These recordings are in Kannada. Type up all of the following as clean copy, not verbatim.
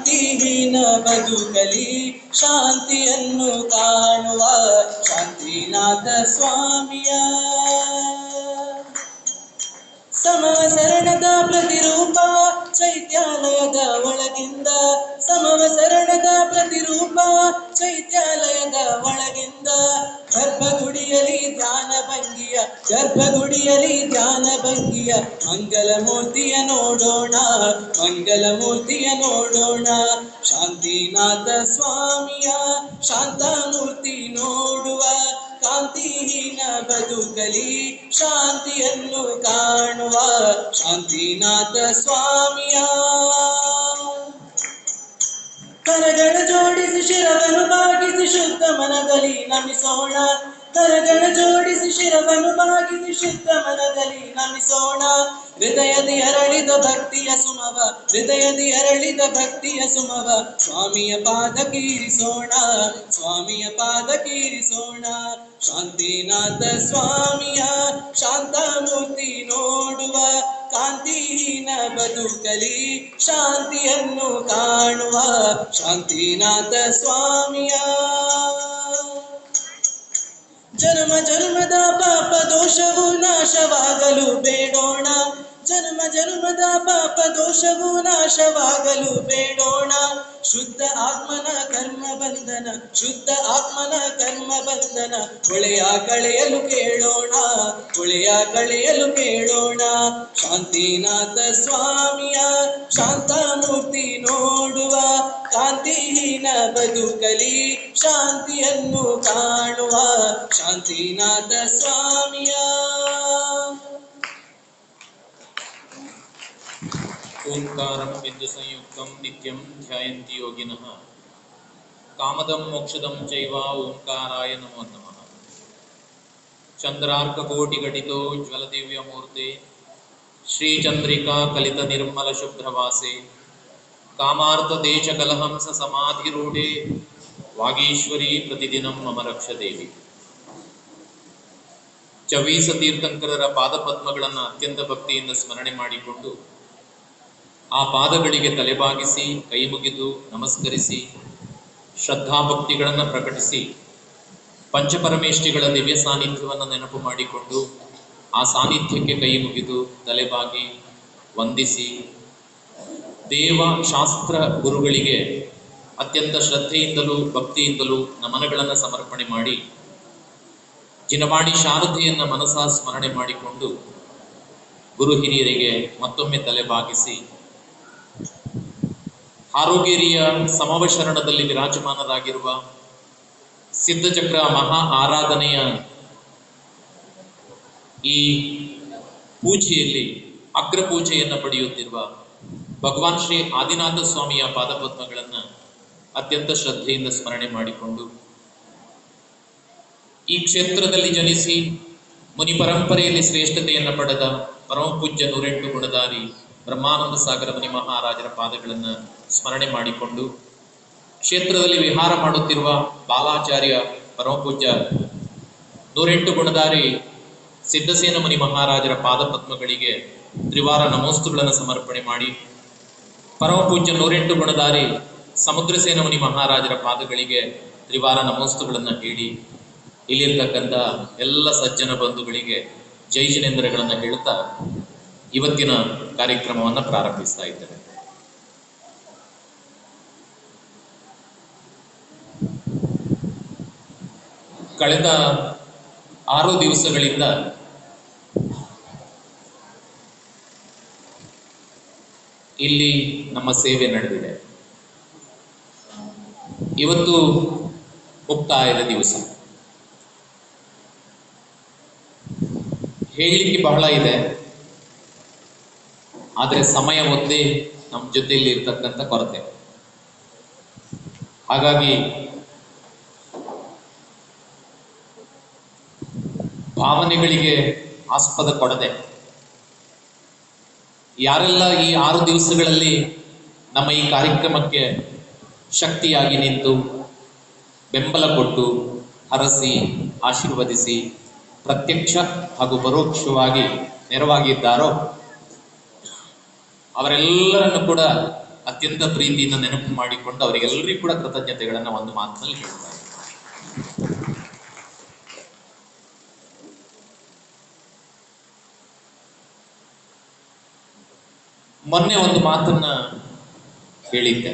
ಶಾಂತಿಹೀನ ಬದುಕಲಿ ಶಾಂತಿಯನ್ನು ಕಾಣುವ ಶಾಂತಿನಾಥ ಸ್ವಾಮಿಯ ಸಮವಸರಣದ ಪ್ರತಿರೂಪ ಚೈತ್ಯಾಲಯದ ಒಳಗಿಂದ ಸಮವಸರಣದ ಪ್ರತಿರೂಪ ಚೈತ್ಯಾಲಯದ ಒಳಗಿಂದ ಗರ್ಭಗುಡಿಯಲಿ ಧ್ಯಾನ ಭಂಗಿಯ ಮಂಗಲ ಮೂರ್ತಿಯ ನೋಡೋಣ ಶಾಂತಿನಾಥ ಸ್ವಾಮಿಯ ಶಾಂತ ಮೂರ್ತಿ ನೋಡುವ ಕಾಂತಿಹೀನ ಬದುಕಲಿ ಶಾಂತಿಯನ್ನು ಕಾಣುವ ಶಾಂತಿನಾಥ ಸ್ವಾಮಿಯ ಕರಗಳ ಜೋಡಿಸಿ ಶಿರವನ್ನು ಬಾಗಿಸಿ ಶುದ್ಧ ಮನದಲ್ಲಿ ನಮಿಸೋಣ ಕರಗಳ ಜೋಡಿಸಿ ಶಿರವನ್ನು ಬಾಗಿಸಿ ಶುದ್ಧ ಮನದಲ್ಲಿ ನಮಿಸೋಣ ಹೃದಯದಿ ಅರಳಿದ ಭಕ್ತಿಯ ಸುಮವ ಸ್ವಾಮಿಯ ಪಾದ ಕೀರಿಸೋಣ ಶಾಂತಿನಾಥ ಸ್ವಾಮಿಯ ಶಾಂತ ಮೂರ್ತಿ ನೋಡುವ ಕಾಂತಿಹೀನ ಬದುಕಲಿ ಶಾಂತಿಯನ್ನು ಕಾಣುವ ಶಾಂತಿನಾಥ ಸ್ವಾಮಿಯ ಜನ್ಮದ ಪಾಪ ದೋಷವು ನಾಶವಾಗಲು ಬೇಡೋಣ ಶುದ್ಧ ಆತ್ಮನ ಕರ್ಮ ಬಂಧನ ಹೊಳೆಯ ಕಳೆಯಲು ಕೇಳೋಣ ಶಾಂತಿನಾಥ ಸ್ವಾಮಿಯ ಶಾಂತ ಮೂರ್ತಿ ನೋಡುವ ಕಾಂತಿಹೀನ ಬದುಕಲಿ ಶಾಂತಿಯನ್ನು ಕಾಣುವ ಶಾಂತಿನಾಥ ಸ್ವಾಮಿಯ ಓಂಕಾರಂ ಬಿಂದು ಸಂಯುಕ್ತಂ ನಿತ್ಯಂ ಧ್ಯಾಯಂತಿ ಯೋಗಿನಃ ಕಾಮದಂ ಮೋಕ್ಷದಂ ಚೈವ ಓಂಕಾರಾಯ ನಮೋ ನಮಃ. ಚಂದ್ರಾರ್ಕಕೋಟಿಘಟಿತೋ ಜ್ವಲದಿವ್ಯಮೂರ್ತೆ ಶ್ರೀಚಂದ್ರಿಕಾ ಕಲಿತ ನಿರ್ಮಲ ಶುಭ್ರವಾಸೆ ಕಾಮಾರ್ಥದೇಶಕಲಹಂಸ ಸಮಾಧಿರೂಢೆ ವಾಗೀಶ್ವರಿ ಪ್ರತಿದಿನಂ ಮಮ ರಕ್ಷದೇವಿ. ಚವೀಸ ತೀರ್ಥಂಕರರ ಪಾದಪದ್ಮಗಳನ್ನು ಅತ್ಯಂತ ಭಕ್ತಿಯಿಂದ ಸ್ಮರಣೆ ಮಾಡಿಕೊಂಡು ಆ ಪಾದಗಳಿಗೆ ತಲೆಬಾಗಿಸಿ ಕೈ ಮುಗಿದು ನಮಸ್ಕರಿಸಿ ಶ್ರದ್ಧಾಭಕ್ತಿಗಳನ್ನು ಪ್ರಕಟಿಸಿ ಪಂಚಪರಮೇಷ್ಠಿಗಳ ದಿವ್ಯ ಸಾನ್ನಿಧ್ಯವನ್ನು ನೆನಪು ಮಾಡಿಕೊಂಡು ಆ ಸಾನ್ನಿಧ್ಯಕ್ಕೆ ಕೈ ಮುಗಿದು ತಲೆಬಾಗಿ ವಂದಿಸಿ ದೇವ ಶಾಸ್ತ್ರ ಗುರುಗಳಿಗೆ ಅತ್ಯಂತ ಶ್ರದ್ಧೆಯಿಂದಲೂ ಭಕ್ತಿಯಿಂದಲೂ ನಮನಗಳನ್ನು ಸಮರ್ಪಣೆ ಮಾಡಿ ಜಿನವಾಣಿ ಶಾರದೆಯನ್ನು ಮನಸಾ ಸ್ಮರಣೆ ಮಾಡಿಕೊಂಡು ಗುರು ಹಿರಿಯರಿಗೆ ಮತ್ತೊಮ್ಮೆ ತಲೆಬಾಗಿಸಿ ಆರೋಗ್ಯರಿಯ ಸಮವಶರಣದಲ್ಲಿ ವಿರಾಜಮಾನರಾಗಿರುವ ಸಿದ್ಧಚಕ್ರ ಮಹಾ ಆರಾಧನೆಯ ಈ ಪೂಜೆಯಲ್ಲಿ ಅಗ್ರಪೂಜೆಯನ್ನು ಪಡೆಯುತ್ತಿರುವ ಭಗವಾನ್ ಶ್ರೀ ಆದಿನಾಥ ಸ್ವಾಮಿಯ ಪಾದಪದ್ಮಗಳನ್ನು ಅತ್ಯಂತ ಶ್ರದ್ಧೆಯಿಂದ ಸ್ಮರಣೆ ಮಾಡಿಕೊಂಡು ಈ ಕ್ಷೇತ್ರದಲ್ಲಿ ಜನಿಸಿ ಮುನಿ ಪರಂಪರೆಯಲ್ಲಿ ಶ್ರೇಷ್ಠತೆಯನ್ನು ಪಡೆದ ಪರಮಪೂಜ್ಯ 108 ಗುಣಧಾರಿ ಬ್ರಹ್ಮಾನಂದ ಸಾಗರ ಮುನಿ ಮಹಾರಾಜರ ಪಾದಗಳನ್ನು ಸ್ಮರಣೆ ಮಾಡಿಕೊಂಡು ಕ್ಷೇತ್ರದಲ್ಲಿ ವಿಹಾರ ಮಾಡುತ್ತಿರುವ ಬಾಲಾಚಾರ್ಯ ಪರಮಪೂಜ್ಯ 108 ಗುಣಧಾರಿ ಸಿದ್ಧಸೇನ ಮುನಿ ಮಹಾರಾಜರ ಪಾದಪದ್ಮಗಳಿಗೆ ತ್ರಿವಾರ ನಮೋಸ್ತುಗಳನ್ನು ಸಮರ್ಪಣೆ ಮಾಡಿ ಪರಮಪೂಜ್ಯ 108 ಗುಣಧಾರಿ ಸಮುದ್ರಸೇನ ಮುನಿ ಮಹಾರಾಜರ ಪಾದಗಳಿಗೆ ತ್ರಿವಾರ ನಮೋಸ್ತುಗಳನ್ನು ಹೇಳಿ ಇಲ್ಲಿರ್ತಕ್ಕಂಥ ಎಲ್ಲ ಸಜ್ಜನ ಬಂಧುಗಳಿಗೆ ಜೈ ಜಿನೇಂದ್ರಗಳನ್ನು ಹೇಳುತ್ತಾ ಇವತ್ತಿನ ಕಾರ್ಯಕ್ರಮವನ್ನು ಪ್ರಾರಂಭಿಸ್ತಾ ಇದ್ದೇವೆ. ಕಳೆದ 6 ದಿವಸಗಳಿಂದ ಇಲ್ಲಿ ನಮ್ಮ ಸೇವೆ ನಡೆದಿದೆ. ಇವತ್ತು ಮುಕ್ತಾಯದ ದಿವಸ. ಹೇಳಲಿಕ್ಕೆ ಬಹಳ ಇದೆ, ಆದರೆ ಸಮಯ ಒಂದೇ ನಮ್ಮ ಜೊತೆಯಲ್ಲಿ ಇರ್ತಕ್ಕಂಥ ಕೊರತೆ. ಹಾಗಾಗಿ ಭಾವನೆಗಳಿಗೆ ಆಸ್ಪದ ಕೊಡದೆ ಯಾರೆಲ್ಲ ಈ 6 ದಿವಸಗಳಲ್ಲಿ ನಮ್ಮ ಈ ಕಾರ್ಯಕ್ರಮಕ್ಕೆ ಶಕ್ತಿಯಾಗಿ ನಿಂತು ಬೆಂಬಲ ಕೊಟ್ಟು ಹರಸಿ ಆಶೀರ್ವದಿಸಿ ಪ್ರತ್ಯಕ್ಷ ಹಾಗೂ ಪರೋಕ್ಷವಾಗಿ ನೆರವಾಗಿದ್ದಾರೋ ಅವರೆಲ್ಲರನ್ನು ಕೂಡ ಅತ್ಯಂತ ಪ್ರೀತಿಯಿಂದ ನೆನಪು ಮಾಡಿಕೊಂಡು ಅವರಿಗೆಲ್ಲರಿಗೂ ಕೂಡ ಕೃತಜ್ಞತೆಗಳನ್ನ ಒಂದು ಮಾತಿನಲ್ಲಿ ಹೇಳ್ತಾರೆ. ಮೊನ್ನೆ ಒಂದು ಮಾತನ್ನ ಹೇಳಿದ್ದೆ,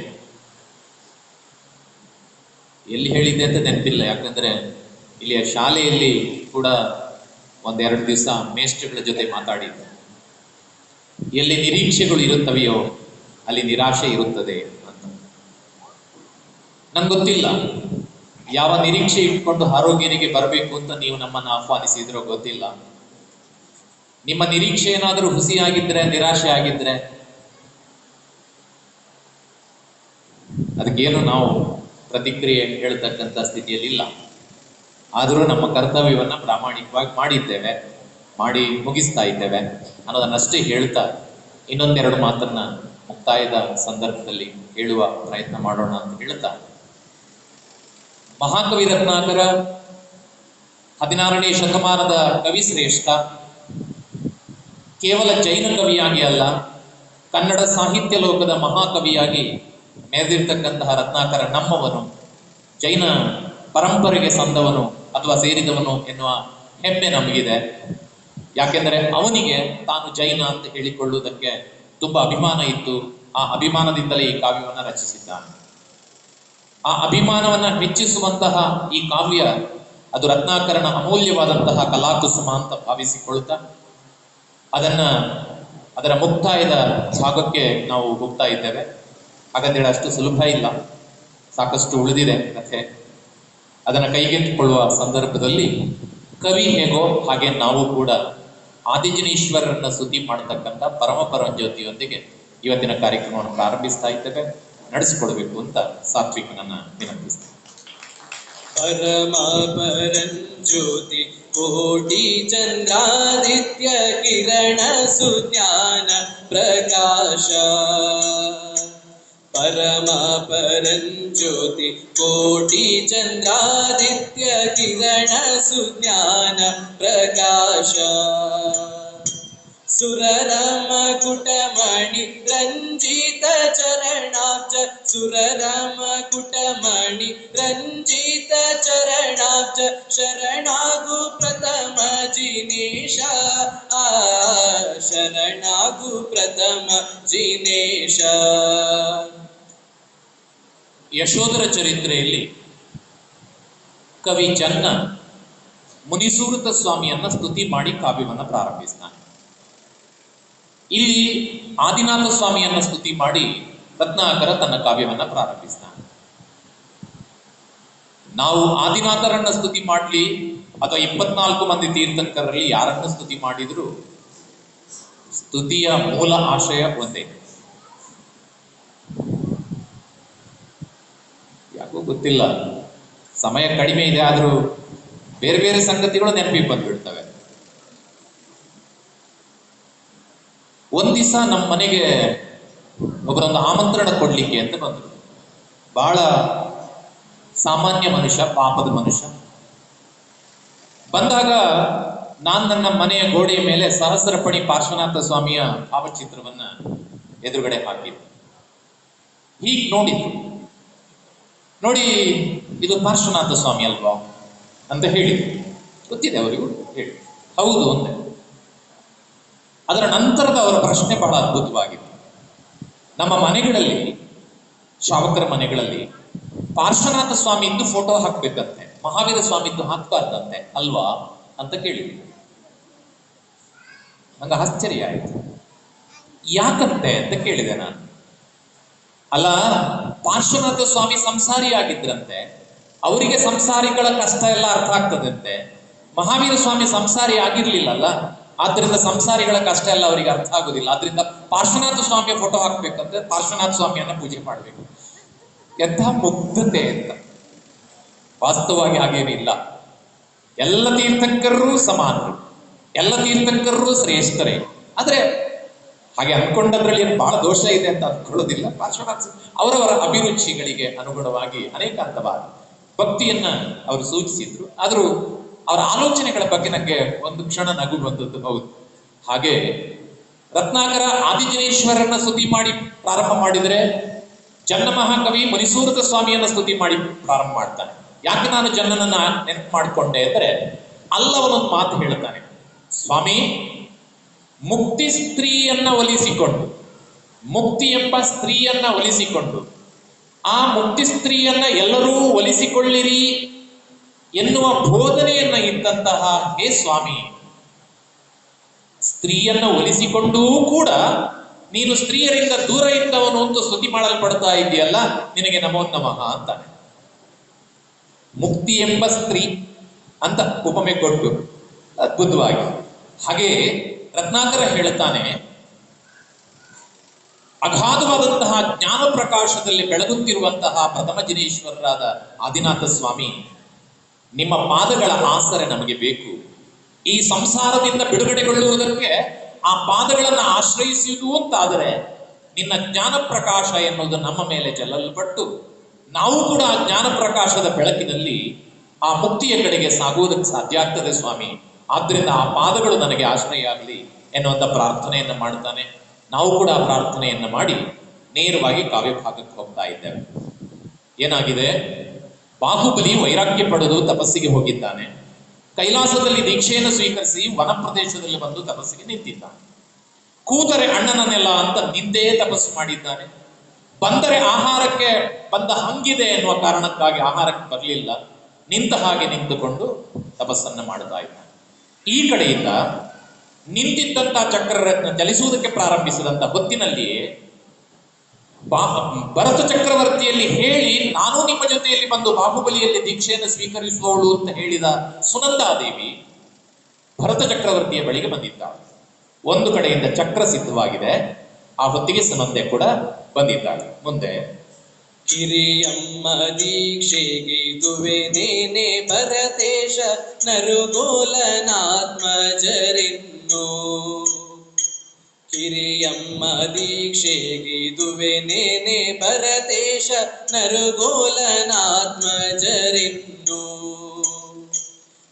ಎಲ್ಲಿ ಹೇಳಿದ್ದೆ ಅಂತ ನೆನಪಿಲ್ಲ, ಯಾಕಂದ್ರೆ ಇಲ್ಲಿಯ ಶಾಲೆಯಲ್ಲಿ ಕೂಡ ಒಂದೆರಡು ದಿವಸ ಮೇಷ್ಟ್ರುಗಳ ಜೊತೆ ಮಾತಾಡಿದ್ದೆ. ಎಲ್ಲಿ ನಿರೀಕ್ಷೆಗಳು ಇರುತ್ತವೆಯೋ ಅಲ್ಲಿ ನಿರಾಶೆ ಇರುತ್ತದೆ ಅಂತ. ನಂಗೆ ಗೊತ್ತಿಲ್ಲ ಯಾವ ನಿರೀಕ್ಷೆ ಇಟ್ಕೊಂಡು ಆರೋಗ್ಯರಿಗೆ ಬರಬೇಕು ಅಂತ ನೀವು ನಮ್ಮನ್ನು ಆಹ್ವಾನಿಸಿದ್ರೋ ಗೊತ್ತಿಲ್ಲ. ನಿಮ್ಮ ನಿರೀಕ್ಷೆ ಏನಾದರೂ ಹುಸಿಯಾಗಿದ್ರೆ, ನಿರಾಶೆ ಆಗಿದ್ರೆ ಅದಕ್ಕೇನು ನಾವು ಪ್ರತಿಕ್ರಿಯೆ ಹೇಳ್ತಕ್ಕಂಥ ಸ್ಥಿತಿಯಲ್ಲಿಲ್ಲ. ಆದರೂ ನಮ್ಮ ಕರ್ತವ್ಯವನ್ನ ಪ್ರಾಮಾಣಿಕವಾಗಿ ಮಾಡಿದ್ದೇವೆ, ಮಾಡಿ ಮುಗಿಸ್ತಾ ಇದ್ದೇವೆ ಅನ್ನೋದನ್ನಷ್ಟೇ ಹೇಳ್ತಾ ಇನ್ನೊಂದೆರಡು ಮಾತನ್ನ ಮುಕ್ತಾಯದ ಸಂದರ್ಭದಲ್ಲಿ ಹೇಳುವ ಪ್ರಯತ್ನ ಮಾಡೋಣ ಅಂತ ಹೇಳ್ತಾ, ಮಹಾಕವಿ ರತ್ನಾಕರ 16ನೇ ಶತಮಾನದ ಕವಿ ಶ್ರೇಷ್ಠ. ಕೇವಲ ಜೈನ ಕವಿಯಾಗಿ ಅಲ್ಲ, ಕನ್ನಡ ಸಾಹಿತ್ಯ ಲೋಕದ ಮಹಾಕವಿಯಾಗಿ ಮೆರೆದಿರ್ತಕ್ಕಂತಹ ರತ್ನಾಕರ ನಮ್ಮವನು, ಜೈನ ಪರಂಪರೆಗೆ ಸಂದವನು ಅಥವಾ ಸೇರಿದವನು ಎನ್ನುವ ಹೆಮ್ಮೆ ನಮಗಿದೆ. ಯಾಕೆಂದರೆ ಅವನಿಗೆ ತಾನು ಜೈನ ಅಂತ ಹೇಳಿಕೊಳ್ಳುವುದಕ್ಕೆ ತುಂಬಾ ಅಭಿಮಾನ ಇತ್ತು. ಆ ಅಭಿಮಾನದಿಂದಲೇ ಈ ಕಾವ್ಯವನ್ನು ರಚಿಸಿದ್ದಾನೆ. ಆ ಅಭಿಮಾನವನ್ನ ಹೆಚ್ಚಿಸುವಂತಹ ಈ ಕಾವ್ಯ ಅದು ರತ್ನಾಕರನ ಅಮೂಲ್ಯವಾದಂತಹ ಕಲಾಕುಸುಮ ಅಂತ ಭಾವಿಸಿಕೊಳ್ತಾ ಅದರ ಮುಕ್ತಾಯದ ಭಾಗಕ್ಕೆ ನಾವು ಹೋಗ್ತಾ ಇದ್ದೇವೆ. ಹಾಗಂತೇಳಿ ಅಷ್ಟು ಸುಲಭ ಇಲ್ಲ, ಸಾಕಷ್ಟು ಉಳಿದಿದೆ ಕಥೆ. ಅದನ್ನು ಕೈಗೆತ್ತಿಕೊಳ್ಳುವ ಸಂದರ್ಭದಲ್ಲಿ ಕವಿ ಹೇಗೋ ಹಾಗೆ ನಾವು ಕೂಡ ಆದಿಜನೀಶ್ವರರನ್ನ ಸ್ತುತಿ ಮಾಡತಕ್ಕಂಥ ಪರಮ ಪರಂಜ್ಯೋತಿಯೊಂದಿಗೆ ಇವತ್ತಿನ ಕಾರ್ಯಕ್ರಮವನ್ನು ಪ್ರಾರಂಭಿಸ್ತಾ ಇದ್ದೇವೆ. ನಡೆಸಿಕೊಳ್ಬೇಕು ಅಂತ ಸಾತ್ವಿಕನನ್ನ ವಿನಂತಿಸ್ತೇನೆ. ಪರಮ ಪರಂಜ್ಯೋತಿ ಕೋಟಿ ಚಂದ್ರಾದಿತ್ಯ ಕಿರಣ ಸುಜ್ಞಾನ ಪ್ರಕಾಶ. ಪರಮ ಪರಂಜ್ಯೋತಿ ಕೋಟಿ ಚಂದ್ರಾದಿತ್ಯ ಕಿರಣ ಸುಜ್ಞಾನ ಪ್ರಕಾಶ. ಸುರರಮ ಕುಟಮಣಿ ರಂಜಿತ ಚರಣಾಬ್ಜ, ಸುರರಮ ಕುಟಮಣಿ ರಂಜಿತ ಚರಣಾಬ್ಜ, ಶರಣಾಗು ಪ್ರಥಮ ಜಿನೇಶ, ಶರಣಾಗು ಪ್ರಥಮ ಜಿನೇಶ. ಯಶೋಧರ ಚರಿತ್ರೆಯಲ್ಲಿ ಕವಿ ಚನ್ನ ಮುನಿಸೂರತ ಸ್ವಾಮಿಯನ್ನ ಸ್ತುತಿ ಮಾಡಿ ಕಾವ್ಯವನ್ನ ಪ್ರಾರಂಭಿಸ್ತಾನೆ. ಇಲ್ಲಿ ಆದಿನಾಥ ಸ್ವಾಮಿಯನ್ನ ಸ್ತುತಿ ಮಾಡಿ ರತ್ನಾಕರ ತನ್ನ ಕಾವ್ಯವನ್ನ ಪ್ರಾರಂಭಿಸ್ತಾನೆ. ನಾವು ಆದಿನಾಥರನ್ನ ಸ್ತುತಿ ಮಾಡ್ಲಿ ಅಥವಾ 24 ಮಂದಿ ತೀರ್ಥಂಕರಲ್ಲಿ ಯಾರನ್ನ ಸ್ತುತಿ ಮಾಡಿದ್ರು ಸ್ತುತಿಯ ಮೂಲ ಆಶಯ ಒಂದೇ. ಯಾಕೋ ಗೊತ್ತಿಲ್ಲ, ಸಮಯ ಕಡಿಮೆ ಇದೆ, ಆದರೂ ಬೇರೆ ಬೇರೆ ಸಂಗತಿಗಳು ನೆನಪಿಗೆ ಬಂದ್ಬಿಡ್ತವೆ. ಒಂದ್ ದಿವಸ ನಮ್ಮ ಮನೆಗೆ ಒಬ್ಬರೊಂದು ಆಮಂತ್ರಣ ಕೊಡ್ಲಿಕ್ಕೆ ಅಂತ ಬಂದರು. ಬಹಳ ಸಾಮಾನ್ಯ ಮನುಷ್ಯ, ಪಾಪದ ಮನುಷ್ಯ. ಬಂದಾಗ ನಾನು ನನ್ನ ಮನೆಯ ಗೋಡೆಯ ಮೇಲೆ ಸಹಸ್ರಪಣಿ ಪಾರ್ಶ್ವನಾಥ ಸ್ವಾಮಿಯ ಭಾವಚಿತ್ರವನ್ನ ಎದುರುಗಡೆ ಹಾಕಿದ್ದೆ. ಹೀಗೆ ನೋಡಿದ್ರು, ನೋಡಿ ಇದು ಪಾರ್ಶ್ವನಾಥ ಸ್ವಾಮಿ ಅಲ್ವಾ ಅಂತ ಹೇಳಿದ್ರು. ಗೊತ್ತಿದೆ ಅವರಿಗೂ, ಹೇಳಿ ಹೌದು ಅಂದೆ. ಅದರ ನಂತರದ ಅವರ ಪ್ರಶ್ನೆ ಬಹಳ ಅದ್ಭುತವಾಗಿತ್ತು. ನಮ್ಮ ಮನೆಗಳಲ್ಲಿ, ಶ್ರಾವಕರ ಮನೆಗಳಲ್ಲಿ ಪಾರ್ಶ್ವನಾಥ ಸ್ವಾಮಿ ಇದ್ದು ಫೋಟೋ ಹಾಕ್ಬೇಕಂತೆ, ಮಹಾವೀರ ಸ್ವಾಮಿ ಇದ್ದು ಹಾಕ್ಬಾರ್ದಂತೆ ಅಲ್ವಾ ಅಂತ ಕೇಳಿದ್ರು. ನಂಗೆ ಆಶ್ಚರ್ಯ ಆಯ್ತು. ಯಾಕಂತೆ ಅಂತ ಕೇಳಿದೆ ನಾನು. ಅಲ್ಲ, ಪಾರ್ಶ್ವನಾಥ ಸ್ವಾಮಿ ಸಂಸಾರಿ ಆಗಿದ್ರಂತೆ, ಅವರಿಗೆ ಸಂಸಾರಿಗಳ ಕಷ್ಟ ಎಲ್ಲ ಅರ್ಥ ಆಗ್ತದಂತೆ. ಮಹಾವೀರ ಸ್ವಾಮಿ ಸಂಸಾರಿ ಆಗಿರ್ಲಿಲ್ಲಲ್ಲ, ಆದ್ರಿಂದ ಸಂಸಾರಿಗಳ ಕಷ್ಟ ಎಲ್ಲ ಅವರಿಗೆ ಅರ್ಥ ಆಗುದಿಲ್ಲ. ಆದ್ರಿಂದ ಪಾರ್ಶ್ವನಾಥ ಸ್ವಾಮಿಯ ಫೋಟೋ ಹಾಕ್ಬೇಕಂದ್ರೆ ಪಾರ್ಶ್ವನಾಥ ಸ್ವಾಮಿಯನ್ನ ಪೂಜೆ ಮಾಡ್ಬೇಕು. ಎಂಥ ಮುಗ್ಧತೆ ಅಂತ. ವಾಸ್ತವವಾಗಿ ಹಾಗೇನಿಲ್ಲ. ಎಲ್ಲ ತೀರ್ಥಂಕರರು ಸಮಾನರು, ಎಲ್ಲ ತೀರ್ಥಂಕರರು ಶ್ರೇಷ್ಠರೇ. ಆದ್ರೆ ಹಾಗೆ ಅನ್ಕೊಂಡದ್ರಲ್ಲಿ ಏನು ಬಹಳ ದೋಷ ಇದೆ ಅಂತ ಅನ್ಕೊಳ್ಳೋದಿಲ್ಲ. ಪಾರ್ಶ್ವನಾಥ ಅವರವರ ಅಭಿರುಚಿಗಳಿಗೆ ಅನುಗುಣವಾಗಿ ಅನೇಕಾಂತವಾದ ಭಕ್ತಿಯನ್ನ ಅವರು ಸೂಚಿಸಿದ್ರು. ಆದ್ರೂ ಅವರ ಆಲೋಚನೆಗಳ ಬಗ್ಗೆ ನನಗೆ ಒಂದು ಕ್ಷಣ ನಗು ಬಂದದ್ದು. ಹೌದು, ಹಾಗೆ ರತ್ನಾಕರ ಆದಿಜನೇಶ್ವರನ ಸ್ತುತಿ ಮಾಡಿ ಪ್ರಾರಂಭ ಮಾಡಿದರೆ ಜನ್ನಮಹಾಕವಿ ಮೈಸೂರದ ಸ್ವಾಮಿಯನ್ನ ಸ್ತುತಿ ಮಾಡಿ ಪ್ರಾರಂಭ ಮಾಡ್ತಾನೆ. ಯಾಕೆ ನಾನು ಜನ್ನನನ್ನ ನೆನಪು ಮಾಡಿಕೊಂಡೆ ಅಂದರೆ, ಅಲ್ಲವನೊಂದು ಮಾತು ಹೇಳ್ತಾನೆ, ಸ್ವಾಮಿ ಮುಕ್ತಿ ಸ್ತ್ರೀಯನ್ನ ಒಲಿಸಿಕೊಂಡು, ಮುಕ್ತಿ ಎಂಬ ಸ್ತ್ರೀಯನ್ನ ಒಲಿಸಿಕೊಂಡು, ಆ ಮುಕ್ತಿ ಸ್ತ್ರೀಯನ್ನ ಎಲ್ಲರೂ ಒಲಿಸಿಕೊಳ್ಳಿರಿ ಎನ್ನುವ ಬೋಧನೆಯನ್ನ ಇದ್ದಂತಹ ಹೇ ಸ್ವಾಮಿ, ಸ್ತ್ರೀಯನ್ನ ಒಲಿಸಿಕೊಂಡೂ ಕೂಡ ನೀನು ಸ್ತ್ರೀಯರಿಂದ ದೂರ ಇದ್ದವನು ಅಂತ ಸ್ತುತಿ ಮಾಡಲ್ಪಡ್ತಾ ಇದೆಯಲ್ಲ, ನಿನಗೆ ನಮೋ ನಮಃ ಅಂತಾನೆ. ಮುಕ್ತಿ ಎಂಬ ಸ್ತ್ರೀ ಅಂತ ಉಪಮೆ ಕೊಟ್ಟು ಅದ್ಭುತವಾಗಿ. ಹಾಗೆ ರತ್ನಾಕರ ಹೇಳುತ್ತಾನೆ, ಅಗಾಧವಾದಂತಹ ಜ್ಞಾನ ಪ್ರಕಾಶದಲ್ಲಿ ಬೆಳಗುತ್ತಿರುವಂತಹ ಪ್ರಥಮ ಜಿನೇಶ್ವರರಾದ ಆದಿನಾಥ ಸ್ವಾಮಿ, ನಿಮ್ಮ ಪಾದಗಳ ಆಸರೆ ನಮಗೆ ಬೇಕು. ಈ ಸಂಸಾರದಿಂದ ಬಿಡುಗಡೆಗೊಳ್ಳುವುದಕ್ಕೆ ಆ ಪಾದಗಳನ್ನು ಆಶ್ರಯಿಸುವುದು ಅಂತಾದರೆ ನಿನ್ನ ಜ್ಞಾನ ಪ್ರಕಾಶ ಎನ್ನುವುದು ನಮ್ಮ ಮೇಲೆ ಚೆಲ್ಲಲ್ಪಟ್ಟು ನಾವು ಕೂಡ ಆ ಜ್ಞಾನ ಪ್ರಕಾಶದ ಬೆಳಕಿನಲ್ಲಿ ಆ ಮುಕ್ತಿಯ ಕಡೆಗೆ ಸಾಗುವುದಕ್ಕೆ ಸಾಧ್ಯ ಆಗ್ತದೆ ಸ್ವಾಮಿ. ಆದ್ರಿಂದ ಆ ಪಾದಗಳು ನನಗೆ ಆಶ್ರಯ ಆಗಲಿ ಎನ್ನುವಂಥ ಪ್ರಾರ್ಥನೆಯನ್ನು ಮಾಡ್ತಾನೆ. ನಾವು ಕೂಡ ಆ ಪ್ರಾರ್ಥನೆಯನ್ನು ಮಾಡಿ ನೇರವಾಗಿ ಕಾವ್ಯಭಾಗಕ್ಕೆ ಹೋಗ್ತಾ ಇದ್ದೇವೆ. ಏನಾಗಿದೆ, ಬಾಹುಬಲಿ ವೈರಾಗ್ಯ ಪಡೆದು ತಪಸ್ಸಿಗೆ ಹೋಗಿದ್ದಾನೆ. ಕೈಲಾಸದಲ್ಲಿ ದೀಕ್ಷೆಯನ್ನು ಸ್ವೀಕರಿಸಿ ವನ ಪ್ರದೇಶದಲ್ಲಿ ಬಂದು ತಪಸ್ಸಿಗೆ ನಿಂತಿದ್ದಾನೆ. ಕೂತರೆ ಅಣ್ಣನನ್ನೆಲ್ಲ ಅಂತ ನಿಂದೇ ತಪಸ್ಸು ಮಾಡಿದ್ದಾನೆ. ಬಂದರೆ ಆಹಾರಕ್ಕೆ ಬಂದ ಹಂಗಿದೆ ಎನ್ನುವ ಕಾರಣಕ್ಕಾಗಿ ಆಹಾರಕ್ಕೆ ಬರಲಿಲ್ಲ. ನಿಂತ ಹಾಗೆ ನಿಂತುಕೊಂಡು ತಪಸ್ಸನ್ನು ಮಾಡ್ತಾ ಇದ್ದಾನೆ. ಈ ಕಡೆಯಿಂದ ನಿಂತಿದ್ದಂತಹ ಚಕ್ರರತ್ನ ಚಲಿಸುವುದಕ್ಕೆ ಪ್ರಾರಂಭಿಸಿದಂತ ಹೊತ್ತಿನಲ್ಲಿಯೇ ಭರತ ಚಕ್ರವರ್ತಿಯಲ್ಲಿ ಹೇಳಿ, ನಾನು ನಿಮ್ಮ ಜೊತೆಯಲ್ಲಿ ಬಂದು ಬಾಹುಬಲಿಯಲ್ಲಿ ದೀಕ್ಷೆಯನ್ನು ಸ್ವೀಕರಿಸುವವಳು ಅಂತ ಹೇಳಿದ ಸುನಂದಾದೇವಿ ಭರತ ಚಕ್ರವರ್ತಿಯ ಬಳಿಗೆ ಬಂದಿದ್ದಾಳೆ. ಒಂದು ಕಡೆಯಿಂದ ಚಕ್ರ ಸಿದ್ಧವಾಗಿದೆ, ಆ ಹೊತ್ತಿಗೆ ಸುನಂದೆ ಕೂಡ ಬಂದಿದ್ದಾಳೆ. ಮುಂದೆ ಕಿರಿಯಮ್ಮ ದೀಕ್ಷೆಗಿದುವೆ ನೇನೆ ಭರತೇಶ ನರುಗೋಲನಾತ್ಮಜರಿನ್ನು. ಕಿರಿಯಮ್ಮ ದೀಕ್ಷೆಗಿದುವೆ ನೇನೆ ಭರತೇಶ ನರುಗೋಲನಾತ್ಮಜರಿನ್ನು.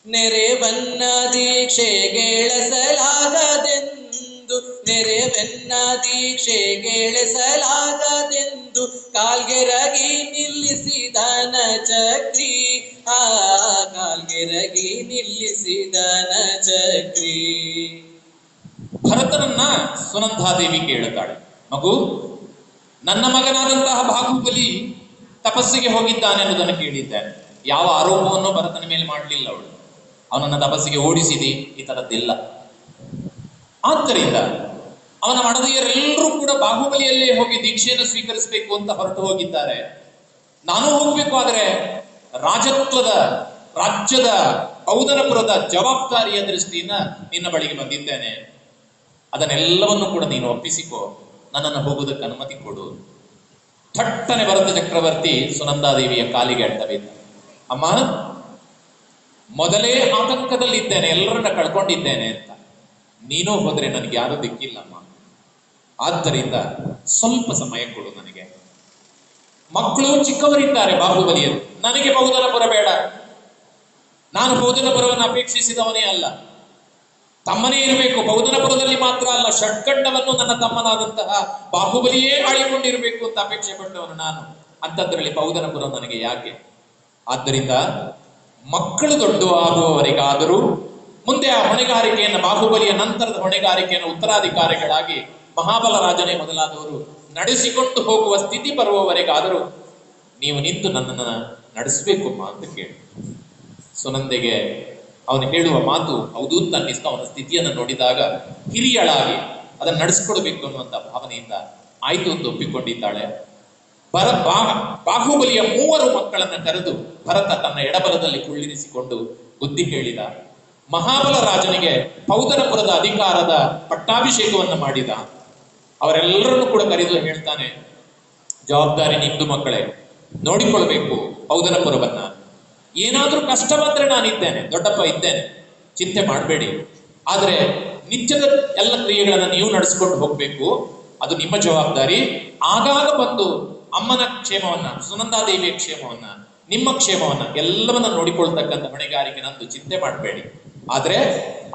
ನೆರೆವನ್ನ ದೀಕ್ಷೆಗೆಳಸಲಾಗದೆಂದು, ನೆರೆವೆನ್ನ ದೀಕ್ಷೆಗೆಳಸಲಾಗದೆಂದು ಕಾಲ್ಗೆರಗಿ ನಿಲ್ಲಿಸಿದನ ಚಕ್ರಿ. ಆ ಕಾಲ್ಗೆರಗಿ ನಿಲ್ಲಿಸಿದನ ಚಕ್ರಿ. ಭರತನನ್ನ ಸುನಂದಾದೇವಿ ಕೇಳುತ್ತಾಳೆ, ಮಗು, ನನ್ನ ಮಗನಾದಂತಹ ಬಾಹುಬಲಿ ತಪಸ್ಸಿಗೆ ಹೋಗಿದ್ದಾನೆ ಅನ್ನೋದನ್ನು ಕೇಳಿದ್ದೇನೆ. ಯಾವ ಆರೋಪವನ್ನು ಭರತನ ಮೇಲೆ ಮಾಡಲಿಲ್ಲ ಅವಳು. ಅವನನ್ನ ತಪಸ್ಸಿಗೆ ಓಡಿಸಿದಿ, ಈ ತರದ್ದಿಲ್ಲ. ಆದ್ದರಿಂದ ಅವನ ಮಡದಿಯರೆಲ್ಲರೂ ಕೂಡ ಬಾಹುಬಲಿಯಲ್ಲೇ ಹೋಗಿ ದೀಕ್ಷೆಯನ್ನು ಸ್ವೀಕರಿಸಬೇಕು ಅಂತ ಹೊರಟು ಹೋಗಿದ್ದಾರೆ. ನಾನು ಹೋಗ್ಬೇಕು, ಆದರೆ ರಾಜ್ಯದ ಔದನಪುರದ ಜವಾಬ್ದಾರಿಯ ದೃಷ್ಟಿಯಿಂದ ನಿನ್ನ ಬಳಿಗೆ ಬಂದಿದ್ದೇನೆ. ಅದನ್ನೆಲ್ಲವನ್ನು ಕೂಡ ನೀನು ಒಪ್ಪಿಸಿಕೋ, ನನ್ನನ್ನು ಹೋಗುವುದಕ್ಕೆ ಅನುಮತಿ ಕೊಡು. ಥಟ್ಟನೆ ಭರತ ಚಕ್ರವರ್ತಿ ಸುನಂದಾದೇವಿಯ ಕಾಲಿಗೆ ಅಡ್ಡಬಿದ್ದ. ಅಮ್ಮ, ಮೊದಲೇ ಆತಂಕದಲ್ಲಿದ್ದೇನೆ, ಎಲ್ಲರನ್ನ ಕಳ್ಕೊಂಡಿದ್ದೇನೆ ಅಂತ. ನೀನೂ ಹೋದ್ರೆ ನನಗೆ ಯಾರೂ ದಿಕ್ಕಿಲ್ಲಮ್ಮ. ಆದ್ದರಿಂದ ಸ್ವಲ್ಪ ಸಮಯ ಕೊಡು ನನಗೆ. ಮಕ್ಕಳು ಚಿಕ್ಕವರಿದ್ದಾರೆ ಬಾಹುಬಲಿಯರು. ನನಗೆ ಬಹುದನಪುರ ಬೇಡ. ನಾನು ಬಹುದನಪುರವನ್ನು ಅಪೇಕ್ಷಿಸಿದವನೇ ಅಲ್ಲ. ತಮ್ಮನೇ ಇರಬೇಕು. ಬಹುದನಪುರದಲ್ಲಿ ಮಾತ್ರ ಅಲ್ಲ, ಷಡ್ಗಂಡವನ್ನು ನನ್ನ ತಮ್ಮನಾದಂತಹ ಬಾಹುಬಲಿಯೇ ಆಳಿಕೊಂಡಿರಬೇಕು ಅಂತ ಅಪೇಕ್ಷೆ ಪಟ್ಟವನು ನಾನು. ಅಂಥದ್ರಲ್ಲಿ ಬಹುದನಪುರ ನನಗೆ ಯಾಕೆ? ಆದ್ದರಿಂದ ಮಕ್ಕಳು ದೊಡ್ಡ ಆಗುವವರೆಗಾದರೂ ಮುಂದೆ ಆ ಹೊಣೆಗಾರಿಕೆಯನ್ನು, ಬಾಹುಬಲಿಯ ನಂತರದ ಹೊಣೆಗಾರಿಕೆಯನ್ನು ಉತ್ತರಾಧಿಕಾರಿಗಳಾಗಿ ಮಹಾಬಲ ರಾಜನೇ ಮೊದಲಾದವರು ನಡೆಸಿಕೊಂಡು ಹೋಗುವ ಸ್ಥಿತಿ ಬರುವವರೆಗಾದರೂ ನೀವು ನಿಂತು ನನ್ನನ್ನು ನಡೆಸಬೇಕು ಅಂತ ಕೇಳಿ. ಸುನಂದೆಗೆ ಅವನು ಹೇಳುವ ಮಾತು ಹೌದು ಅಂತ ಅನ್ನಿಸ್ತಾ ಅವನ ಸ್ಥಿತಿಯನ್ನು ನೋಡಿದಾಗ ಹಿರಿಯಳಾಗಿ ಅದನ್ನು ನಡೆಸ್ಕೊಡ್ಬೇಕು ಅನ್ನುವಂಥ ಭಾವನೆಯಿಂದ ಆಯ್ತು ಅಂತ ಒಪ್ಪಿಕೊಂಡಿದ್ದಾಳೆ. ಬಾಹುಬಲಿಯ 3 ಮಕ್ಕಳನ್ನ ಕರೆದು ಭರತ ತನ್ನ ಎಡಬಲದಲ್ಲಿ ಕುಳ್ಳಿರಿಸಿಕೊಂಡು ಬುದ್ಧಿ ಹೇಳಿದ. ಮಹಾಬಲ ರಾಜನಿಗೆ ಪೌದನಪುರದ ಅಧಿಕಾರದ ಪಟ್ಟಾಭಿಷೇಕವನ್ನು ಮಾಡಿದ. ಅವರೆಲ್ಲರನ್ನು ಕೂಡ ಕರೆದು ಹೇಳ್ತಾನೆ, ಜವಾಬ್ದಾರಿ ನಿಮ್ದು ಮಕ್ಕಳೇ, ನೋಡಿಕೊಳ್ಬೇಕು ಪೌದನಪುರವನ್ನ. ಏನಾದ್ರೂ ಕಷ್ಟ ಬಂದ್ರೆ ನಾನಿದ್ದೇನೆ, ದೊಡ್ಡಪ್ಪ ಇದ್ದೇನೆ, ಚಿಂತೆ ಮಾಡಬೇಡಿ. ಆದ್ರೆ ನಿತ್ಯದ ಎಲ್ಲ ಕ್ರಿಯೆಗಳನ್ನು ನೀವು ನಡೆಸ್ಕೊಂಡು ಹೋಗ್ಬೇಕು, ಅದು ನಿಮ್ಮ ಜವಾಬ್ದಾರಿ. ಆಗಾಗ ಬಂದು ಅಮ್ಮನ ಕ್ಷೇಮವನ್ನ, ಸುನಂದಾದೇವಿಯ ಕ್ಷೇಮವನ್ನ, ನಿಮ್ಮ ಕ್ಷೇಮವನ್ನ ಎಲ್ಲವನ್ನ ನೋಡಿಕೊಳ್ತಕ್ಕಂಥ ಹೊಣೆಗಾರಿಕೆ ನಂದು, ಚಿಂತೆ ಮಾಡಬೇಡಿ. ಆದ್ರೆ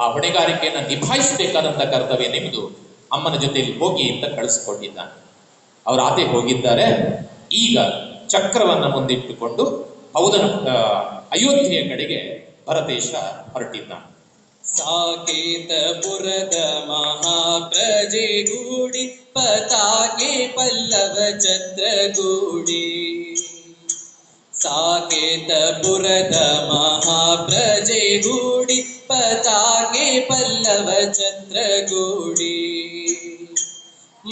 ಆ ಹೊಣೆಗಾರಿಕೆಯನ್ನ ನಿಭಾಯಿಸಬೇಕಾದಂತ ಕರ್ತವ್ಯ ನಿಮ್ದು. ಅಮ್ಮನ ಜೊತೆಯಲ್ಲಿ ಹೋಗಿ ಅಂತ ಕಳಿಸ್ಕೊಂಡಿದ್ದಾನೆ. ಅವರು ಆಚೆ ಹೋಗಿದ್ದಾರೆ. ಈಗ ಚಕ್ರವನ್ನ ಮುಂದಿಟ್ಟುಕೊಂಡು ಹೌದನ ಅಯೋಧ್ಯೆಯ ಕಡೆಗೆ ಭರತೇಶ ಹೊರಟಿದ್ದಾನೆ. ಸಾಕೇತಪುರದ ಮಹಾಪ್ರಜೆಗೂಡಿ ಪತಾಕೆ ಪಲ್ಲವ ಛತ್ರಗೂಡಿ. ಸಾಕೇತಪುರದ ಮಹಾಪ್ರಜೆಗೂಡಿ ಪತಾಕೆ ಪಲ್ಲವ ಛತ್ರಗೂಡಿ.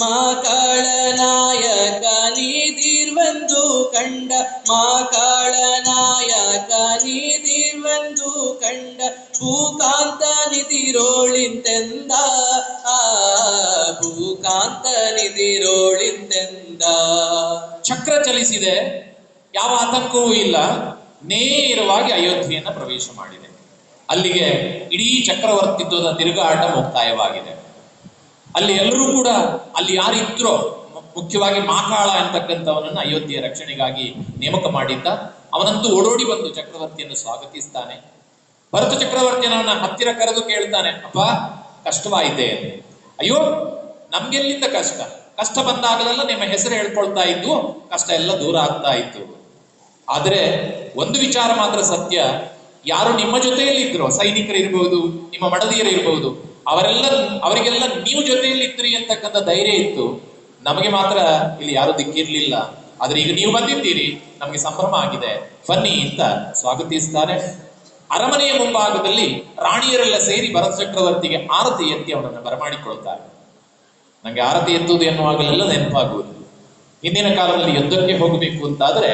ಮಾಕಾಳ ನಾಯಕ ನೀದಿರ್ವಂದು ಕಂಡ, ಮಾಕಾಳ ನಾಯಕ ನೀದಿರ್ವಂದು ಕಂಡ, ಭೂಕಾಂತ ನಿಧಿರೋಳಿಂತೆಂದ, ಆ ಭೂಕಾಂತ ನಿಧಿರೋಳಿಂತೆಂದ. ಚಕ್ರ ಚಲಿಸಿದೆ, ಯಾವ ಆತಂಕವೂ ಇಲ್ಲ, ನೇರವಾಗಿ ಅಯೋಧ್ಯೆಯನ್ನ ಪ್ರವೇಶ ಮಾಡಿದೆ. ಅಲ್ಲಿಗೆ ಇಡೀ ಚಕ್ರವರ್ತಿತ್ವದ ತಿರುಗಾಟ ಮುಕ್ತಾಯವಾಗಿದೆ. ಅಲ್ಲಿ ಎಲ್ಲರೂ ಕೂಡ ಅಲ್ಲಿ ಯಾರಿದ್ರೋ, ಮುಖ್ಯವಾಗಿ ಮಾಕಾಳ ಅಂತಕ್ಕಂಥವನನ್ನ ಅಯೋಧ್ಯೆಯ ರಕ್ಷಣೆಗಾಗಿ ನೇಮಕ ಮಾಡಿದ್ದ. ಅವನಂತೂ ಓಡೋಡಿ ಬಂದು ಚಕ್ರವರ್ತಿಯನ್ನು ಸ್ವಾಗತಿಸ್ತಾನೆ. ಭರತ ಚಕ್ರವರ್ತಿಯನ್ನ ಹತ್ತಿರ ಕರೆದು ಕೇಳ್ತಾನೆ, ಅಪ್ಪ ಕಷ್ಟವಾಯಿತೆ. ಅಯ್ಯೋ ನಮ್ಗೆಲ್ಲಿಂದ ಕಷ್ಟ, ಕಷ್ಟ ಬಂದಾಗಲೆಲ್ಲ ನಿಮ್ಮ ಹೆಸರು ಹೇಳ್ಕೊಳ್ತಾ ಇದ್ದು ಕಷ್ಟ ಎಲ್ಲ ದೂರ ಆಗ್ತಾ ಇತ್ತು. ಆದ್ರೆ ಒಂದು ವಿಚಾರ ಮಾತ್ರ ಸತ್ಯ, ಯಾರು ನಿಮ್ಮ ಜೊತೆಯಲ್ಲಿ ಇದ್ರು, ಸೈನಿಕರಿರ್ಬಹುದು, ನಿಮ್ಮ ಮಡದಿಯರಿರ್ಬಹುದು, ಅವರಿಗೆಲ್ಲ ನೀವು ಜೊತೆಯಲ್ಲಿ ಇದ್ರಿ ಅಂತಕ್ಕಂಥ ಧೈರ್ಯ ಇತ್ತು. ನಮಗೆ ಮಾತ್ರ ಇಲ್ಲಿ ಯಾರು ದಿಕ್ಕಿರ್ಲಿಲ್ಲ. ಆದ್ರೆ ಈಗ ನೀವು ಬಂದಿದ್ದೀರಿ, ನಮಗೆ ಸಂಭ್ರಮ ಆಗಿದೆ, ಬನ್ನಿ ಅಂತ ಸ್ವಾಗತಿಸ್ತಾರೆ. ಅರಮನೆಯ ಮುಂಭಾಗದಲ್ಲಿ ರಾಣಿಯರೆಲ್ಲ ಸೇರಿ ಭರತ ಚಕ್ರವರ್ತಿಗೆ ಆರತಿ ಎತ್ತಿ ಅವನನ್ನು ಬರಮಾಡಿಕೊಳ್ತಾರೆ. ನಂಗೆ ಆರತಿ ಎತ್ತುವುದು ಎನ್ನುವಾಗಲೆಲ್ಲ ನೆನಪಾಗುವುದು, ಹಿಂದಿನ ಕಾಲದಲ್ಲಿ ಯುದ್ಧಕ್ಕೆ ಹೋಗಬೇಕು ಅಂತಾದ್ರೆ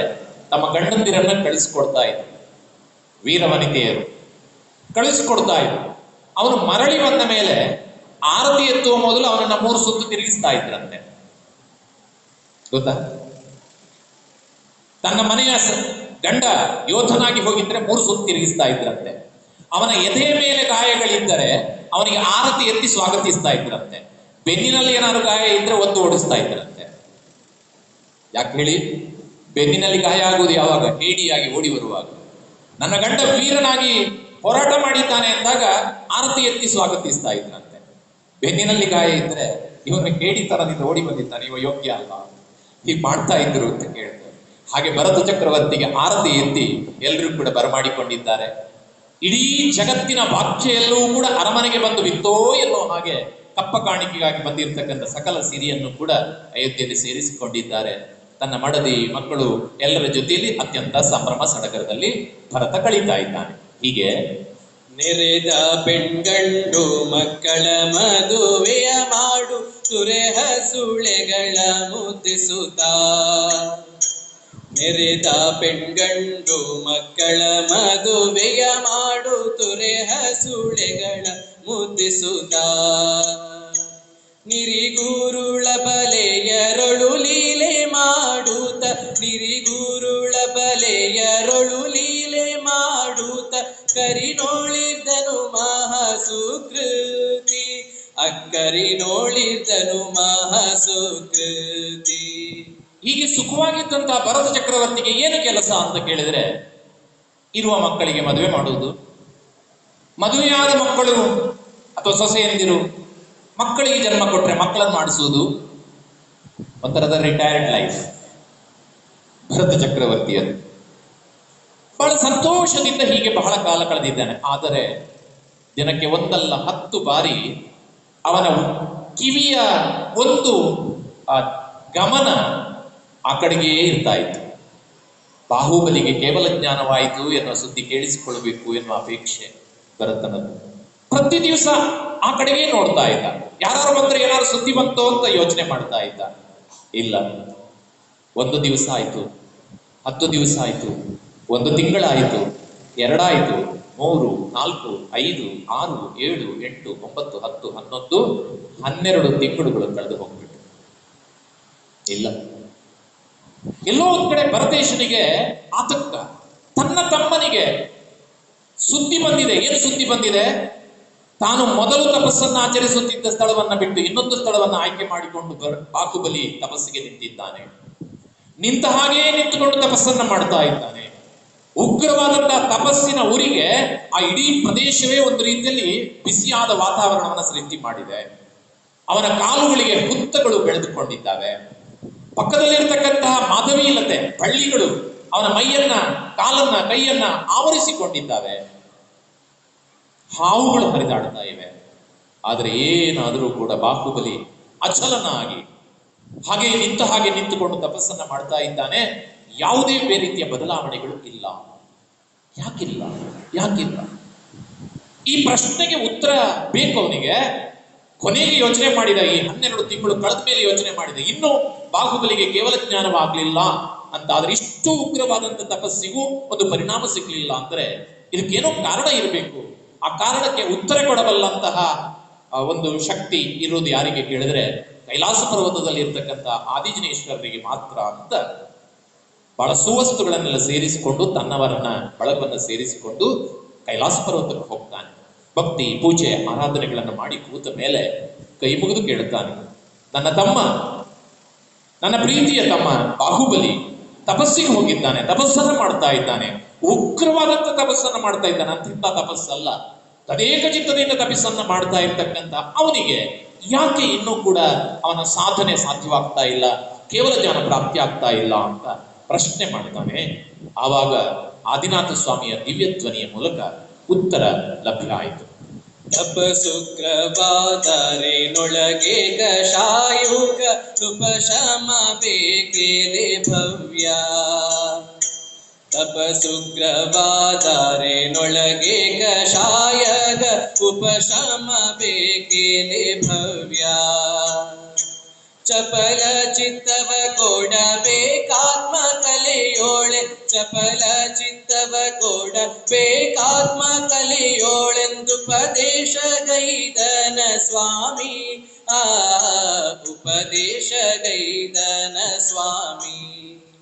ತಮ್ಮ ಗಂಡಂದಿರನ್ನ ಕಳಿಸ್ಕೊಡ್ತಾ ಇದ್ರು, ವೀರವನಿತೆಯರು ಕಳಿಸ್ಕೊಡ್ತಾ ಇದ್ರು. ಅವನು ಮರಳಿ ಬಂದ ಮೇಲೆ ಆರತಿ ಎತ್ತುವ ಮೊದಲು ಅವನನ್ನ 3 ಸುತ್ತು ತಿರುಗಿಸ್ತಾ ಇದ್ರಂತೆ. ಗೊತ್ತಾ? ತನ್ನ ಮನೆಯ ಗಂಡ ಯೋಧನಾಗಿ ಹೋಗಿದ್ರೆ 3 ಸುತ್ತು ತಿರುಗಿಸ್ತಾ ಇದ್ರಂತೆ. ಅವನ ಎದೆಯ ಮೇಲೆ ಗಾಯಗಳಿದ್ದರೆ ಅವನಿಗೆ ಆರತಿ ಎತ್ತಿ ಸ್ವಾಗತಿಸ್ತಾ ಇದ್ರಂತೆ. ಬೆನ್ನಿನಲ್ಲಿ ಏನಾದ್ರು ಗಾಯ ಇದ್ರೆ ಒದ್ದು ಓಡಿಸ್ತಾ ಇದ್ರಂತೆ. ಯಾಕೆ ಹೇಳಿ? ಬೆನ್ನಿನಲ್ಲಿ ಗಾಯ ಆಗುವುದು ಯಾವಾಗ? ಹೇಡಿಯಾಗಿ ಓಡಿ ಬರುವಾಗ. ನನ್ನ ಗಂಡ ವೀರನಾಗಿ ಹೋರಾಟ ಮಾಡಿದ್ದಾನೆ ಅಂದಾಗ ಆರತಿ ಎತ್ತಿ ಸ್ವಾಗತಿಸ್ತಾ ಇದ್ರಂತೆ. ಬೆನ್ನಿನಲ್ಲಿ ಗಾಯ ಇದ್ರೆ ಇವನು ಹೇಡಿ ತರದಿಂದ ಓಡಿ ಬಂದಿದ್ದಾನೆ, ಇವ ಯೋಗ್ಯ ಅಲ್ಲ, ಹೀಗೆ ಮಾಡ್ತಾ ಇದ್ರು ಅಂತ ಕೇಳ್ತಾರೆ. ಹಾಗೆ ಭರತ ಚಕ್ರವರ್ತಿಗೆ ಆರತಿ ಎತ್ತಿ ಎಲ್ಲರೂ ಕೂಡ ಬರಮಾಡಿಕೊಂಡಿದ್ದಾರೆ. ಇಡೀ ಜಗತ್ತಿನ ವಾಕ್ಯ ಎಲ್ಲವೂ ಕೂಡ ಅರಮನೆಗೆ ಬಂದು ಬಿತ್ತೋ ಎಲ್ಲೋ ಹಾಗೆ ಕಪ್ಪ ಕಾಣಿಕೆಗಾಗಿ ಬಂದಿರತಕ್ಕಂಥ ಸಕಲ ಸಿರಿಯನ್ನು ಕೂಡ ಅಯೋಧ್ಯೆಯಲ್ಲಿ ಸೇರಿಸಿಕೊಂಡಿದ್ದಾರೆ. ತನ್ನ ಮಡದಿ ಮಕ್ಕಳು ಎಲ್ಲರ ಜೊತೆಯಲ್ಲಿ ಅತ್ಯಂತ ಸಂಭ್ರಮ ಸಡಗರದಲ್ಲಿ ಭರತ ಕಳೀತಾ ಇದ್ದಾನೆ. ಹೀಗೆ ನೆರೆದ ಪೆಣ್ಗಂಡು ಮಕ್ಕಳ ಮದುವೆಯ ಮಾಡು ತುರೆಹ ಸುಳೆಗಳ ಮುದ್ದಿಸುತ್ತ. ನೆರೆದ ಪೆಣ್ಗಂಡು ಮಕ್ಕಳ ಮದುವೆಯ ಮಾಡು ತುರೆಹ ಸುಳೆಗಳ ಮುದ್ದಿಸುತ್ತ. ನಿರಿಗೂರುಳ ಬಲೆಯರೊಳು ಲೀಲೆ ಮಾಡೂತ, ನಿರಿಗೂರುಳ ಬಲೆಯರೊಳು ಲೀಲೆ ಮಾಡೂತ, ಕರಿನೋಳಿದ್ದನು ಮಹಾಸುಕೃತಿ, ಅಕ್ಕರಿನೋಳಿದ್ದನು ಮಹಾಸುಕೃತಿ. ಹೀಗೆ ಸುಖವಾಗಿದ್ದಂತಹ ಭರತ ಚಕ್ರವರ್ತಿಗೆ ಏನು ಕೆಲಸ ಅಂತ ಕೇಳಿದ್ರೆ, ಇರುವ ಮಕ್ಕಳಿಗೆ ಮದುವೆ ಮಾಡುವುದು, ಮದುವೆಯಾದ ಮಕ್ಕಳು ಅಥವಾ ಸೊಸೆಯಂದಿರು ಮಕ್ಕಳಿಗೆ ಜನ್ಮ ಕೊಟ್ರೆ ಮಕ್ಕಳನ್ನು ಮಾಡಿಸುವುದು, ಒಂಥರದ ರಿಟೈರ್ಡ್ ಲೈಫ್ ಭರತ ಚಕ್ರವರ್ತಿಯದು. ಬಹಳ ಸಂತೋಷದಿಂದ ಹೀಗೆ ಬಹಳ ಕಾಲ ಕಳೆದಿದ್ದಾನೆ. ಆದರೆ ದಿನಕ್ಕೆ 1 ಅಲ್ಲ 10 ಬಾರಿ ಅವನ ಕಿವಿಯ ಒಂದು ಗಮನ ಆ ಕಡೆಗೆಯೇ ಇರ್ತಾ ಇತ್ತು. ಬಾಹುಬಲಿಗೆ ಕೇವಲ ಜ್ಞಾನವಾಯಿತು ಎನ್ನುವ ಸುದ್ದಿ ಕೇಳಿಸಿಕೊಳ್ಬೇಕು ಎನ್ನುವ ಅಪೇಕ್ಷೆ ಭರತನದ್ದು. ಪ್ರತಿ ದಿವಸ ಆ ಕಡೆಗೆ ನೋಡ್ತಾ ಇದ್ದ. ಯಾರು ಬಂದ್ರೆ ಏನಾದ್ರು ಸುದ್ದಿ ಬಂತೋ ಅಂತ ಯೋಚನೆ ಮಾಡ್ತಾ ಇದ್ದ. ಇಲ್ಲ, 1 ದಿವಸ ಆಯ್ತು, 10 ದಿವಸ ಆಯ್ತು, 1 ತಿಂಗಳಾಯಿತು, 2 ಆಯ್ತು, 3, 4, 5, 6, 7, 8, 9, 10, 11, 12 ತಿಂಗಳುಗಳು ಕಳೆದು ಹೋಗ್ಬಿಟ್ಟು ಇಲ್ಲ. ಎಲ್ಲೋ ಒಂದ್ ಕಡೆ ಭರತೇಶನಿಗೆ ಆತಂಕ. ತನ್ನ ತಮ್ಮನಿಗೆ ಸುದ್ದಿ ಬಂದಿದೆ. ಏನು ಸುದ್ದಿ ಬಂದಿದೆ? ತಾನು ಮೊದಲು ತಪಸ್ಸನ್ನು ಆಚರಿಸುತ್ತಿದ್ದ ಸ್ಥಳವನ್ನ ಬಿಟ್ಟು ಇನ್ನೊಂದು ಸ್ಥಳವನ್ನು ಆಯ್ಕೆ ಮಾಡಿಕೊಂಡು ಬಾಹುಬಲಿ ತಪಸ್ಸಿಗೆ ನಿಂತಿದ್ದಾನೆ. ನಿಂತ ಹಾಗೆಯೇ ನಿಂತುಕೊಂಡು ತಪಸ್ಸನ್ನ ಮಾಡ್ತಾ ಇದ್ದಾನೆ. ಉಗ್ರವಾದಂತಹ ತಪಸ್ಸಿನ ಊರಿಗೆ ಆ ಇಡೀ ಪ್ರದೇಶವೇ ಒಂದು ರೀತಿಯಲ್ಲಿ ಬಿಸಿಯಾದ ವಾತಾವರಣವನ್ನು ಸೃಷ್ಟಿ ಮಾಡಿದೆ. ಅವನ ಕಾಲುಗಳಿಗೆ ಹುತ್ತಗಳು ಬೆಳೆದುಕೊಂಡಿದ್ದಾವೆ. ಪಕ್ಕದಲ್ಲಿರ್ತಕ್ಕಂತಹ ಮಾಧವೀಲತೆ ಬಳ್ಳಿಗಳು ಅವನ ಮೈಯನ್ನ, ಕಾಲನ್ನ, ಕೈಯನ್ನ ಆವರಿಸಿಕೊಂಡಿದ್ದಾವೆ. ಹಾವುಗಳು ಹರಿದಾಡ್ತಾ ಇವೆ. ಆದರೆ ಏನಾದರೂ ಕೂಡ ಬಾಹುಬಲಿ ಅಚಲನಾಗಿ ಹಾಗೆ ನಿಂತುಕೊಂಡು ತಪಸ್ಸನ್ನ ಮಾಡ್ತಾ ಇದ್ದಾನೆ. ಯಾವುದೇ ಬೇರೆ ರೀತಿಯ ಬದಲಾವಣೆಗಳು ಇಲ್ಲ. ಯಾಕಿಲ್ಲ? ಈ ಪ್ರಶ್ನೆಗೆ ಉತ್ತರ ಬೇಕು ಅವನಿಗೆ. ಕೊನೆಗೆ ಯೋಚನೆ ಮಾಡಿದ, ಈ 12 ತಿಂಗಳು ಕಳೆದ ಮೇಲೆ ಯೋಚನೆ ಮಾಡಿದ, ಇನ್ನು ಬಾಹುಬಲಿಗೆ ಕೇವಲ ಜ್ಞಾನವಾಗ್ಲಿಲ್ಲ ಅಂತ ಆದ್ರೆ, ಇಷ್ಟು ಉಗ್ರವಾದಂತ ತಪಸ್ಸಿಗೂ ಒಂದು ಪರಿಣಾಮ ಸಿಗ್ಲಿಲ್ಲ ಅಂದ್ರೆ ಇದಕ್ಕೇನೋ ಕಾರಣ ಇರಬೇಕು. ಆ ಕಾರಣಕ್ಕೆ ಉತ್ತರ ಕೊಡಬಲ್ಲಂತಹ ಒಂದು ಶಕ್ತಿ ಇರುವುದು ಯಾರಿಗೆ ಕೇಳಿದ್ರೆ ಕೈಲಾಸ ಪರ್ವತದಲ್ಲಿ ಇರ್ತಕ್ಕಂಥ ಆದಿಜನೇಶ್ವರರಿಗೆ ಮಾತ್ರ ಅಂತ ಬಹಳ ಸುವಸ್ತುಗಳನ್ನೆಲ್ಲ ಸೇರಿಸಿಕೊಂಡು, ತನ್ನವರನ್ನ ಬಳಗವನ್ನ ಸೇರಿಸಿಕೊಂಡು ಕೈಲಾಸ ಪರ್ವತಕ್ಕೆ ಹೋಗ್ತಾನೆ. ಭಕ್ತಿ, ಪೂಜೆ, ಆರಾಧನೆಗಳನ್ನು ಮಾಡಿ ಕೂತ ಮೇಲೆ ಕೈ ಮುಗಿದು ಕೇಳುತ್ತಾನೆ, ನನ್ನ ತಮ್ಮ, ನನ್ನ ಪ್ರೀತಿಯ ತಮ್ಮ ಬಾಹುಬಲಿ ತಪಸ್ಸಿಗೆ ಹೋಗಿದ್ದಾನೆ, ತಪಸ್ಸನ್ನ ಮಾಡ್ತಾ ಇದ್ದಾನೆ, ಉಗ್ರವಾದಂತ ತಪಸ್ಸನ್ನ ಮಾಡ್ತಾ ಇದ್ದಾನೆ. ಅಂತಿಂತ ತಪಸ್ಸಲ್ಲ, ತದೇಕ ಚಿತ್ತದಿಂದ ತಪಸ್ಸನ್ನ ಮಾಡ್ತಾ ಇರ್ತಕ್ಕಂಥ ಅವನಿಗೆ ಯಾಕೆ ಇನ್ನೂ ಕೂಡ ಅವನ ಸಾಧನೆ ಸಾಧ್ಯವಾಗ್ತಾ ಇಲ್ಲ, ಕೇವಲ ಜ್ಞಾನ ಪ್ರಾಪ್ತಿ ಆಗ್ತಾ ಇಲ್ಲ ಅಂತ ಪ್ರಶ್ನೆ ಮಾಡ್ತಾನೆ. ಆವಾಗ ಆದಿನಾಥ ಸ್ವಾಮಿಯ ದಿವ್ಯ ಧ್ವನಿಯ ಮೂಲಕ ಉತ್ತರ ಲಭ್ಯ ಆಯಿತು. ತಪಸುಗ್ರವಾದರೇನೊಳಗೆ ಕಷಾಯುಗ ಉಪಶಮ ಬೇಕೇಲೆ ಭವ್ಯ. ತಪಸುಗ್ರವಾದರೇನೊಳಗೆ ಕಷಾಯಗ ಉಪಶಮ ಬೇಕೇಲೆ ಭವ್ಯ. ಚಪಲ ಚಿತ್ತವ ಕೊಡಬೇಕಾತ್ಮ ಕಲೆಯೋಳೆ, ಚಪಲ ಚಿತ್ತವ ಕೊಡಬೇಕಾತ್ಮ ಕಲೆಯೋಳೆಂದು ಉಪದೇಶ ಗೈದನ ಸ್ವಾಮಿ. ಉಪದೇಶ ಗೈದನ ಸ್ವಾಮಿ.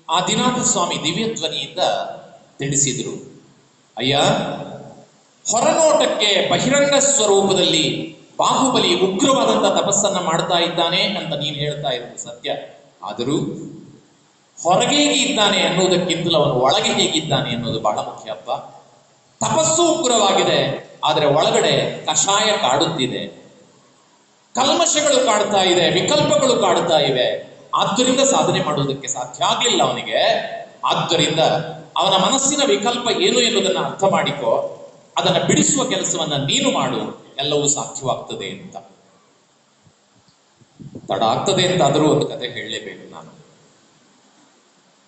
ಆದಿನಾಥ ಸ್ವಾಮಿ ದಿವ್ಯ ಧ್ವನಿಯಿಂದ ತಿಳಿಸಿದ್ರು, ಅಯ್ಯ, ಹೊರನೋಟಕ್ಕೆ ಬಹಿರಂಗ ಸ್ವರೂಪದಲ್ಲಿ ಬಾಹುಬಲಿ ಉಗ್ರವಾದಂತ ತಪಸ್ಸನ್ನ ಮಾಡ್ತಾ ಇದ್ದಾನೆ ಅಂತ ನೀನು ಹೇಳ್ತಾ ಇರೋದು ಸತ್ಯ. ಆದರೂ ಹೊರಗೆ ಹೇಗಿದ್ದಾನೆ ಅನ್ನೋದಕ್ಕಿಂತಲೂ ಅವನು ಒಳಗೆ ಹೇಗಿದ್ದಾನೆ ಅನ್ನೋದು ಬಹಳ ಮುಖ್ಯ ಅಪ್ಪ. ತಪಸ್ಸು ಉಗ್ರವಾಗಿದೆ, ಆದರೆ ಒಳಗಡೆ ಕಷಾಯ ಕಾಡುತ್ತಿದೆ, ಕಲ್ಮಶಗಳು ಕಾಡ್ತಾ ಇದೆ, ವಿಕಲ್ಪಗಳು ಕಾಡ್ತಾ ಇವೆ. ಆದ್ದರಿಂದ ಸಾಧನೆ ಮಾಡುವುದಕ್ಕೆ ಸಾಧ್ಯ ಆಗ್ಲಿಲ್ಲ ಅವನಿಗೆ. ಆದ್ದರಿಂದ ಅವನ ಮನಸ್ಸಿನ ವಿಕಲ್ಪ ಏನು ಎನ್ನುವುದನ್ನ ಅರ್ಥ ಮಾಡಿಕೋ, ಅದನ್ನ ಬಿಡಿಸುವ ಕೆಲಸವನ್ನ ನೀನು ಮಾಡು, ಎಲ್ಲವೂ ಸಾಧ್ಯವಾಗ್ತದೆ ಅಂತ. ತಡ ಆಗ್ತದೆ ಅಂತ ಆದರೂ ಒಂದು ಕತೆ ಹೇಳಲೇಬೇಕು ನಾನು.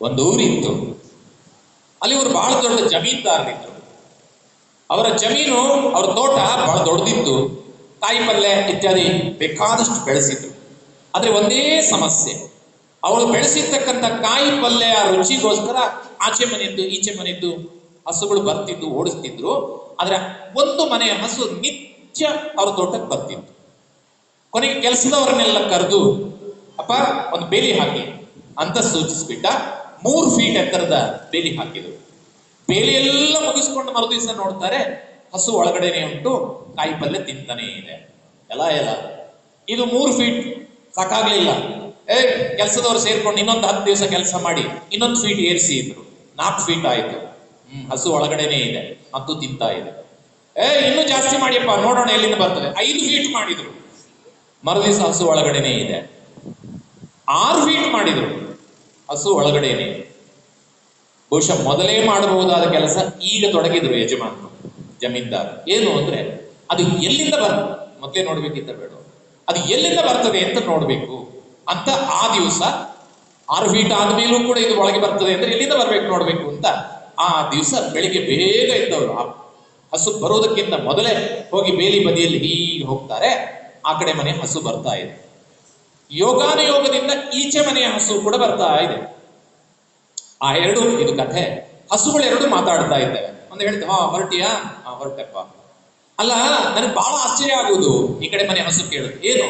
ಒಂದು ಊರಿತ್ತು, ಅಲ್ಲಿ ಅವರು ಬಹಳ ದೊಡ್ಡ ಜಮೀನ್ದಾರರಿದ್ರು. ಅವರ ಜಮೀನು, ಅವರ ತೋಟ ಬಹಳ ದೊಡ್ಡದಿತ್ತು, ಕಾಯಿ ಪಲ್ಯ ಇತ್ಯಾದಿ ಬೇಕಾದಷ್ಟು ಬೆಳೆಸಿದ್ರು. ಆದ್ರೆ ಒಂದೇ ಸಮಸ್ಯೆ, ಅವಳು ಬೆಳೆಸಿರ್ತಕ್ಕಂಥ ಕಾಯಿ ಪಲ್ಯ ರುಚಿಗೋಸ್ಕರ ಆಚೆ ಮನೆಯದ್ದು ಈಚೆ ಮನೆಯದ್ದು ಹಸುಗಳು ಬರ್ತಿದ್ದು ಓಡಿಸ್ತಿದ್ರು. ಆದ್ರೆ ಒಂದು ಮನೆಯ ಹಸು ನಿತ್ಯ ಅವ್ರ ತೋಟಕ್ಕೆ ಬರ್ತಿತ್ತು. ಕೊನೆಗೆ ಕೆಲಸದವರನ್ನೆಲ್ಲ ಕರೆದು, ಅಪ್ಪ ಒಂದು ಬೇಲಿ ಹಾಕಿ ಅಂತ ಸೂಚಿಸ್ಬಿಟ್ಟ. 3 ಫೀಟ್ ಎತ್ತರದ ಬೇಲಿ ಹಾಕಿದ್ರು. ಬೇಲಿ ಎಲ್ಲ ಮುಗಿಸ್ಕೊಂಡು ಮರುದಿವಸ ನೋಡ್ತಾರೆ, ಹಸು ಒಳಗಡೆನೆ ಉಂಟು, ಕಾಯಿ ಪಲ್ಯ ತಿಂತಾನೆ ಇದೆ. ಎಲ್ಲ ಇದು 3 ಫೀಟ್ ಸಾಕಾಗ್ಲಿಲ್ಲ. ಕೆಲಸದವ್ರು ಸೇರ್ಕೊಂಡು ಇನ್ನೊಂದು 10 ದಿವಸ ಕೆಲಸ ಮಾಡಿ ಇನ್ನೊಂದು ಫೀಟ್ ಏರಿಸಿ ಇದ್ರು. 4 ಫೀಟ್ ಆಯ್ತು. ಹಸು ಒಳಗಡೆನೆ ಇದೆ, ಮತ್ತು ತಿಂತಾ ಇದೆ. ಇನ್ನೂ ಜಾಸ್ತಿ ಮಾಡಿಯಪ್ಪ ನೋಡೋಣ ಎಲ್ಲಿಂದ ಬರ್ತದೆ. 5 ಫೀಟ್ ಮಾಡಿದ್ರು, ಮರುದಿವಸ ಹಸು ಒಳಗಡೆನೆ ಇದೆ. 6 ಫೀಟ್ ಮಾಡಿದ್ರು, ಹಸು ಒಳಗಡೆನೆ. ಬಹುಶಃ ಮೊದಲೇ ಮಾಡಬಹುದಾದ ಕೆಲಸ ಈಗ ತೊಡಗಿದ್ರು ಯಜಮಾನರು, ಜಮೀನ್ದಾರ್. ಏನು ಅಂದ್ರೆ ಅದು ಎಲ್ಲಿಂದ ಬರ್ತದೆ ಮೊದಲೇ ನೋಡ್ಬೇಕಿತ್ತ ಬೇಡ, ಅದು ಎಲ್ಲಿಂದ ಬರ್ತದೆ ಅಂತ ನೋಡ್ಬೇಕು ಅಂತ ಆ ದಿವಸ 6 ಫೀಟ್ ಆದ್ಮೇಲೂ ಕೂಡ ಇದು ಒಳಗೆ ಬರ್ತದೆ ಅಂದ್ರೆ ಎಲ್ಲಿಂದ ಬರ್ಬೇಕು ನೋಡ್ಬೇಕು ಅಂತ ಆ ದಿವಸ ಬೆಳಿಗ್ಗೆ ಬೇಗ ಇದ್ದವರು ಆ ಹಸು ಬರೋದಕ್ಕಿಂತ ಮೊದಲೇ ಹೋಗಿ ಬೇಲಿ ಬದಿಯಲ್ಲಿ ಹೀಗೆ ಹೋಗ್ತಾರೆ. ಆ ಕಡೆ ಮನೆ ಹಸು ಬರ್ತಾ ಇದೆ. ಯೋಗಾನುಯೋಗದಿಂದ ಈಚೆ ಮನೆಯ ಹಸು ಕೂಡ ಬರ್ತಾ ಇದೆ. ಆ ಎರಡು, ಇದು ಕಥೆ, ಹಸುಗಳೆರಡು ಮಾತಾಡ್ತಾ ಇದ್ದೇವೆ. ಒಂದು ಹೇಳ್ತೇವೆ, ಹೊರಟಿಯಾ? ಹೊರಟಪ್ಪ. ಅಲ್ಲ, ನನಗೆ ಬಹಳ ಆಶ್ಚರ್ಯ ಆಗುವುದು, ಈ ಕಡೆ ಮನೆ ಹಸು ಕೇಳುದು, ಏನು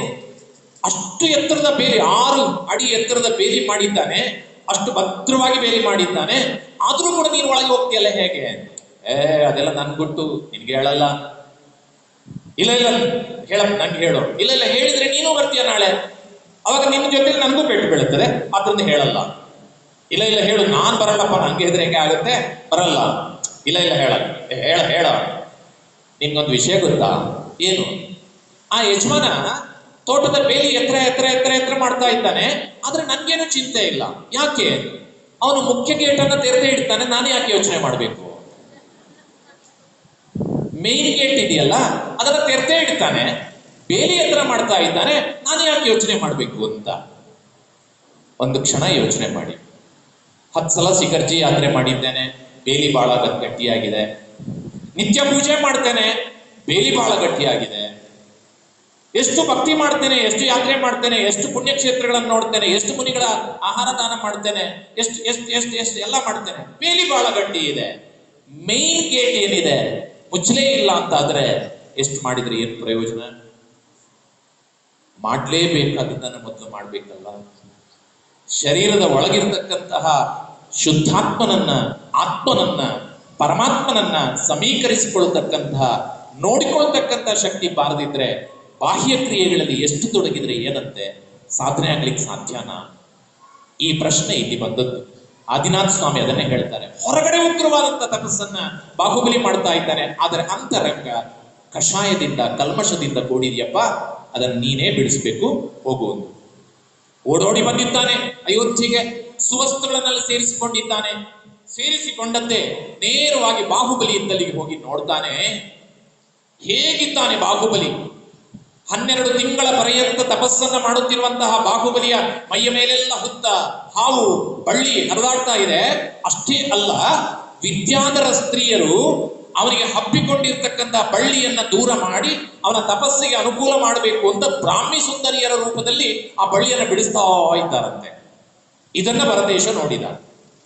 ಅಷ್ಟು ಎತ್ತರದ ಬೇಲಿ, 6 ಅಡಿ ಎತ್ತರದ ಬೇಲಿ ಮಾಡಿದ್ದಾನೆ, ಅಷ್ಟು ಭದ್ರವಾಗಿ ಬೇಲಿ ಮಾಡಿದ್ದಾನೆ, ಆದ್ರೂ ಕೂಡ ನೀನು ಒಳಗೆ ಹೋಗ್ತೀಯಲ್ಲ ಹೇಗೆ? ಅದೆಲ್ಲ ನನ್ ಗುಟ್ಟು, ನಿನ್ಗೆ ಹೇಳಲ್ಲ. ಇಲ್ಲ ಹೇಳಪ್ಪ, ನನ್ಗೆ ಹೇಳು. ಇಲ್ಲ ಹೇಳಿದ್ರೆ ನೀನು ಬರ್ತೀಯ ನಾಳೆ, ಅವಾಗ ನಿನ್ನ ಜೊತೆಲಿ ನನಗೂ ಪೆಟ್ಟು ಬೀಳುತ್ತದೆ, ಅದ್ರಿಂದ ಹೇಳಲ್ಲ. ಇಲ್ಲ ಹೇಳು, ನಾನ್ ಬರಲ್ಲಪ್ಪ, ನಂಗೆ ಇದ್ರೆ ಹೇಗೆ ಆಗುತ್ತೆ, ಬರಲ್ಲ. ಇಲ್ಲ ಹೇಳ. ನಿನ್ಗೊಂದು ವಿಷಯ ಗೊತ್ತಾ? ಏನು? ಆ ಯಜಮಾನ ತೋಟದ ಬೇಲಿ ಎತ್ತರ ಎತ್ತರ ಎತ್ತರ ಎತ್ತರ ಮಾಡ್ತಾ ಇದ್ದಾನೆ, ಆದ್ರೆ ನನ್ಗೇನು ಚಿಂತೆ ಇಲ್ಲ. ಯಾಕೆ? ಅವನು ಮುಖ್ಯ ಗೇಟನ್ನು ತೆರೆದೇ ಇಡ್ತಾನೆ, ನಾನು ಯಾಕೆ ಯೋಚನೆ ಮಾಡಬೇಕು? ಮೇನ್ ಗೇಟ್ ಇದೆಯಲ್ಲ ಅದನ್ನ ತೆರೆದೇ ಇಡ್ತಾನೆ, ಬೇಲಿ ಎತ್ತರ ಮಾಡ್ತಾ ಇದ್ದಾನೆ, ನಾನು ಯಾಕೆ ಯೋಚನೆ ಮಾಡಬೇಕು ಅಂತ. ಒಂದು ಕ್ಷಣ ಯೋಚನೆ ಮಾಡಿ. 10 ಸಲ ಶಿಖರ್ಜಿ ಯಾತ್ರೆ ಮಾಡಿದ್ದೇನೆ, ಬೇಲಿ ಬಹಳ ಗಟ್ಟಿಯಾಗಿದೆ. ನಿತ್ಯ ಪೂಜೆ ಮಾಡ್ತೇನೆ, ಬೇಲಿ ಬಹಳ ಗಟ್ಟಿಯಾಗಿದೆ. ಎಷ್ಟು ಭಕ್ತಿ ಮಾಡ್ತೇನೆ, ಎಷ್ಟು ಯಾತ್ರೆ ಮಾಡ್ತೇನೆ, ಎಷ್ಟು ಪುಣ್ಯಕ್ಷೇತ್ರಗಳನ್ನು ನೋಡ್ತೇನೆ, ಎಷ್ಟು ಮುನಿಗಳ ಆಹಾರ ದಾನ ಮಾಡ್ತೇನೆ, ಎಷ್ಟು ಎಷ್ಟು ಎಷ್ಟು ಎಷ್ಟು ಎಲ್ಲ ಮಾಡ್ತೇನೆ, ಬೇಲಿ ಬಹಳ ಗಟ್ಟಿ ಇದೆ. ಮೇನ್ ಗೇಟ್ ಏನಿದೆ ಮುಚ್ಚಲೇ ಇಲ್ಲ ಅಂತ ಆದ್ರೆ ಎಷ್ಟು ಮಾಡಿದ್ರೆ ಏನು ಪ್ರಯೋಜನ? ಮಾಡ್ಲೇಬೇಕಾದದ್ದನ್ನು ಮೊದಲು ಮಾಡ್ಬೇಕಲ್ಲ. ಶರೀರದ ಒಳಗಿರ್ತಕ್ಕಂತಹ ಶುದ್ಧಾತ್ಮನನ್ನ, ಆತ್ಮನನ್ನ, ಪರಮಾತ್ಮನನ್ನ ಸಮೀಕರಿಸಿಕೊಳ್ತಕ್ಕಂತಹ, ನೋಡಿಕೊಳ್ತಕ್ಕಂತಹ ಶಕ್ತಿ ಬಾರದಿದ್ರೆ ಬಾಹ್ಯ ಕ್ರಿಯೆಗಳಲ್ಲಿ ಎಷ್ಟು ತೊಡಗಿದ್ರೆ ಏನಂತೆ? ಸಾಧನೆ ಆಗ್ಲಿಕ್ಕೆ ಸಾಧ್ಯನಾ? ಈ ಪ್ರಶ್ನೆ ಇಲ್ಲಿ ಬಂದದ್ದು. ಆದಿನಾಥ ಸ್ವಾಮಿ ಅದನ್ನೇ ಹೇಳ್ತಾರೆ. ಹೊರಗಡೆ ಉಗ್ರವಾದಂತ ತಪಸ್ಸನ್ನ ಬಾಹುಬಲಿ ಮಾಡ್ತಾ ಇದ್ದಾನೆ, ಆದರೆ ಅಂತರಂಗ ಕಷಾಯದಿಂದ, ಕಲ್ಮಶದಿಂದ ಕೂಡಿದೆಯಪ್ಪ, ಅದನ್ನು ನೀನೇ ಬಿಡಿಸ್ಬೇಕು, ಹೋಗುವುದು. ಓಡೋಡಿ ಬಂದಿದ್ದಾನೆ ಅಯೋಧ್ಯೆಗೆ, ಸುವಸ್ತುಗಳನ್ನೆಲ್ಲ ಸೇರಿಸಿಕೊಂಡಿದ್ದಾನೆ. ಸೇರಿಸಿಕೊಂಡಂತೆ ನೇರವಾಗಿ ಬಾಹುಬಲಿ ಇದ್ದಲ್ಲಿಗೆ ಹೋಗಿ ನೋಡ್ತಾನೆ. ಹೇಗಿದ್ದಾನೆ ಬಾಹುಬಲಿ? 12 ತಿಂಗಳ ಪರ್ಯಂತ ತಪಸ್ಸನ್ನ ಮಾಡುತ್ತಿರುವಂತಹ ಬಾಹುಬಲಿಯ ಮೈಯ ಮೇಲೆಲ್ಲ ಹುತ್ತ ಹಾವು ಬಳ್ಳಿ ಹರಿದಾಡ್ತಾ ಇದೆ. ಅಷ್ಟೇ ಅಲ್ಲ, ವಿದ್ಯಾಧರ ಸ್ತ್ರೀಯರು ಅವನಿಗೆ ಹಬ್ಬಿಕೊಂಡಿರ್ತಕ್ಕಂತಹ ಬಳ್ಳಿಯನ್ನ ದೂರ ಮಾಡಿ ಅವನ ತಪಸ್ಸಿಗೆ ಅನುಕೂಲ ಮಾಡಬೇಕು ಅಂತ ಬ್ರಾಹ್ಮಿ ಸುಂದರಿಯರ ರೂಪದಲ್ಲಿ ಆ ಬಳ್ಳಿಯನ್ನು ಬಿಡಿಸ್ತಾ ಇದ್ದಾರಂತೆ. ಇದನ್ನ ಭರತೇಶ ನೋಡಿದ.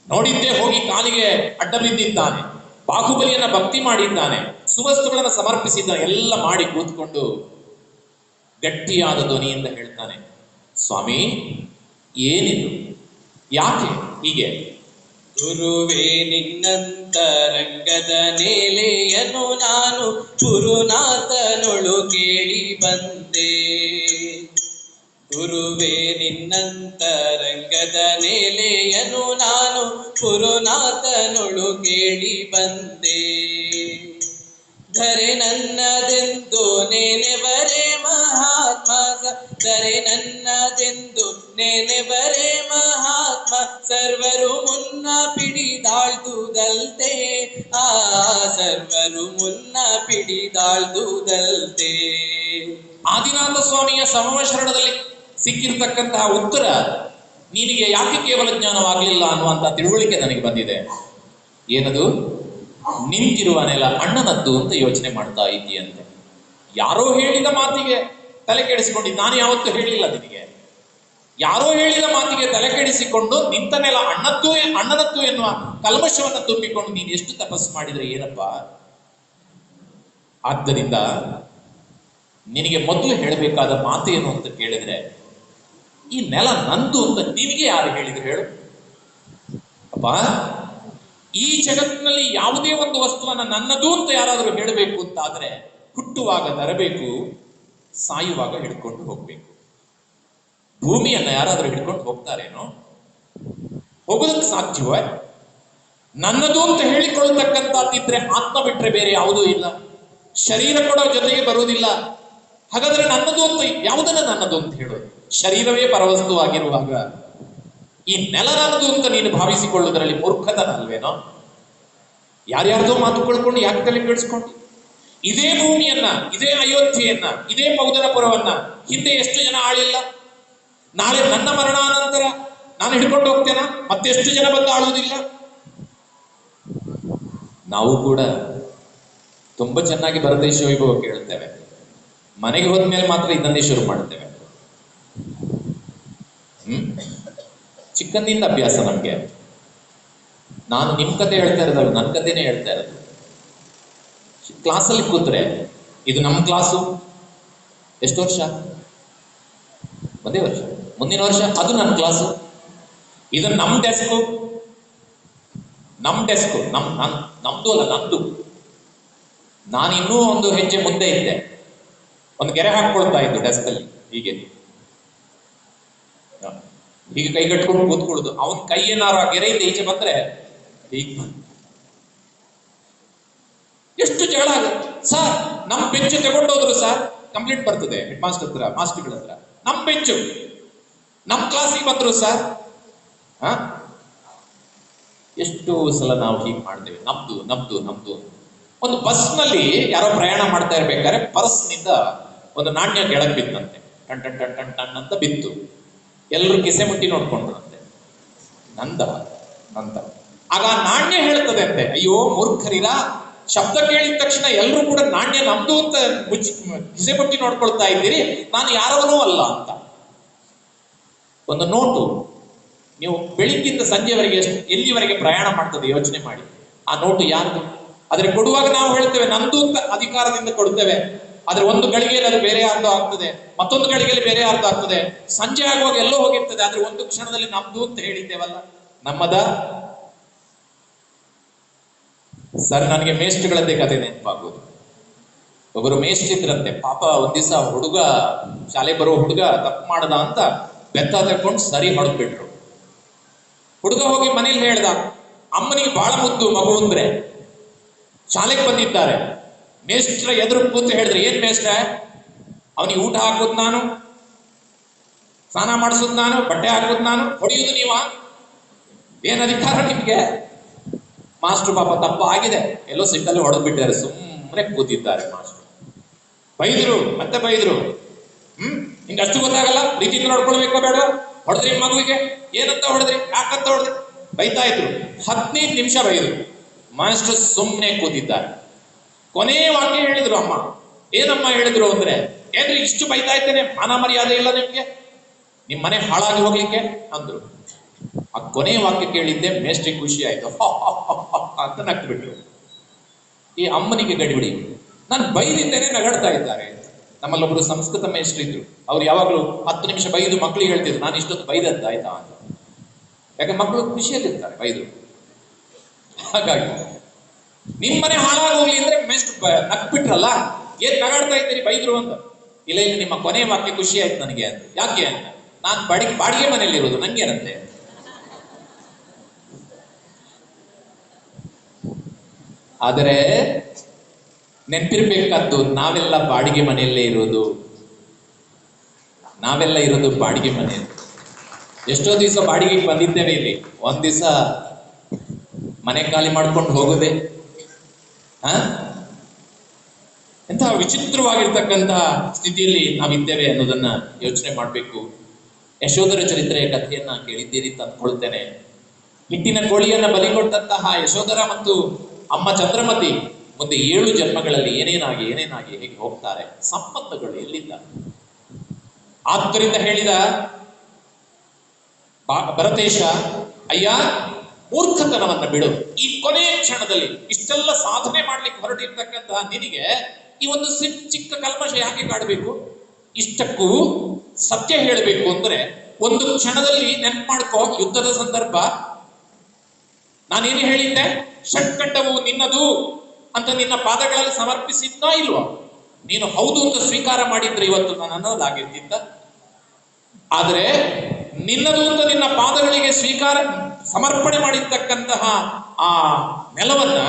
ನೋಡಿದ್ದೇ ಹೋಗಿ ಕಾಲಿಗೆ ಅಡ್ಡ ಬಿದ್ದಿದ್ದಾನೆ, ಬಾಹುಬಲಿಯನ್ನ ಭಕ್ತಿ ಮಾಡಿದ್ದಾನೆ, ಸುವಸ್ತುಗಳನ್ನು ಸಮರ್ಪಿಸಿದ್ದಾನೆ. ಎಲ್ಲ ಮಾಡಿ ಕೂತ್ಕೊಂಡು ಗಟ್ಟಿಯಾದ ಧ್ವನಿಯಿಂದ ಹೇಳ್ತಾನೆ, ಸ್ವಾಮಿ ಏನಿದು? ಯಾಕೆ ಹೀಗೆ? ಗುರುವೇ ನಿನ್ನಂತರಂಗದ ನೆಲೆಯನ್ನು ನಾನು ಗುರುನಾಥನೊಳು ಕೇಳಿ ಬಂದೆ. ಗುರುವೇ ನಿನ್ನಂತರಂಗದ ನೆಲೆಯನ್ನು ನಾನು ಗುರುನಾಥನೊಳು ಕೇಳಿ ಬಂದೆ. ಧರೆ ನನ್ನದೆಂದು ನೆನೆಬರೆ ಮಹಾತ್ಮ, ಧರೆ ನನ್ನದೆಂದು ನೆನೆಬರೆ ಮಹಾತ್ಮ, ಸರ್ವರು ಮುನ್ನ ಪಿಡಿದಾಳ್ದುದಲ್ತೆ, ಆ ಸರ್ವರು ಮುನ್ನ ಪಿಡಿದಾಳ್ದುದಲ್ತೆ. ಆದಿನಾಥ ಸ್ವಾಮಿಯ ಸಮವಶರಣದಲ್ಲಿ ಸಿಕ್ಕಿರ್ತಕ್ಕಂತಹ ಉತ್ತರ ನಿನಗೆ ಯಾಕೆ ಕೇವಲ ಜ್ಞಾನವಾಗಲಿಲ್ಲ ಅನ್ನುವಂಥ ತಿಳುವಳಿಕೆ ನನಗೆ ಬಂದಿದೆ. ಏನದು? ನಿಂತಿರುವ ನೆಲ ಅಣ್ಣನದ್ದು ಅಂತ ಯೋಚನೆ ಮಾಡ್ತಾ ಇದ್ದೀಯಂತೆ. ಯಾರೋ ಹೇಳಿದ ಮಾತಿಗೆ ತಲೆ ಕೆಡಿಸಿಕೊಂಡು, ನಾನು ಯಾವತ್ತೂ ಹೇಳಿಲ್ಲ ನಿನಗೆ. ಯಾರೋ ಹೇಳಿದ ಮಾತಿಗೆ ತಲೆ ಕೆಡಿಸಿಕೊಂಡು ನಿಂತ ನೆಲ ಅಣ್ಣನದ್ದು ಎನ್ನುವ ಕಲ್ಮಶವನ್ನು ತುಂಬಿಕೊಂಡು ನೀನು ಎಷ್ಟು ತಪಸ್ಸು ಮಾಡಿದ್ರೆ ಏನಪ್ಪ? ಆದ್ದರಿಂದ ನಿನಗೆ ಮೊದಲು ಹೇಳಬೇಕಾದ ಮಾತೇನು ಅಂತ ಕೇಳಿದ್ರೆ, ಈ ನೆಲ ನಂದು ಅಂತ ನಿನಗೆ ಯಾರು ಹೇಳಿದ್ರು ಹೇಳು? ಅಪ್ಪ, ಈ ಜಗತ್ತಿನಲ್ಲಿ ಯಾವುದೇ ಒಂದು ವಸ್ತುವನ್ನ ನನ್ನದು ಅಂತ ಯಾರಾದರೂ ಹೇಳಬೇಕು ಅಂತ ಆದ್ರೆ ಹುಟ್ಟುವಾಗ ತರಬೇಕು, ಸಾಯುವಾಗ ಹಿಡ್ಕೊಂಡು ಹೋಗ್ಬೇಕು. ಭೂಮಿಯನ್ನ ಯಾರಾದರೂ ಹಿಡ್ಕೊಂಡು ಹೋಗ್ತಾರೇನೋ? ಹೋಗೋದಕ್ಕೆ ಸಾಧ್ಯವೇ? ನನ್ನದು ಅಂತ ಹೇಳಿಕೊಳ್ಳತಕ್ಕಂಥದ್ದಿದ್ರೆ ಆತ್ಮ ಬಿಟ್ರೆ ಬೇರೆ ಯಾವುದೂ ಇಲ್ಲ. ಶರೀರ ಕೂಡ ಜೊತೆಗೆ ಬರುವುದಿಲ್ಲ. ಹಾಗಾದ್ರೆ ನನ್ನದು ಅಂತ ಯಾವುದನ್ನ ನನ್ನದು ಅಂತ ಹೇಳೋದು? ಶರೀರವೇ ಪರವಸ್ತುವಾಗಿರುವಾಗ ಈ ನೆಲ ನನ್ನದು ಅಂತ ನೀನು ಭಾವಿಸಿಕೊಳ್ಳುವುದರಲ್ಲಿ ಮೂರ್ಖತನ ಅಲ್ವೇನೋ? ಯಾರ್ಯಾರ್ದೋ ಮಾತು ಕಳ್ಕೊಂಡು ಯಾಕೆ ತಲೆ ಕೆಡಿಸ್ಕೊಂಡು? ಇದೇ ಭೂಮಿಯನ್ನ, ಇದೇ ಅಯೋಧ್ಯೆಯನ್ನ, ಇದೇ ಪೌದರಪುರವನ್ನ ಹಿಂದೆ ಎಷ್ಟು ಜನ ಆಳಿಲ್ಲ? ನಾಳೆ ನನ್ನ ಮರಣಾನಂತರ ನಾನು ಹಿಡ್ಕೊಂಡು ಹೋಗ್ತೇನಾ? ಮತ್ತೆಷ್ಟು ಜನ ಬಂದು ಆಳುವುದಿಲ್ಲ? ನಾವು ಕೂಡ ತುಂಬಾ ಚೆನ್ನಾಗಿ ಭರತೇಶ ವೈಭವ ಕೇಳುತ್ತೇವೆ, ಮನೆಗೆ ಹೋದ್ಮೇಲೆ ಮಾತ್ರ ಇದನ್ನೇ ಶುರು ಮಾಡುತ್ತೇವೆ. ಚಿಕ್ಕಂದಿಂದ ಅಭ್ಯಾಸ ನಮ್ಗೆ. ನಾನು ನಿಮ್ ಕತೆ ಹೇಳ್ತಾ ಇರೋದಲ್ಲ, ನನ್ನ ಕತೆನೇ ಹೇಳ್ತಾ ಇರೋದು. ಕ್ಲಾಸಲ್ಲಿ ಕೂತ್ರೆ, ಇದು ನಮ್ಮ ಕ್ಲಾಸು, ಎಷ್ಟು ವರ್ಷ? ಒಂದೇ ವರ್ಷ. ಮುಂದಿನ ವರ್ಷ ಅದು ನನ್ನ ಕ್ಲಾಸು, ಇದು ನಮ್ಮ ಡೆಸ್ಕು, ನಮ್ದು ಅಲ್ಲ, ನಂದು. ನಾನು ಇನ್ನೂ ಒಂದು ಹೆಜ್ಜೆ ಮುಂದೆ ಇದ್ದೆ, ಒಂದು ಗೆರೆ ಹಾಕೊಳ್ತಾ ಇದ್ದು ಡೆಸ್ಕಲ್ಲಿ. ಹೀಗೆ ಕೈ ಕಟ್ಕೊಂಡು ಕೂತ್ಕೊಳ್ಳೋದು. ಅವನ ಕೈ ಏನಾರು ಆ ಗೆರೆಯಿಂದ ಈಚೆ ಬಂದ್ರೆ ಹೀಗೆ ಎಷ್ಟು ಜಗಳ ಆಗುತ್ತೆ. ಸರ್, ನಮ್ಮ ಬೆಂಚು ತಗೊಂಡೋದ್ರು ಸರ್, ಕಂಪ್ಲೇಂಟ್ ಬರ್ತದೆ ಹೆಡ್ ಮಾಸ್ಟರ್ ಹತ್ರ, ಮಾಸ್ಟರ್ಗಳ ಹತ್ರ. ನಮ್ ಬೆಂಚು ನಮ್ ಕ್ಲಾಸಿಗೆ ಬಂದ್ರು ಸರ್. ಹ ಎಷ್ಟು ಸಲ ನಾವು ಹೀಗೆ ಮಾಡ್ತೇವೆ, ನಮ್ದು ನಮ್ದು ನಮ್ದು. ಒಂದು ಬಸ್ನಲ್ಲಿ ಯಾರೋ ಪ್ರಯಾಣ ಮಾಡ್ತಾ ಇರ್ಬೇಕಾದ್ರೆ ಪರ್ಸ್ನಿಂದ ಒಂದು ನಾಣ್ಯ ಕೆಳಗೆ ಬಿತ್ತಂತೆ. ಟನ್ ಟನ್ ಟನ್ ಟನ್ ಟನ್ ಅಂತ ಬಿತ್ತು. ಎಲ್ಲರೂ ಕಿಸೆ ಮುಟ್ಟಿ ನೋಡ್ಕೊಂಡ್ರಂತೆ, ನಂದ ಅಂತ. ಆಗ ಆ ನಾಣ್ಯ ಹೇಳ್ತದೆ ಅಂತೆ, ಅಯ್ಯೋ ಮೂರ್ಖರಿರ, ಶಬ್ದ ಕೇಳಿದ ತಕ್ಷಣ ಎಲ್ಲರೂ ಕೂಡ ನಾಣ್ಯ ನಮ್ದು ಅಂತ ಕಿಸೆ ಮುಟ್ಟಿ ನೋಡ್ಕೊಳ್ತಾ ಇದ್ದೀರಿ, ನಾನು ಯಾರವನೂ ಅಲ್ಲ ಅಂತ. ಒಂದು ನೋಟು ನೀವು ಬೆಳಿಗ್ಗಿಂದ ಸಂಜೆವರೆಗೆ ಎಲ್ಲಿವರೆಗೆ ಪ್ರಯಾಣ ಮಾಡ್ತದೆ ಯೋಚನೆ ಮಾಡಿ. ಆ ನೋಟು ಯಾರ್ದು? ಆದ್ರೆ ಕೊಡುವಾಗ ನಾವು ಹೇಳ್ತೇವೆ ನಂದು ಅಂತ ಅಧಿಕಾರದಿಂದ ಕೊಡ್ತೇವೆ. ಆದ್ರೆ ಒಂದು ಗಳಿಗೆಯಲ್ಲಿ ಅದು ಬೇರೆ ಅರ್ಥ ಆಗ್ತದೆ, ಮತ್ತೊಂದು ಗಳಿಗೆಯಲ್ಲಿ ಬೇರೆ ಅರ್ಥ ಆಗ್ತದೆ, ಸಂಜೆ ಆಗುವಾಗ ಎಲ್ಲೋ ಹೋಗಿರ್ತದೆ. ಆದ್ರೆ ಒಂದು ಕ್ಷಣದಲ್ಲಿ ನಮ್ದು ಅಂತ ಹೇಳಿದ್ದೇವಲ್ಲ, ನಮ್ಮದ. ಸರ್, ನನಗೆ ಮೇಷ್ಟ್ರಗಳದ್ದೇ ಕತೆ ನೆನಪಾಗೋದು. ಒಬ್ಬರು ಮೇಷ್ಟ್ರು ಇದ್ರಂತೆ. ಪಾಪ ಒಂದ್ ದಿವಸ ಹುಡುಗ, ಶಾಲೆ ಬರೋ ಹುಡುಗ ತಪ್ಪು ಮಾಡದ ಅಂತ ಬೆತ್ತ ತಕೊಂಡು ಸರಿ ಹೊಡೆದ್ಬಿಟ್ರು. ಹುಡುಗ ಹೋಗಿ ಮನೇಲಿ ಹೇಳ್ದ, ಅಮ್ಮನಿಗೆ ಬಹಳ ಮುದ್ದು ಮಗು ಅಂದ್ರೆ. ಶಾಲೆಗೆ ಬಂದಿದ್ದಾರೆ, ಮೇಷ್ಟ್ರ ಎದುರು ಕೂತು ಹೇಳಿದ್ರೆ, ಏನ್ ಮೇಷ್ಟ್ರ, ಅವನಿಗೆ ಊಟ ಹಾಕೋದು ನಾನು, ಸ್ನಾನ ಮಾಡಿಸೋದು ನಾನು, ಬಟ್ಟೆ ಹಾಕೋದು ನಾನು, ಹೊಡೆಯುವುದು ನೀವ, ಏನ್ ಅಧಿಕಾರ ನಿಮ್ಗೆ? ಮಾಸ್ಟ್ರು ಪಾಪ ತಪ್ಪ ಆಗಿದೆ, ಎಲ್ಲೋ ಸಿಟ್ಟಲ್ಲಿ ಹೊಡೆದು ಬಿಟ್ಟಿದ್ದಾರೆ, ಸುಮ್ಮನೆ ಕೂತಿದ್ದಾರೆ. ಮಾಸ್ಟ್ರು ಬೈದ್ರು, ಮತ್ತೆ ಬೈದ್ರು. ನಿಂಗೆ ಅಷ್ಟು ಗೊತ್ತಾಗಲ್ಲ, ಪ್ರೀತಿಯಿಂದ ನೋಡ್ಕೊಳ್ಬೇಕೋ ಬೇಡ, ಹೊಡೆದ್ರಿ ಮಗುವಿಗೆ, ಏನಂತ ಹೊಡೆದ್ರಿ, ಯಾಕಂತ ಹೊಡೆದ್ರಿ, ಬೈತಾ ಇದ್ರು. 15 ನಿಮಿಷ ಬೈದ್ರು. ಮಾಸ್ಟರ್ ಸುಮ್ಮನೆ ಕೂತಿದ್ದಾರೆ. ಕೊನೆ ವಾಕ್ಯ ಹೇಳಿದ್ರು ಅಮ್ಮ. ಏನಮ್ಮ ಹೇಳಿದ್ರು ಅಂದ್ರೆ, ಏನ್ರಿ ಇಷ್ಟು ಬೈತಾ ಇದ್ದೇನೆ, ಮಾನ ಮರ್ಯಾದೆ ಇಲ್ಲ ನಿಮ್ಗೆ, ನಿಮ್ ಮನೆ ಹಾಳಾಗಿ ಹೋಗ್ಲಿಕ್ಕೆ ಅಂದ್ರು. ಆ ಕೊನೆ ವಾಕ್ಯ ಕೇಳಿದ್ದೆ ಮೇಷ್ಟ್ರಿಗೆ ಖುಷಿ ಆಯ್ತು, ಅಂತ ನಕ್ಕು ಬಿಟ್ರು. ಈ ಅಮ್ಮನಿಗೆ ಗಡಿಬಿಡಿ, ನಾನು ಬೈದಿದ್ದೇನೆ ನಗಾಡ್ತಾ ಇದ್ದಾರೆ. ನಮ್ಮಲ್ಲೊಬ್ರು ಸಂಸ್ಕೃತ ಮೇಷ್ಟ್ರು ಇದ್ರು, ಅವ್ರು ಯಾವಾಗ್ಲೂ 10 ನಿಮಿಷ ಬೈದು ಮಕ್ಕಳಿಗೆ ಹೇಳ್ತಿದ್ರು, ನಾನು ಇಷ್ಟೊತ್ತು ಬೈದದ್ದು ಆಯ್ತಾ ಅಂತ. ಯಾಕೆ ಮಕ್ಕಳು ಖುಷಿಯಲ್ಲಿರ್ತಾರೆ ಬೈದು. ಹಾಗಾಗಿ ನಿಮ್ಮನೆ ಹಾಳಾಗೋಗ್ಲಿ ಅಂದ್ರೆ ಮೇಷ್ಟ್ರು ನಕ್ಬಿಟ್ರಲ್ಲ, ಏನ್ ನಗಾಡ್ತಾ ಇದ್ದೀರಿ ಬೈದ್ರು ಅಂತ. ಇಲ್ಲ ಇಲ್ಲ, ನಿಮ್ಮ ಕೊನೆ ವಾಕ್ಯ ಖುಷಿ ಆಯ್ತು ನನಗೆ ಅಂತ. ಯಾಕೆ ಅಂತ, ನಾನು ಬಾಡಿಗೆ ಮನೆಯಲ್ಲಿ ಇರೋದು, ನಂಗೇನಂತೆ. ಆದರೆ ನೆನಪಿರ್ಬೇಕಾದ್ದು, ನಾವೆಲ್ಲ ಬಾಡಿಗೆ ಮನೆಯಲ್ಲೇ ಇರೋದು, ನಾವೆಲ್ಲ ಇರೋದು ಬಾಡಿಗೆ ಮನೆಯಲ್ಲಿ. ಎಷ್ಟೋ ದಿವಸ ಬಾಡಿಗೆಗೆ ಬಂದಿದ್ದೇವೆ ಇಲ್ಲಿ, ಒಂದ್ ದಿವಸ ಮನೆ ಖಾಲಿ ಮಾಡ್ಕೊಂಡು ಹೋಗೋದೆ. ಎಂತಹ ವಿಚಿತ್ರವಾಗಿರ್ತಕ್ಕಂತಹ ಸ್ಥಿತಿಯಲ್ಲಿ ನಾವಿದ್ದೇವೆ ಅನ್ನೋದನ್ನ ಯೋಚನೆ ಮಾಡಬೇಕು. ಯಶೋಧರ ಚರಿತ್ರೆಯ ಕಥೆಯನ್ನ ಕೇಳಿದ್ದೀರಿ ಅಂತ ಅಂದ್ಕೊಳ್ತೇನೆ. ಹಿಟ್ಟಿನ ಕೋಳಿಯನ್ನ ಬಲಿ ಕೊಟ್ಟಂತಹ ಯಶೋಧರ ಮತ್ತು ಅಮ್ಮ ಚಂದ್ರಮತಿ ಮುಂದೆ 7 ಜನ್ಮಗಳಲ್ಲಿ ಏನೇನಾಗಿ ಹೇಗೆ ಹೋಗ್ತಾರೆ, ಸಂಬಂಧಗಳು ಎಲ್ಲಿಂದ. ಆದ್ದರಿಂದ ಹೇಳಿದ ಭರತೇಶ, ಅಯ್ಯ ಮೂರ್ಖತನವನ್ನ ಬಿಡು. ಈ ಕೊನೆಯ ಕ್ಷಣದಲ್ಲಿ ಇಷ್ಟೆಲ್ಲ ಸಾಧನೆ ಮಾಡ್ಲಿಕ್ಕೆ ಹೊರಟಿರ್ತಕ್ಕಂತಹ ನಿನಗೆ ಈ ಒಂದು ಚಿಕ್ಕ ಕಲ್ಮಶ ಯಾಕೆ ಕಾಡಬೇಕು? ಇಷ್ಟಕ್ಕೂ ಸತ್ಯ ಹೇಳಬೇಕು ಅಂದ್ರೆ ಒಂದು ಕ್ಷಣದಲ್ಲಿ ನೆನಪು ಮಾಡ್ಕೋ, ಯುದ್ಧದ ಸಂದರ್ಭ ನಾನೇನು ಹೇಳಿದ್ದೆ, ಷಟ್ಕಂಠವು ನಿನ್ನದು ಅಂತ ನಿನ್ನ ಪಾದಗಳಲ್ಲಿ ಸಮರ್ಪಿಸಿದ್ನೋ ಇಲ್ವೋ? ನೀನು ಹೌದು ಅಂತ ಸ್ವೀಕಾರ ಮಾಡಿದ್ರೆ ಇವತ್ತು ನಾನು ಅನ್ನೋದಾಗಿರ್ತಿತ್ತ. ಆದ್ರೆ ನಿನ್ನದು ಅಂತ ನಿನ್ನ ಪಾದಗಳಿಗೆ ಸಮರ್ಪಣೆ ಮಾಡಿರ್ತಕ್ಕಂತಹ ಆ ನೆಲವನ್ನ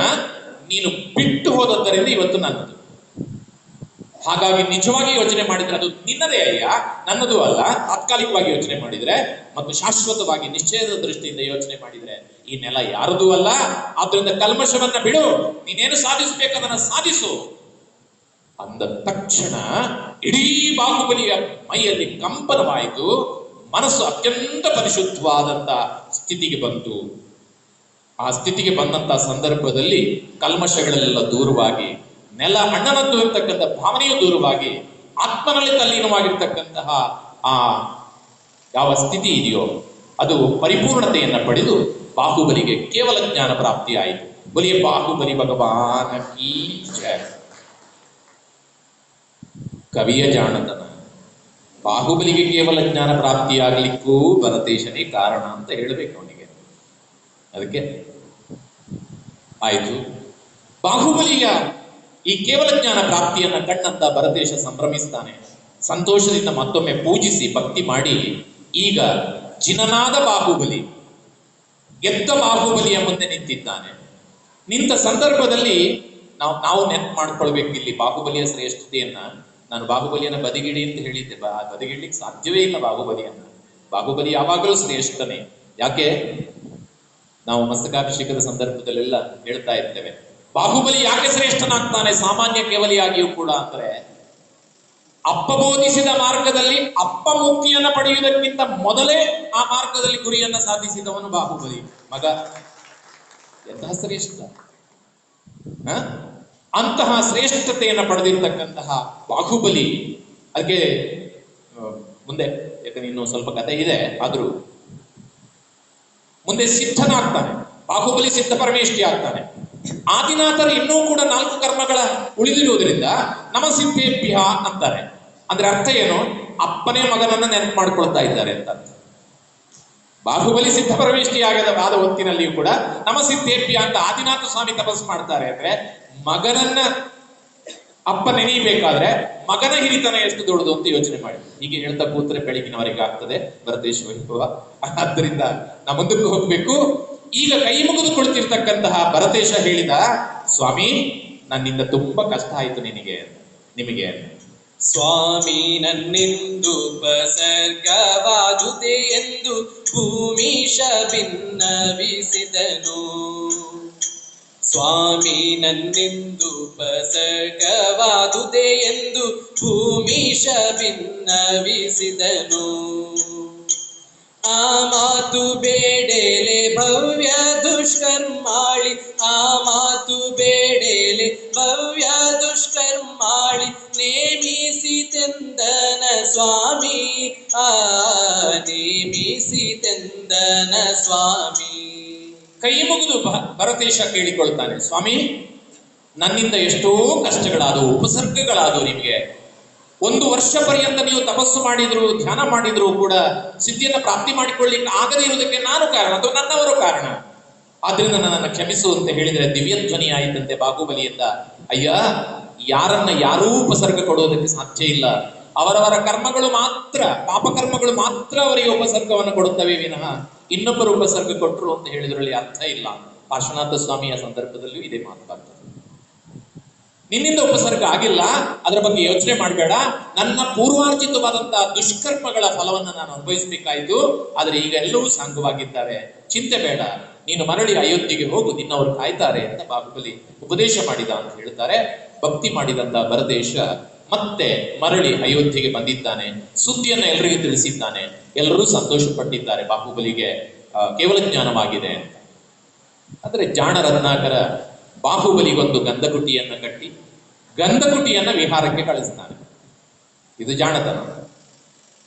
ನೀನು ಬಿಟ್ಟು ಹೋದದ್ದರಿಂದ ಇವತ್ತು ನನ್ನದು. ಹಾಗಾಗಿ ನಿಜವಾಗಿ ಯೋಚನೆ ಮಾಡಿದ್ರೆ ಅದು ನಿನ್ನದೇ ಅಯ್ಯ, ನನ್ನದು ಅಲ್ಲ. ತಾತ್ಕಾಲಿಕವಾಗಿ ಯೋಚನೆ ಮಾಡಿದ್ರೆ ಮತ್ತು ಶಾಶ್ವತವಾಗಿ ನಿಶ್ಚಯದ ದೃಷ್ಟಿಯಿಂದ ಯೋಚನೆ ಮಾಡಿದ್ರೆ ಈ ನೆಲ ಯಾರದೂ ಅಲ್ಲ. ಆದ್ರಿಂದ ಕಲ್ಮಶವನ್ನ ಬಿಡು, ನೀನೇನು ಸಾಧಿಸಬೇಕದನ್ನ ಸಾಧಿಸು ಅಂದ ತಕ್ಷಣ ಇಡೀ ಬಾಹುಬಲಿಯ ಮೈಯಲ್ಲಿ ಕಂಪನವಾಯಿತು. ಮನಸ್ಸು ಅತ್ಯಂತ ಪರಿಶುದ್ಧವಾದಂತ ಸ್ಥಿತಿಗೆ ಬಂತು. ಆ ಸ್ಥಿತಿಗೆ ಬಂದಂತಹ ಸಂದರ್ಭದಲ್ಲಿ ಕಲ್ಮಶಗಳೆಲ್ಲ ದೂರವಾಗಿ, ನೆಲ ಅಣ್ಣನದ್ದು ಇರ್ತಕ್ಕಂಥ ಭಾವನೆಯು ದೂರವಾಗಿ, ಆತ್ಮನಲ್ಲಿ ತಲ್ಲೀನವಾಗಿರ್ತಕ್ಕಂತಹ ಆ ಯಾವ ಸ್ಥಿತಿ ಇದೆಯೋ ಅದು ಪರಿಪೂರ್ಣತೆಯನ್ನ ಪಡೆದು ಬಾಹುಬಲಿಗೆ ಕೇವಲ ಜ್ಞಾನ ಪ್ರಾಪ್ತಿ ಆಯಿತು. ಬಲಿಯ ಬಾಹುಬಲಿ ಭಗವಾನ ಕೀ ಜಯ. ಕವಿಯ ಜಾಣತನ, ಬಾಹುಬಲಿಗೆ ಕೇವಲ ಜ್ಞಾನ ಪ್ರಾಪ್ತಿಯಾಗಲಿಕ್ಕೂ ಭರತೇಶನೇ ಕಾರಣ ಅಂತ ಹೇಳಬೇಕು ಅವನಿಗೆ. ಅದಕ್ಕೆ ಆಯ್ತು. ಬಾಹುಬಲಿಯ ಈ ಕೇವಲ ಜ್ಞಾನ ಪ್ರಾಪ್ತಿಯನ್ನ ಕಂಡಂತ ಭರತೇಶ ಸಂಭ್ರಮಿಸ್ತಾನೆ. ಸಂತೋಷದಿಂದ ಮತ್ತೊಮ್ಮೆ ಪೂಜಿಸಿ ಭಕ್ತಿ ಮಾಡಿ ಈಗ ಜಿನನಾದ ಬಾಹುಬಲಿ, ಗೆದ್ದ ಬಾಹುಬಲಿಯ ಮುಂದೆ ನಿಂತಿದ್ದಾನೆ. ನಿಂತ ಸಂದರ್ಭದಲ್ಲಿ ನಾವು ನೆನಪು ಮಾಡ್ಕೊಳ್ಬೇಕು ಇಲ್ಲಿ ಬಾಹುಬಲಿಯ ಶ್ರೇಷ್ಠತೆಯನ್ನ. ನಾನು ಬಾಹುಬಲಿಯನ್ನ ಬದಿಗಿಡಿ ಅಂತ ಹೇಳಿದ್ದೆ, ಬದಿಗಿಡ್ಲಿಕ್ಕೆ ಸಾಧ್ಯವೇ ಇಲ್ಲ ಬಾಹುಬಲಿಯನ್ನ. ಬಾಹುಬಲಿ ಯಾವಾಗಲೂ ಶ್ರೇಷ್ಠನೇ. ಯಾಕೆ? ನಾವು ಮಸ್ತಕಾಭಿಷೇಕದ ಸಂದರ್ಭದಲ್ಲೆಲ್ಲ ಹೇಳ್ತಾ ಇರ್ತೇವೆ, ಬಾಹುಬಲಿ ಯಾಕೆ ಶ್ರೇಷ್ಠನಾಗ್ತಾನೆ ಸಾಮಾನ್ಯ ಕೇವಲಿಯಾಗಿಯೂ ಕೂಡ ಅಂದ್ರೆ, ಅಪ್ಪ ಬೋಧಿಸಿದ ಮಾರ್ಗದಲ್ಲಿ ಅಪ್ಪ ಮುಕ್ತಿಯನ್ನ ಪಡೆಯುವುದಕ್ಕಿಂತ ಮೊದಲೇ ಆ ಮಾರ್ಗದಲ್ಲಿ ಗುರಿಯನ್ನ ಸಾಧಿಸಿದವನು ಬಾಹುಬಲಿ ಮಗ. ಎಂತಹ ಶ್ರೇಷ್ಠ! ಅಂತಹ ಶ್ರೇಷ್ಠತೆಯನ್ನು ಪಡೆದಿರ್ತಕ್ಕಂತಹ ಬಾಹುಬಲಿ, ಅದಕ್ಕೆ ಮುಂದೆ, ಯಾಕಂದ್ರೆ ಇನ್ನು ಸ್ವಲ್ಪ ಕಥೆ ಇದೆ, ಆದ್ರೂ ಮುಂದೆ ಸಿದ್ಧನಾಗ್ತಾನೆ. ಬಾಹುಬಲಿ ಸಿದ್ಧ ಪರಮೇಷ್ಠಿ ಆಗ್ತಾನೆ. ಆದಿನಾಥರು ಇನ್ನೂ ಕೂಡ 4 ಕರ್ಮಗಳ ಉಳಿದಿರುವುದರಿಂದ ನಮಸಿದ್ಧೇಭ್ಯ ಅಂತಾರೆ. ಅಂದ್ರೆ ಅರ್ಥ ಏನು? ಅಪ್ಪನೇ ಮಗನನ್ನ ನೆನಪು ಮಾಡ್ಕೊಳ್ತಾ ಇದ್ದಾರೆ ಅಂತ. ಬಾಹುಬಲಿ ಸಿದ್ಧ ಪರಮೇಷ್ಠಿ ಆದ ಹೊತ್ತಿನಲ್ಲಿಯೂ ಕೂಡ ನಮಸಿದ್ಧೇಭ್ಯ ಅಂತ ಆದಿನಾಥ ಸ್ವಾಮಿ ತಪಸ್ಸು ಮಾಡ್ತಾರೆ. ಅಂದ್ರೆ ಮಗನನ್ನ ಅಪ್ಪ ನೆನೀಬೇಕಾದ್ರೆ ಮಗನ ಹಿರಿತನ ಎಷ್ಟು ದೊಡ್ಡದು ಅಂತ ಯೋಚನೆ ಮಾಡಿ. ಹೀಗೆ ಹೇಳ್ತಾ ಕೂತ್ರೆ ಬೆಳಗಿನವರೆಗೆ ಆಗ್ತದೆ ಭರತೇಶ ವೈಭವ. ಆದ್ದರಿಂದ ನಾ ಮುಂದಕ್ಕೆ ಹೋಗ್ಬೇಕು. ಈಗ ಕೈ ಮುಗಿದು ಕುಳಿತಿರ್ತಕ್ಕಂತಹ ಭರತೇಶ ಹೇಳಿದ, ಸ್ವಾಮಿ ನನ್ನಿಂದ ತುಂಬಾ ಕಷ್ಟ ಆಯ್ತು ನಿಮಗೆ. ಸ್ವಾಮಿ ನನ್ನಿಂದು ಉಪಸರ್ಗವಾದುದೇ ಎಂದು ಭೂಮೀಶ ಭಿನ್ನವಿಸಿದನು. ಸ್ವಾಮಿ ನನ್ನಿಂದು ಉಪಸರ್ಗವಾದುದೇ ಎಂದು ಭೂಮೀಶ ಭಿನ್ನವಿಸಿದನು. ಆ ಮಾತು ಬೇಡೇಲೆ ಭವ್ಯ ದುಷ್ಕರ್ಮಾಳಿ, ಆ ಮಾತು ಬೇಡೇಲೆ ಭವ್ಯ ದುಷ್ಕರ್ಮಾಳಿ, ನೇಮಿಸಿತೆಂದನ ಸ್ವಾಮಿ, ನೇಮಿಸಿತೆಂದನ ಸ್ವಾಮಿ. ಕೈ ಮುಗಿದು ಭರತೇಶ ಕೇಳಿಕೊಳ್ತಾನೆ, ಸ್ವಾಮಿ ನನ್ನಿಂದ ಎಷ್ಟೋ ಕಷ್ಟಗಳಾದವು, ಉಪಸರ್ಗಗಳಾದವು. ನಿಮಗೆ 1 ವರ್ಷ ಪರ್ಯಂತ ನೀವು ತಪಸ್ಸು ಮಾಡಿದ್ರು, ಧ್ಯಾನ ಮಾಡಿದ್ರು ಕೂಡ ಸಿದ್ಧಿಯನ್ನ ಪ್ರಾಪ್ತಿ ಮಾಡಿಕೊಳ್ಳಿಕ್ಕೆ ಆಗದೇ ಇರುವುದಕ್ಕೆ ನಾನು ಕಾರಣ ಅಥವಾ ನನ್ನವರು ಕಾರಣ. ಆದ್ರಿಂದ ನನ್ನನ್ನು ಕ್ಷಮಿಸು ಅಂತ ಹೇಳಿದ್ರೆ ದಿವ್ಯ ಧ್ವನಿ ಆಯಿತಂತೆ ಬಾಹುಬಲಿಯಿಂದ. ಅಯ್ಯ, ಯಾರನ್ನ ಯಾರೂ ಉಪಸರ್ಗ ಕೊಡುವುದಕ್ಕೆ ಸಾಧ್ಯ ಇಲ್ಲ. ಅವರವರ ಕರ್ಮಗಳು ಮಾತ್ರ, ಪಾಪಕರ್ಮಗಳು ಮಾತ್ರ ಅವರಿಗೆ ಉಪಸರ್ಗವನ್ನು ಕೊಡುತ್ತವೆ ವಿನಃ ಇನ್ನೊಬ್ಬರು ಉಪಸರ್ಗ ಕೊಟ್ಟರು ಅಂತ ಹೇಳಿದ್ರಲ್ಲಿ ಅರ್ಥ ಇಲ್ಲ. ಪಾರ್ಶ್ವನಾಥ ಸ್ವಾಮಿಯ ಸಂದರ್ಭದಲ್ಲಿಯೂ ಇದೇ ಮಾತಾಡ್ತಾರೆ. ನಿನ್ನಿಂದ ಉಪಸರ್ಗ ಆಗಿಲ್ಲ, ಅದರ ಬಗ್ಗೆ ಯೋಚನೆ ಮಾಡಬೇಡ. ನನ್ನ ಪೂರ್ವಾರ್ಜಿತವಾದಂತಹ ದುಷ್ಕರ್ಮಗಳ ಫಲವನ್ನು ನಾನು ಅನುಭವಿಸಬೇಕಾಯಿತು, ಆದರೆ ಈಗ ಎಲ್ಲವೂ ಸಾಂಗವಾಗಿದ್ದಾರೆ, ಚಿಂತೆ ಬೇಡ, ನೀನು ಮರಳಿ ಅಯೋಧ್ಯೆಗೆ ಹೋಗು, ನಿನ್ನವರು ಕಾಯ್ತಾರೆ ಅಂತ ಬಾಹುಬಲಿ ಉಪದೇಶ ಮಾಡಿದ ಅಂತ ಹೇಳ್ತಾರೆ. ಭಕ್ತಿ ಮಾಡಿದಂತ ಭರತೇಶ ಮತ್ತೆ ಮರಳಿ ಅಯೋಧ್ಯೆಗೆ ಬಂದಿದ್ದಾನೆ. ಸುದ್ದಿಯನ್ನು ಎಲ್ಲರಿಗೂ ತಿಳಿಸಿದ್ದಾನೆ. ಎಲ್ಲರೂ ಸಂತೋಷ ಪಟ್ಟಿದ್ದಾರೆ, ಬಾಹುಬಲಿಗೆ ಕೇವಲ ಜ್ಞಾನವಾಗಿದೆ ಅಂತ. ಆದರೆ ಜಾಣ ರತ್ನಾಕರ ಬಾಹುಬಲಿಗೊಂದು ಗಂಧಕುಟಿಯನ್ನು ಕಟ್ಟಿ ಗಂಧಕುಟಿಯನ್ನ ವಿಹಾರಕ್ಕೆ ಕಳಿಸ್ತಾನೆ. ಇದು ಜಾಣತನ.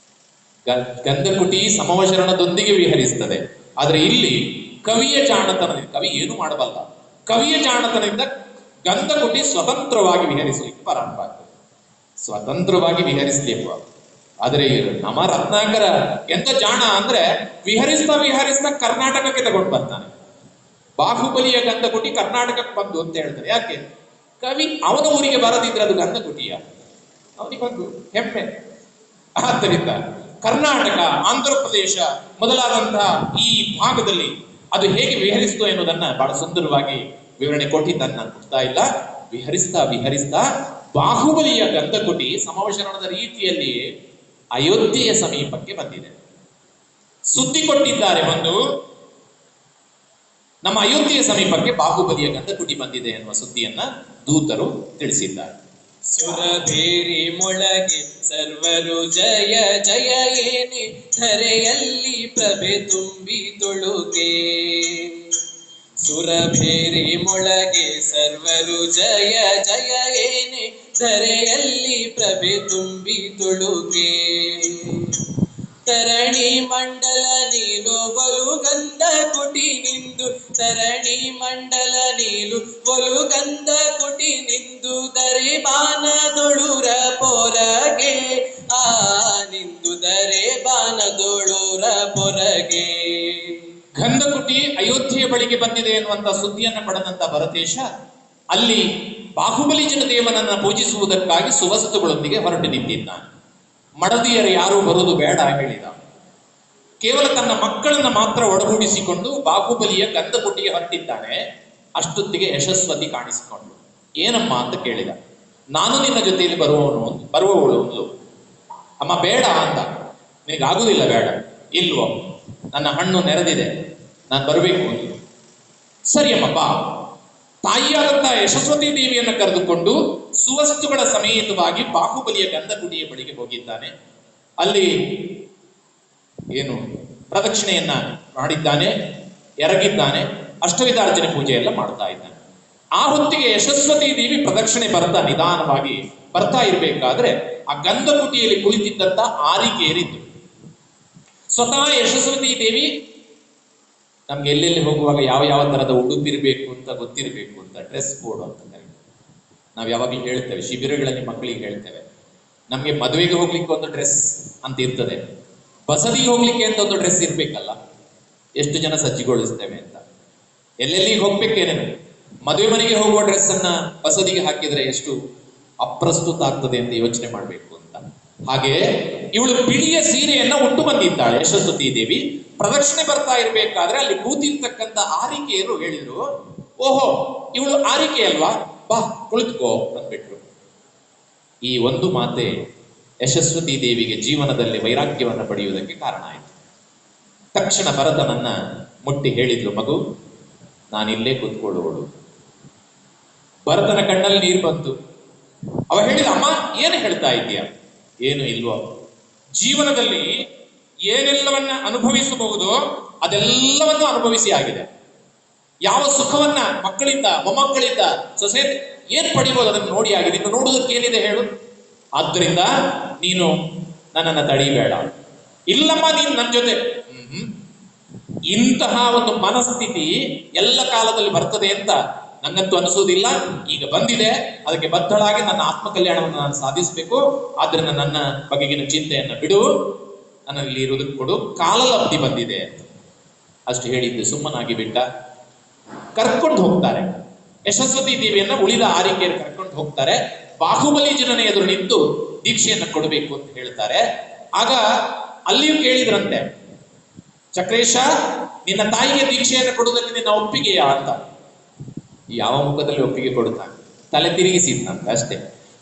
ಗಂಧಕುಟಿ ಸಮವಚರಣದೊಂದಿಗೆ ವಿಹರಿಸ್ತದೆ. ಆದ್ರೆ ಇಲ್ಲಿ ಕವಿಯ ಜಾಣತನದಿಂದ, ಕವಿ ಏನು ಮಾಡಬಲ್ಲ, ಕವಿಯ ಜಾಣತನದಿಂದ ಗಂಧಕುಟಿ ಸ್ವತಂತ್ರವಾಗಿ ವಿಹರಿಸಲಿಕ್ಕೆ ಪ್ರಾರಂಭ ಆಗ್ತದೆ. ಸ್ವತಂತ್ರವಾಗಿ ವಿಹರಿಸಲಿಕ್ಕೆ. ಆದ್ರೆ ನಮ್ಮ ರತ್ನಾಕರ ಎಂತ ಜಾಣ ಅಂದ್ರೆ ವಿಹರಿಸ್ತಾ ಕರ್ನಾಟಕಕ್ಕೆ ತಗೊಂಡು ಬರ್ತಾನೆ. ಬಾಹುಬಲಿಯ ಗಂಧಕುಟಿ ಕರ್ನಾಟಕಕ್ಕೆ ಬಂದು ಅಂತ ಹೇಳ್ತಾರೆ. ಯಾಕೆ? ಕವಿ ಅವನ ಊರಿಗೆ ಬರದಿದ್ರೆ ಅದು ಗಂಧಕುಟಿಯ, ಅವನಿಗೊಂದು ಹೆಮ್ಮೆ. ಆದ್ದರಿಂದ ಕರ್ನಾಟಕ, ಆಂಧ್ರ ಪ್ರದೇಶ ಮೊದಲಾದಂತಹ ಈ ಭಾಗದಲ್ಲಿ ಅದು ಹೇಗೆ ವಿಹರಿಸ್ತು ಎನ್ನುವುದನ್ನ ಬಹಳ ಸುಂದರವಾಗಿ ವಿವರಣೆ ಕೊಟ್ಟಿದ್ದನ್ನು ನಾನು ಕೊಡ್ತಾ ಇಲ್ಲ. ವಿಹರಿಸ್ತಾ ಬಾಹುಬಲಿಯ ಗಂಧಕುಟಿ ಸಮವಚರಣದ ರೀತಿಯಲ್ಲಿ ಅಯೋಧ್ಯೆಯ ಸಮೀಪಕ್ಕೆ ಬಂದಿದೆ. ಸುದ್ದಿ ಕೊಟ್ಟಿದ್ದಾರೆ, ಒಂದು ನಮ್ಮ ಅಯೋಧ್ಯೆಯ ಸಮೀಪಕ್ಕೆ ಬಾಹುಬಲಿಯ ಗಂಧಕುಟಿ ಬಂದಿದೆ ಎನ್ನುವ ಸುದ್ದಿಯನ್ನ ದೂತರು ತಿಳಿಸಿದ್ದಾರೆ. ಸುರಭೇರಿ ಮೊಳಗೆ ಸರ್ವರು ಜಯ ಜಯ ಏನೆ, ಧರೆಯಲ್ಲಿ ಪ್ರಭೆ ತುಂಬಿ ತೊಳುಗೆ. ಸುರಭೇರಿ ಮೊಳಗೆ ಸರ್ವರು ಜಯ ಜಯ ಏನೆ, ಧರೆಯಲ್ಲಿ ಪ್ರಭೆ ತುಂಬಿ ತೊಳುಗೆ. ತರಣಿ ಮಂಡಲ ನೀಲು ಒಲು ಗಂಧ ಕುಟಿ ನಿಂದು, ತರಣಿ ಮಂಡಲ ನೀಲು ಒಲು ಗಂಧ ಕುಟಿ ನಿಂದು, ದರೆ ಬಾನದೊಳುರ ಪೊರಗೆ, ನಿಂದು ದರೆ ಬಾನದೊಳುರ ಪೊರಗೆ. ಗಂಧಕುಟಿ ಅಯೋಧ್ಯೆಯ ಬಳಿಗೆ ಬಂದಿದೆ ಎನ್ನುವಂತ ಸುದ್ದಿಯನ್ನು ಪಡೆದಂತ ಭರತೇಶ ಅಲ್ಲಿ ಬಾಹುಬಲಿ ಜನದೇವನನ್ನ ಪೂಜಿಸುವುದಕ್ಕಾಗಿ ಸುವಸ್ತುಗಳೊಂದಿಗೆ ಹೊರಟು ನಿಂತಿದ್ದಾನೆ. ಮಡದಿಯರು ಯಾರೂ ಬರುವುದು ಬೇಡ ಹೇಳಿದ. ಕೇವಲ ತನ್ನ ಮಕ್ಕಳನ್ನ ಮಾತ್ರ ಒಡಗೂಡಿಸಿಕೊಂಡು ಬಾಹುಬಲಿಯ ಗಂಧಕುಟಿಗೆ ಹೊರಟಿದ್ದಾನೆ. ಅಷ್ಟೊತ್ತಿಗೆ ಯಶಸ್ವತಿ ಕಾಣಿಸಿಕೊಂಡು ಏನಮ್ಮ ಅಂತ ಕೇಳಿದ. ನಾನು ನಿನ್ನ ಜೊತೆಯಲ್ಲಿ ಬರುವವಳು ಅಂದ್ಲು. ಅಮ್ಮ ಬೇಡ ಅಂತ. ನಿನಗಾಗುದಿಲ್ಲ, ಬೇಡ. ಇಲ್ವೋ, ನನ್ನ ಹಣ್ಣು ನೆರೆದಿದೆ, ನಾನು ಬರಬೇಕು ಅಂದ್ಲು. ಸರಿ ಅಮ್ಮ ಬಾ. ತಾಯಿಯಾದಂತಹ ಯಶಸ್ವತಿ ದೇವಿಯನ್ನು ಕರೆದುಕೊಂಡು ಸುವಸ್ತುಗಳ ಸಮೇತವಾಗಿ ಬಾಹುಬಲಿಯ ಗಂಧಗುಡಿಯ ಬಳಿಗೆ ಹೋಗಿದ್ದಾನೆ. ಅಲ್ಲಿ ಏನು ಪ್ರದಕ್ಷಿಣೆಯನ್ನ ಮಾಡಿದ್ದಾನೆ, ಎರಗಿದ್ದಾನೆ, ಅಷ್ಟವಿಧಾರ್ಜನೆ ಪೂಜೆ ಎಲ್ಲ ಮಾಡ್ತಾ ಇದ್ದಾನೆ. ಆ ಹೊತ್ತಿಗೆ ಯಶಸ್ವತಿ ದೇವಿ ಪ್ರದಕ್ಷಿಣೆ ನಿಧಾನವಾಗಿ ಬರ್ತಾ ಇರಬೇಕಾದ್ರೆ ಆ ಗಂಧಗುಡಿಯಲ್ಲಿ ಕುಳಿತಿದ್ದಂತ ಆರಿಕೇರಿದ್ದು. ಸ್ವತಃ ಯಶಸ್ವತಿ ದೇವಿ ನಮ್ಗೆ ಎಲ್ಲೆಲ್ಲಿ ಹೋಗುವಾಗ ಯಾವ ಯಾವ ತರದ ಉಡುಪಿರ್ಬೇಕು ಅಂತ ಗೊತ್ತಿರಬೇಕು ಅಂತ ಡ್ರೆಸ್ ಕೋಡ್ ಅಂತ ಕರೀತೀವಿ. ನಾವು ಯಾವಾಗಲೂ ಹೇಳ್ತೇವೆ, ಶಿಬಿರಗಳಲ್ಲಿ ಮಕ್ಕಳಿಗೆ ಹೇಳ್ತೇವೆ, ನಮ್ಗೆ ಮದುವೆಗೆ ಹೋಗ್ಲಿಕ್ಕೆ ಒಂದು ಡ್ರೆಸ್ ಅಂತ ಇರ್ತದೆ, ಬಸದಿಗೆ ಹೋಗ್ಲಿಕ್ಕೆ ಅಂತ ಒಂದು ಡ್ರೆಸ್ ಇರ್ಬೇಕಲ್ಲ. ಎಷ್ಟು ಜನ ಸಜ್ಜಿಗೊಳಿಸ್ತೇವೆ ಅಂತ. ಎಲ್ಲೆಲ್ಲಿಗೆ ಹೋಗ್ಬೇಕೇನೇನು, ಮದುವೆ ಮನೆಗೆ ಹೋಗುವ ಡ್ರೆಸ್ ಅನ್ನ ಬಸದಿಗೆ ಹಾಕಿದ್ರೆ ಎಷ್ಟು ಅಪ್ರಸ್ತುತ ಆಗ್ತದೆ ಅಂತ ಯೋಚನೆ ಮಾಡ್ಬೇಕು ಅಂತ. ಹಾಗೆ ಇವಳು ಬಿಳಿಯ ಸೀರೆಯನ್ನ ಉಟ್ಟು ಬಂದಿದ್ದಾಳೆ ಯಶಸ್ವತಿ ದೇವಿ. ಪ್ರದಕ್ಷಿಣೆ ಬರ್ತಾ ಇರ್ಬೇಕಾದ್ರೆ ಅಲ್ಲಿ ಕೂತಿರ್ತಕ್ಕಂಥ ಆರಿಕೆಯರು ಹೇಳಿದ್ರು, ಓಹೋ ಇವಳು ಆರಿಕೆ ಅಲ್ವಾ, ಬಾ ಕುಳಿತುಕೋ ಅಂದ್ಬಿಟ್ರು. ಈ ಒಂದು ಮಾತೆ ಯಶಸ್ವತಿ ದೇವಿಗೆ ಜೀವನದಲ್ಲಿ ವೈರಾಗ್ಯವನ್ನು ಪಡೆಯುವುದಕ್ಕೆ ಕಾರಣ ಆಯಿತು. ತಕ್ಷಣ ಭರತನನ್ನ ಮುಟ್ಟಿ ಹೇಳಿದ್ಲು, ಮಗು ನಾನಿಲ್ಲೇ ಕೂತ್ಕೊಳ್ಳುವಳು. ಭರತನ ಕಣ್ಣಲ್ಲಿ ನೀರು ಬಂತು. ಅವ ಹೇಳಿದ, ಅಮ್ಮ ಏನು ಹೇಳ್ತಾ ಇದ್ದೀಯ? ಏನು ಇಲ್ವೋ, ಜೀವನದಲ್ಲಿ ಏನೆಲ್ಲವನ್ನ ಅನುಭವಿಸಬಹುದೋ ಅದೆಲ್ಲವನ್ನು ಅನುಭವಿಸಿ ಆಗಿದೆ. ಯಾವ ಸುಖವನ್ನ ಮಕ್ಕಳಿಂದ ಮೊಮ್ಮಕ್ಕಳಿಂದ ಸೊಸೆ ಏನ್ ಪಡಿಬಹುದು ಅದನ್ನು ನೋಡಿ ಆಗಿದೆ. ಇನ್ನು ನೋಡುವುದಕ್ಕೆ ಏನಿದೆ ಹೇಳು? ಆದ್ರಿಂದ ನೀನು ನನ್ನನ್ನು ತಡಿಬೇಡ. ಇಲ್ಲಮ್ಮ ನೀನು ನನ್ನ ಜೊತೆ. ಇಂತಹ ಒಂದು ಮನಸ್ಥಿತಿ ಎಲ್ಲ ಕಾಲದಲ್ಲಿ ಬರ್ತದೆ ಅಂತ ನಂಗಂತೂ ಅನಿಸೋದಿಲ್ಲ. ಈಗ ಬಂದಿದೆ, ಅದಕ್ಕೆ ಬದ್ಧಳಾಗಿ ನನ್ನ ಆತ್ಮಕಲ್ಯಾಣವನ್ನು ನಾನು ಸಾಧಿಸಬೇಕು. ಆದ್ರಿಂದ ನನ್ನ ಬಗೆಗಿನ ಚಿಂತೆಯನ್ನು ಬಿಡು, ನನ್ನಲ್ಲಿ ಇರುವುದಕ್ಕೆ ಕೊಡು, ಕಾಲಲಬ್ಧಿ ಬಂದಿದೆ ಅಂತ ಅಷ್ಟು ಹೇಳಿದ್ದು. ಸುಮ್ಮನಾಗಿ ಬಿಟ್ಟ. ಕರ್ಕೊಂಡು ಹೋಗ್ತಾರೆ ಯಶಸ್ವತಿ ದೇವಿಯನ್ನ, ಉಳಿದ ಆರಿಕೆಯನ್ನು ಕರ್ಕೊಂಡು ಹೋಗ್ತಾರೆ. ಬಾಹುಬಲಿ ಜನನ ಎದುರು ನಿಂತು ದೀಕ್ಷೆಯನ್ನು ಕೊಡಬೇಕು ಅಂತ ಹೇಳ್ತಾರೆ. ಆಗ ಅಲ್ಲಿಯೂ ಕೇಳಿದ್ರಂತೆ, ಚಕ್ರೇಶ ನಿನ್ನ ತಾಯಿಗೆ ದೀಕ್ಷೆಯನ್ನು ಕೊಡುವುದಕ್ಕೆ ನಿನ್ನ ಒಪ್ಪಿಗೆಯಾ ಅಂತ. ಯಾವ ಮುಖದಲ್ಲಿ ಒಪ್ಪಿಗೆ ಕೊಡುತ್ತಾನೆ? ತಲೆ ತಿರುಗಿಸಿದ್ನಂತ ಅಷ್ಟೇ.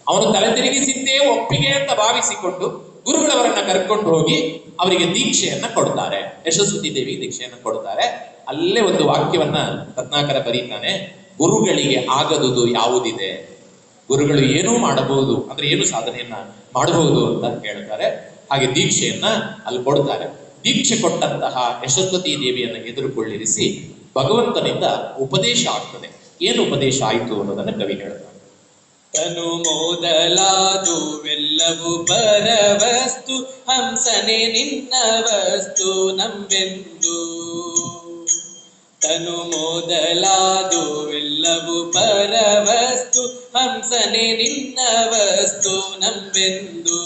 ಅವನು ತಲೆ ತಿರುಗಿಸಿದ್ದೇ ಒಪ್ಪಿಗೆ ಅಂತ ಭಾವಿಸಿಕೊಂಡು ಗುರುಗಳವರನ್ನ ಕರ್ಕೊಂಡು ಹೋಗಿ ಅವರಿಗೆ ದೀಕ್ಷೆಯನ್ನ ಕೊಡ್ತಾರೆ. ಯಶಸ್ವತಿ ದೇವಿ ದೀಕ್ಷೆಯನ್ನು ಕೊಡ್ತಾರೆ. ಅಲ್ಲೇ ಒಂದು ವಾಕ್ಯವನ್ನ ರತ್ನಾಕರ ಬರೀತಾನೆ, ಗುರುಗಳಿಗೆ ಆಗದುದು ಯಾವುದಿದೆ, ಗುರುಗಳು ಏನೂ ಮಾಡಬಹುದು ಅಂದ್ರೆ ಏನು ಸಾಧನೆಯನ್ನ ಮಾಡಬಹುದು ಅಂತ ಹೇಳ್ತಾರೆ. ಹಾಗೆ ದೀಕ್ಷೆಯನ್ನ ಅಲ್ಲಿ ಕೊಡ್ತಾರೆ. ದೀಕ್ಷೆ ಕೊಟ್ಟಂತಹ ಯಶಸ್ವತಿ ದೇವಿಯನ್ನು ಎದುರುಕೊಳ್ಳಿರಿಸಿ ಭಗವಂತನಿಂದ ಉಪದೇಶ ಆಗ್ತದೆ. ಏನು ಉಪದೇಶ ಆಯಿತು ಅನ್ನೋದನ್ನ ಕವಿ ಹೇಳ್ತಾರೆ. ತನು ಮೊದಲಾದುವೆಲ್ಲವೂ ಪರವಸ್ತು, ಹಂಸನೆ ನಿನ್ನ ವಸ್ತು ನಂಬೆಂದು. ತನು ಮೊದಲಾದುವೆಲ್ಲವೂ ಪರವಸ್ತು, ಹಂಸನೆ ನಿನ್ನ ವಸ್ತು ನಂಬೆಂದು.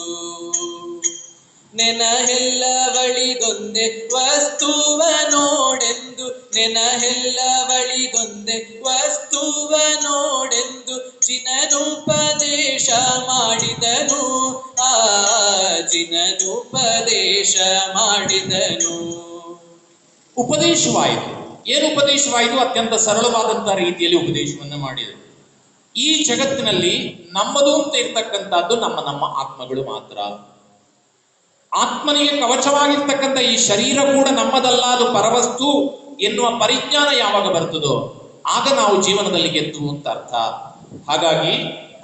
ನೆನಹೆಲ್ಲವಳಿದೊಂದೆ ವಸ್ತುವ ನೋಡೆಂದು, ನೆನಹೆಲ್ಲವಳಿದೊಂದೆ ವಸ್ತುವ ನೋಡೆಂದು ಜಿನನುಪದೇಶ ಮಾಡಿದನು. ಆ ಜಿನನುಪದೇಶ ಮಾಡಿದನು. ಉಪದೇಶವಾಯಿತು. ಏನು ಉಪದೇಶವಾಯಿತು? ಅತ್ಯಂತ ಸರಳವಾದಂತಹ ರೀತಿಯಲ್ಲಿ ಉಪದೇಶವನ್ನ ಮಾಡಿದರು. ಈ ಜಗತ್ತಿನಲ್ಲಿ ನಮ್ಮದು ಅಂತ ಇರ್ತಕ್ಕಂಥದ್ದು ನಮ್ಮ ನಮ್ಮ ಆತ್ಮಗಳು ಮಾತ್ರ. ಆತ್ಮನಿಗೆ ಕವಚವಾಗಿರ್ತಕ್ಕಂಥ ಈ ಶರೀರ ಕೂಡ ನಮ್ಮದಲ್ಲ, ಅದು ಪರವಸ್ತು ಎನ್ನುವ ಪರಿಜ್ಞಾನ ಯಾವಾಗ ಬರ್ತದೋ ಆಗ ನಾವು ಜೀವನದಲ್ಲಿ ಗೆದ್ದು ಅಂತ ಅರ್ಥ. ಹಾಗಾಗಿ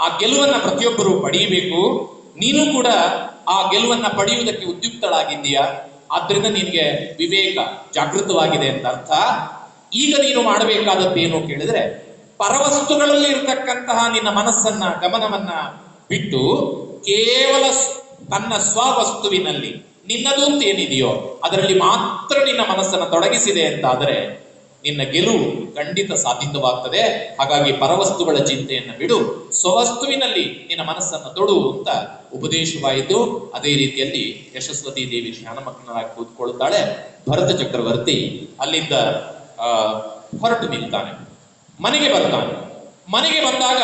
ಆ ಗೆಲುವನ್ನ ಪ್ರತಿಯೊಬ್ಬರು ಪಡೆಯಬೇಕು. ನೀನು ಕೂಡ ಆ ಗೆಲುವನ್ನ ಪಡೆಯುವುದಕ್ಕೆ ಉದ್ಯುಕ್ತಳಾಗಿದ್ದೀಯಾ. ಆದ್ರಿಂದ ನಿನಗೆ ವಿವೇಕ ಜಾಗೃತವಾಗಿದೆ ಅಂತ ಅರ್ಥ. ಈಗ ನೀನು ಮಾಡಬೇಕಾದದ್ದೇನು ಕೇಳಿದ್ರೆ, ಪರವಸ್ತುಗಳಲ್ಲಿ ಇರತಕ್ಕಂತಹ ನಿನ್ನ ಮನಸ್ಸನ್ನ ಗಮನವನ್ನ ಬಿಟ್ಟು ಕೇವಲ ತನ್ನ ಸ್ವವಸ್ತುವಿನಲ್ಲಿ ನಿನ್ನದು ಅಂತ ಏನಿದೆಯೋ ಅದರಲ್ಲಿ ಮಾತ್ರ ನಿನ್ನ ಮನಸ್ಸನ್ನು ತೊಡಗಿಸಿದೆ ಅಂತಾದರೆ ನಿನ್ನ ಗೆಲುವು ಖಂಡಿತ ಸಾಧಿತವಾಗ್ತದೆ. ಹಾಗಾಗಿ ಪರವಸ್ತುಗಳ ಚಿಂತೆಯನ್ನು ಬಿಡು, ಸ್ವವಸ್ತುವಿನಲ್ಲಿ ನಿನ್ನ ಮನಸ್ಸನ್ನು ತೊಡು ಅಂತ ಉಪದೇಶವಾಯಿತು. ಅದೇ ರೀತಿಯಲ್ಲಿ ಯಶಸ್ವತಿ ದೇವಿ ಧ್ಯಾನಮಗ್ನರಾಗಿ ಕೂತ್ಕೊಳ್ತಾಳೆ. ಭರತ ಚಕ್ರವರ್ತಿ ಅಲ್ಲಿಂದ ಹೊರಟು ನಿಲ್ತಾನೆ, ಮನೆಗೆ ಬರ್ತಾನೆ. ಮನೆಗೆ ಬಂದಾಗ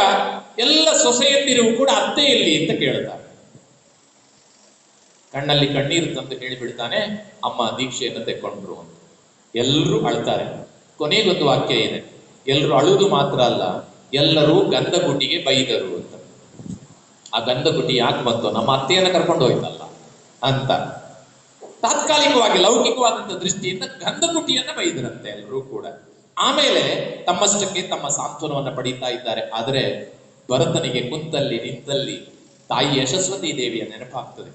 ಎಲ್ಲ ಸೊಸೆಯಂದಿರು ಕೂಡ ಅತ್ತೆಯಲ್ಲಿ ಅಂತ ಕೇಳ್ತಾರೆ. ಕಣ್ಣಲ್ಲಿ ಕಣ್ಣೀರು ತಂದು ಹೇಳಿಬಿಡ್ತಾನೆ, ಅಮ್ಮ ದೀಕ್ಷೆಯನ್ನು ತೆಕ್ಕೊಂಡ್ರು ಅಂತ. ಎಲ್ಲರೂ ಅಳ್ತಾರೆ. ಕೊನೆಗೊಂದು ವಾಕ್ಯ ಇದೆ, ಎಲ್ಲರೂ ಅಳುವುದು ಮಾತ್ರ ಅಲ್ಲ, ಎಲ್ಲರೂ ಗಂಧಗುಡಿಗೆ ಬೈದರು ಅಂತ. ಆ ಗಂಧಕುಟಿ ಯಾಕೆ ಬಂತು, ನಮ್ಮ ಅತ್ತೆಯನ್ನ ಕರ್ಕೊಂಡು ಹೋಯ್ತಲ್ಲ ಅಂತ ತಾತ್ಕಾಲಿಕವಾಗಿ ಲೌಕಿಕವಾದಂತ ದೃಷ್ಟಿಯಿಂದ ಗಂಧಕುಟಿಯನ್ನ ಬೈದರಂತೆ ಎಲ್ಲರೂ ಕೂಡ. ಆಮೇಲೆ ತಮ್ಮಷ್ಟಕ್ಕೆ ತಮ್ಮ ಸಾಂತ್ವನವನ್ನ ಪಡೀತಾ ಇದ್ದಾರೆ. ಆದರೆ ಭರತನಿಗೆ ಕುಂತಲ್ಲಿ ನಿಂತಲ್ಲಿ ತಾಯಿ ಯಶಸ್ವತಿ ದೇವಿಯ ನೆನಪಾಗ್ತದೆ.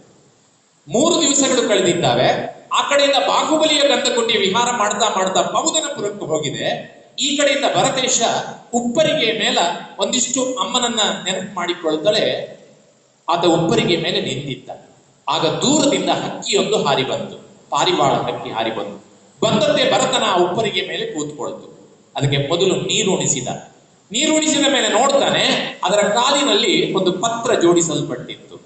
3 ದಿವಸಗಳು ಕಳೆದಿದ್ದಾವೆ. ಆ ಕಡೆಯಿಂದ ಬಾಹುಬಲಿಯ ಗಂಧಕುಟಿ ವಿಹಾರ ಮಾಡ್ತಾ ಮಾಡ್ತಾ ಪೌದನಪುರಕ್ಕೆ ಹೋಗಿದೆ. ಈ ಕಡೆಯಿಂದ ಭರತೇಶ ಉಪ್ಪರಿಗೆ ಮೇಲ ಒಂದಿಷ್ಟು ಅಮ್ಮನನ್ನ ನೆನಪು ಮಾಡಿಕೊಳ್ತಲೇ ಆತ ಉಪ್ಪರಿಗೆ ಮೇಲೆ ನಿಂತಿದ್ದ. ಆಗ ದೂರದಿಂದ ಹಕ್ಕಿಯೊಂದು ಹಾರಿ ಬಂತು, ಪಾರಿವಾಳ ಹಕ್ಕಿ ಹಾರಿ ಬಂತು. ಬಂದಂತೆ ಭರತನ ಆ ಉಪ್ಪರಿಗೆ ಮೇಲೆ ಕೂತ್ಕೊಳ್ತು. ಅದಕ್ಕೆ ಮೊದಲು ನೀರುಣಿಸಿದ ಮೇಲೆ ನೋಡ್ತಾನೆ, ಅದರ ಕಾಲಿನಲ್ಲಿ ಒಂದು ಪತ್ರ ಜೋಡಿಸಲ್ಪಟ್ಟಿತ್ತು.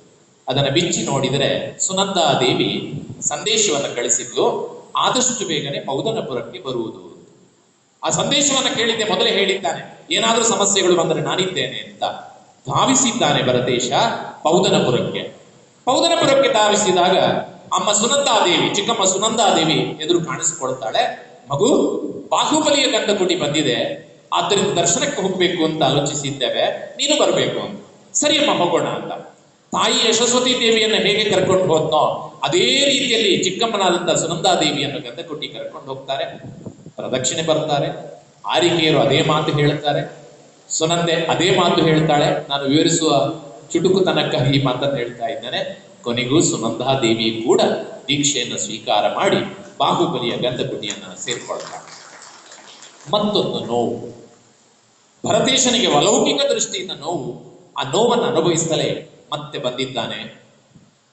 ಅದನ್ನು ಬಿಚ್ಚಿ ನೋಡಿದರೆ ಸುನಂದಾ ದೇವಿ ಸಂದೇಶವನ್ನು ಕಳಿಸಿದ್ಲು, ಆದಷ್ಟು ಬೇಗನೆ ಪೌದನಪುರಕ್ಕೆ ಬರುವುದು. ಆ ಸಂದೇಶವನ್ನು ಕೇಳಿದ್ದೆ ಮೊದಲೇ ಹೇಳಿದ್ದಾನೆ, ಏನಾದರೂ ಸಮಸ್ಯೆಗಳು ಬಂದರೆ ನಾನಿದ್ದೇನೆ ಅಂತ. ಧಾವಿಸಿದ್ದಾನೆ ಭರತೇಶ ಪೌದನಪುರಕ್ಕೆ ಧಾವಿಸಿದಾಗ ಅಮ್ಮ ಸುನಂದಾದೇವಿ, ಚಿಕ್ಕಮ್ಮ ಸುನಂದಾದೇವಿ ಎದುರು ಕಾಣಿಸಿಕೊಳ್ತಾಳೆ. ಮಗು, ಬಾಹುಬಲಿಯ ಗಂಧಕುಟಿ ಬಂದಿದೆ, ಆದ್ದರಿಂದ ದರ್ಶನಕ್ಕೆ ಹೋಗ್ಬೇಕು ಅಂತ ಆಲೋಚಿಸಿದ್ದೇವೆ, ನೀನು ಬರಬೇಕು ಅಂತ. ಸರಿಯಮ್ಮ ಹೋಗೋಣ ಅಂತ. ತಾಯಿ ಯಶಸ್ವತಿ ದೇವಿಯನ್ನು ಹೇಗೆ ಕರ್ಕೊಂಡು ಹೋದ್ನೋ ಅದೇ ರೀತಿಯಲ್ಲಿ ಚಿಕ್ಕಮ್ಮನಾದಂತಹ ಸುನಂದಾದೇವಿಯನ್ನು ಗಂಧಕುಟಿ ಕರ್ಕೊಂಡು ಹೋಗ್ತಾರೆ. ಪ್ರದಕ್ಷಿಣೆ ಬರ್ತಾರೆ. ಆರಿಕೆಯರು ಅದೇ ಮಾತು ಹೇಳ್ತಾರೆ, ಸುನಂದೆ ಅದೇ ಮಾತು ಹೇಳ್ತಾಳೆ. ನಾನು ವಿವರಿಸುವ ಚುಟುಕುತನಕ್ಕಾಗಿ ಈ ಮಾತನ್ನು ಹೇಳ್ತಾ ಇದ್ದೇನೆ. ಕೊನೆಗೂ ಸುನಂದಾ ದೇವಿ ಕೂಡ ದೀಕ್ಷೆಯನ್ನು ಸ್ವೀಕಾರ ಮಾಡಿ ಬಾಹುಬಲಿಯ ಗಂಧಕುಟಿಯನ್ನು ಸೇರ್ಕೊಳ್ತಾಳೆ. ಮತ್ತೊಂದು ನೋವು, ಭರತೇಶನಿಗೆ ಅಲೌಕಿಕ ದೃಷ್ಟಿಯಿಂದ ನೋವು. ಆ ನೋವನ್ನು ಅನುಭವಿಸಲೇ ಮತ್ತೆ ಬಂದಿದ್ದಾನೆ.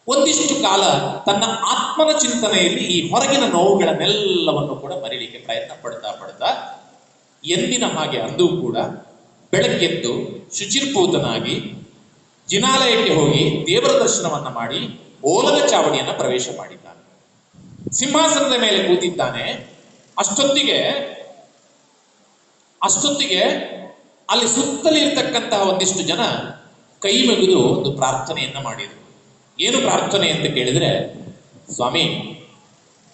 ಒಂದಿಷ್ಟು ಕಾಲ ತನ್ನ ಆತ್ಮನ ಚಿಂತನೆಯಲ್ಲಿ ಈ ಹೊರಗಿನ ನೋವುಗಳನ್ನೆಲ್ಲವನ್ನು ಕೂಡ ಮರೀಲಿಕ್ಕೆ ಪ್ರಯತ್ನ ಪಡ್ತಾ ಎಂದಿನ ಹಾಗೆ ಅಂದೂ ಕೂಡ ಬೆಳಗ್ಗೆದ್ದು ಶುಚಿರ್ಭೂತನಾಗಿ ಜಿನಾಲಯಕ್ಕೆ ಹೋಗಿ ದೇವರ ದರ್ಶನವನ್ನ ಮಾಡಿ ಓಲಗ ಚಾವಡಿಯನ್ನ ಪ್ರವೇಶ ಮಾಡಿದ್ದಾನೆ. ಸಿಂಹಾಸನದ ಮೇಲೆ ಕೂತಿದ್ದಾನೆ. ಅಷ್ಟೊತ್ತಿಗೆ ಅಲ್ಲಿ ಸುತ್ತಲಿರ್ತಕ್ಕಂತಹ ಒಂದಿಷ್ಟು ಜನ ಕೈ ಮುಗಿದು ಒಂದು ಪ್ರಾರ್ಥನೆಯನ್ನ ಮಾಡಿದರು. ಏನು ಪ್ರಾರ್ಥನೆ ಅಂತ ಕೇಳಿದ್ರೆ, ಸ್ವಾಮಿ,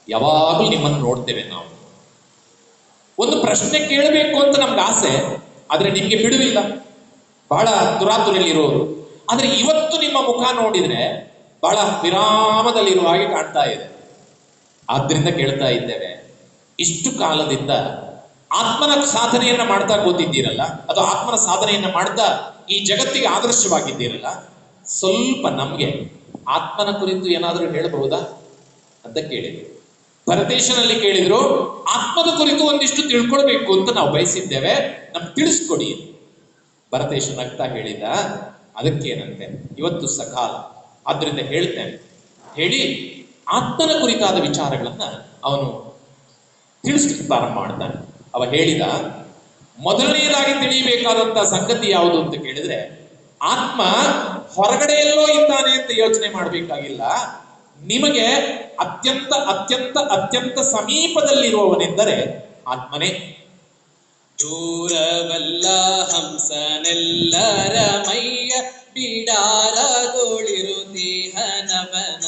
ಯಾವಾಗಲೂ ನಿಮ್ಮನ್ನು ನೋಡ್ತೇವೆ ನಾವು, ಒಂದು ಪ್ರಶ್ನೆ ಕೇಳಬೇಕು ಅಂತ ನಮ್ಗೆ ಆಸೆ, ಆದ್ರೆ ನಿಮ್ಗೆ ಬಿಡುವಿಲ್ಲ, ಬಹಳ ದುರಾತುರಲ್ಲಿರೋರು. ಆದ್ರೆ ಇವತ್ತು ನಿಮ್ಮ ಮುಖ ನೋಡಿದ್ರೆ ಬಹಳ ವಿರಾಮದಲ್ಲಿರುವ ಹಾಗೆ ಕಾಣ್ತಾ ಇದೆ. ಆದ್ರಿಂದ ಕೇಳ್ತಾ ಇದ್ದೇವೆ, ಇಷ್ಟು ಕಾಲದಿಂದ ಆತ್ಮನ ಸಾಧನೆಯನ್ನ ಮಾಡ್ತಾ ಕೂತಿದ್ದೀರಲ್ಲ, ಅದು ಆತ್ಮನ ಸಾಧನೆಯನ್ನ ಮಾಡ್ತಾ ಈ ಜಗತ್ತಿಗೆ ಆದರ್ಶವಾಗಿದ್ದೀರಲ್ಲ, ಸ್ವಲ್ಪ ನಮ್ಗೆ ಆತ್ಮನ ಕುರಿತು ಏನಾದರೂ ಹೇಳಬಹುದಾ ಅಂತ ಕೇಳಿದ್ರು. ಭರತೇಶನಲ್ಲಿ ಕೇಳಿದ್ರು, ಆತ್ಮದ ಕುರಿತು ಒಂದಿಷ್ಟು ತಿಳ್ಕೊಳ್ಬೇಕು ಅಂತ ನಾವು ಬಯಸಿದ್ದೇವೆ, ನಮ್ಗೆ ತಿಳಿಸ್ಕೊಡಿ. ಭರತೇಶ ನಗ್ತಾ ಹೇಳಿದ, ಅದಕ್ಕೇನಂತೆ, ಇವತ್ತು ಸಕಾಲ, ಆದ್ರಿಂದ ಹೇಳ್ತೇನೆ ಹೇಳಿ ಆತ್ಮನ ಕುರಿತಾದ ವಿಚಾರಗಳನ್ನ ಅವನು ತಿಳಿಸ್ಲಿಕ್ಕೆ ಪ್ರಾರಂಭ ಮಾಡ್ತಾನೆ. ಅವ ಹೇಳಿದ, ಮೊದಲನೆಯದಾಗಿ ತಿಳಿಯಬೇಕಾದಂತ ಸಂಗತಿ ಯಾವುದು ಅಂತ ಕೇಳಿದ್ರೆ, ಆತ್ಮ ಹೊರಗಡೆ ಎಲ್ಲೋ ಇದ್ದಾನೆ ಅಂತ ಯೋಚನೆ ಮಾಡಬೇಕಾಗಿಲ್ಲ. ನಿಮಗೆ ಅತ್ಯಂತ ಅತ್ಯಂತ ಅತ್ಯಂತ ಸಮೀಪದಲ್ಲಿರುವವನೆಂದರೆ ಆತ್ಮನೇ. ದೂರವಲ್ಲ ಹಂಸನೆಲ್ಲರ ಮೈಯ ಬಿಡಾರಗೊಳಿರು ದೇಹನವನ.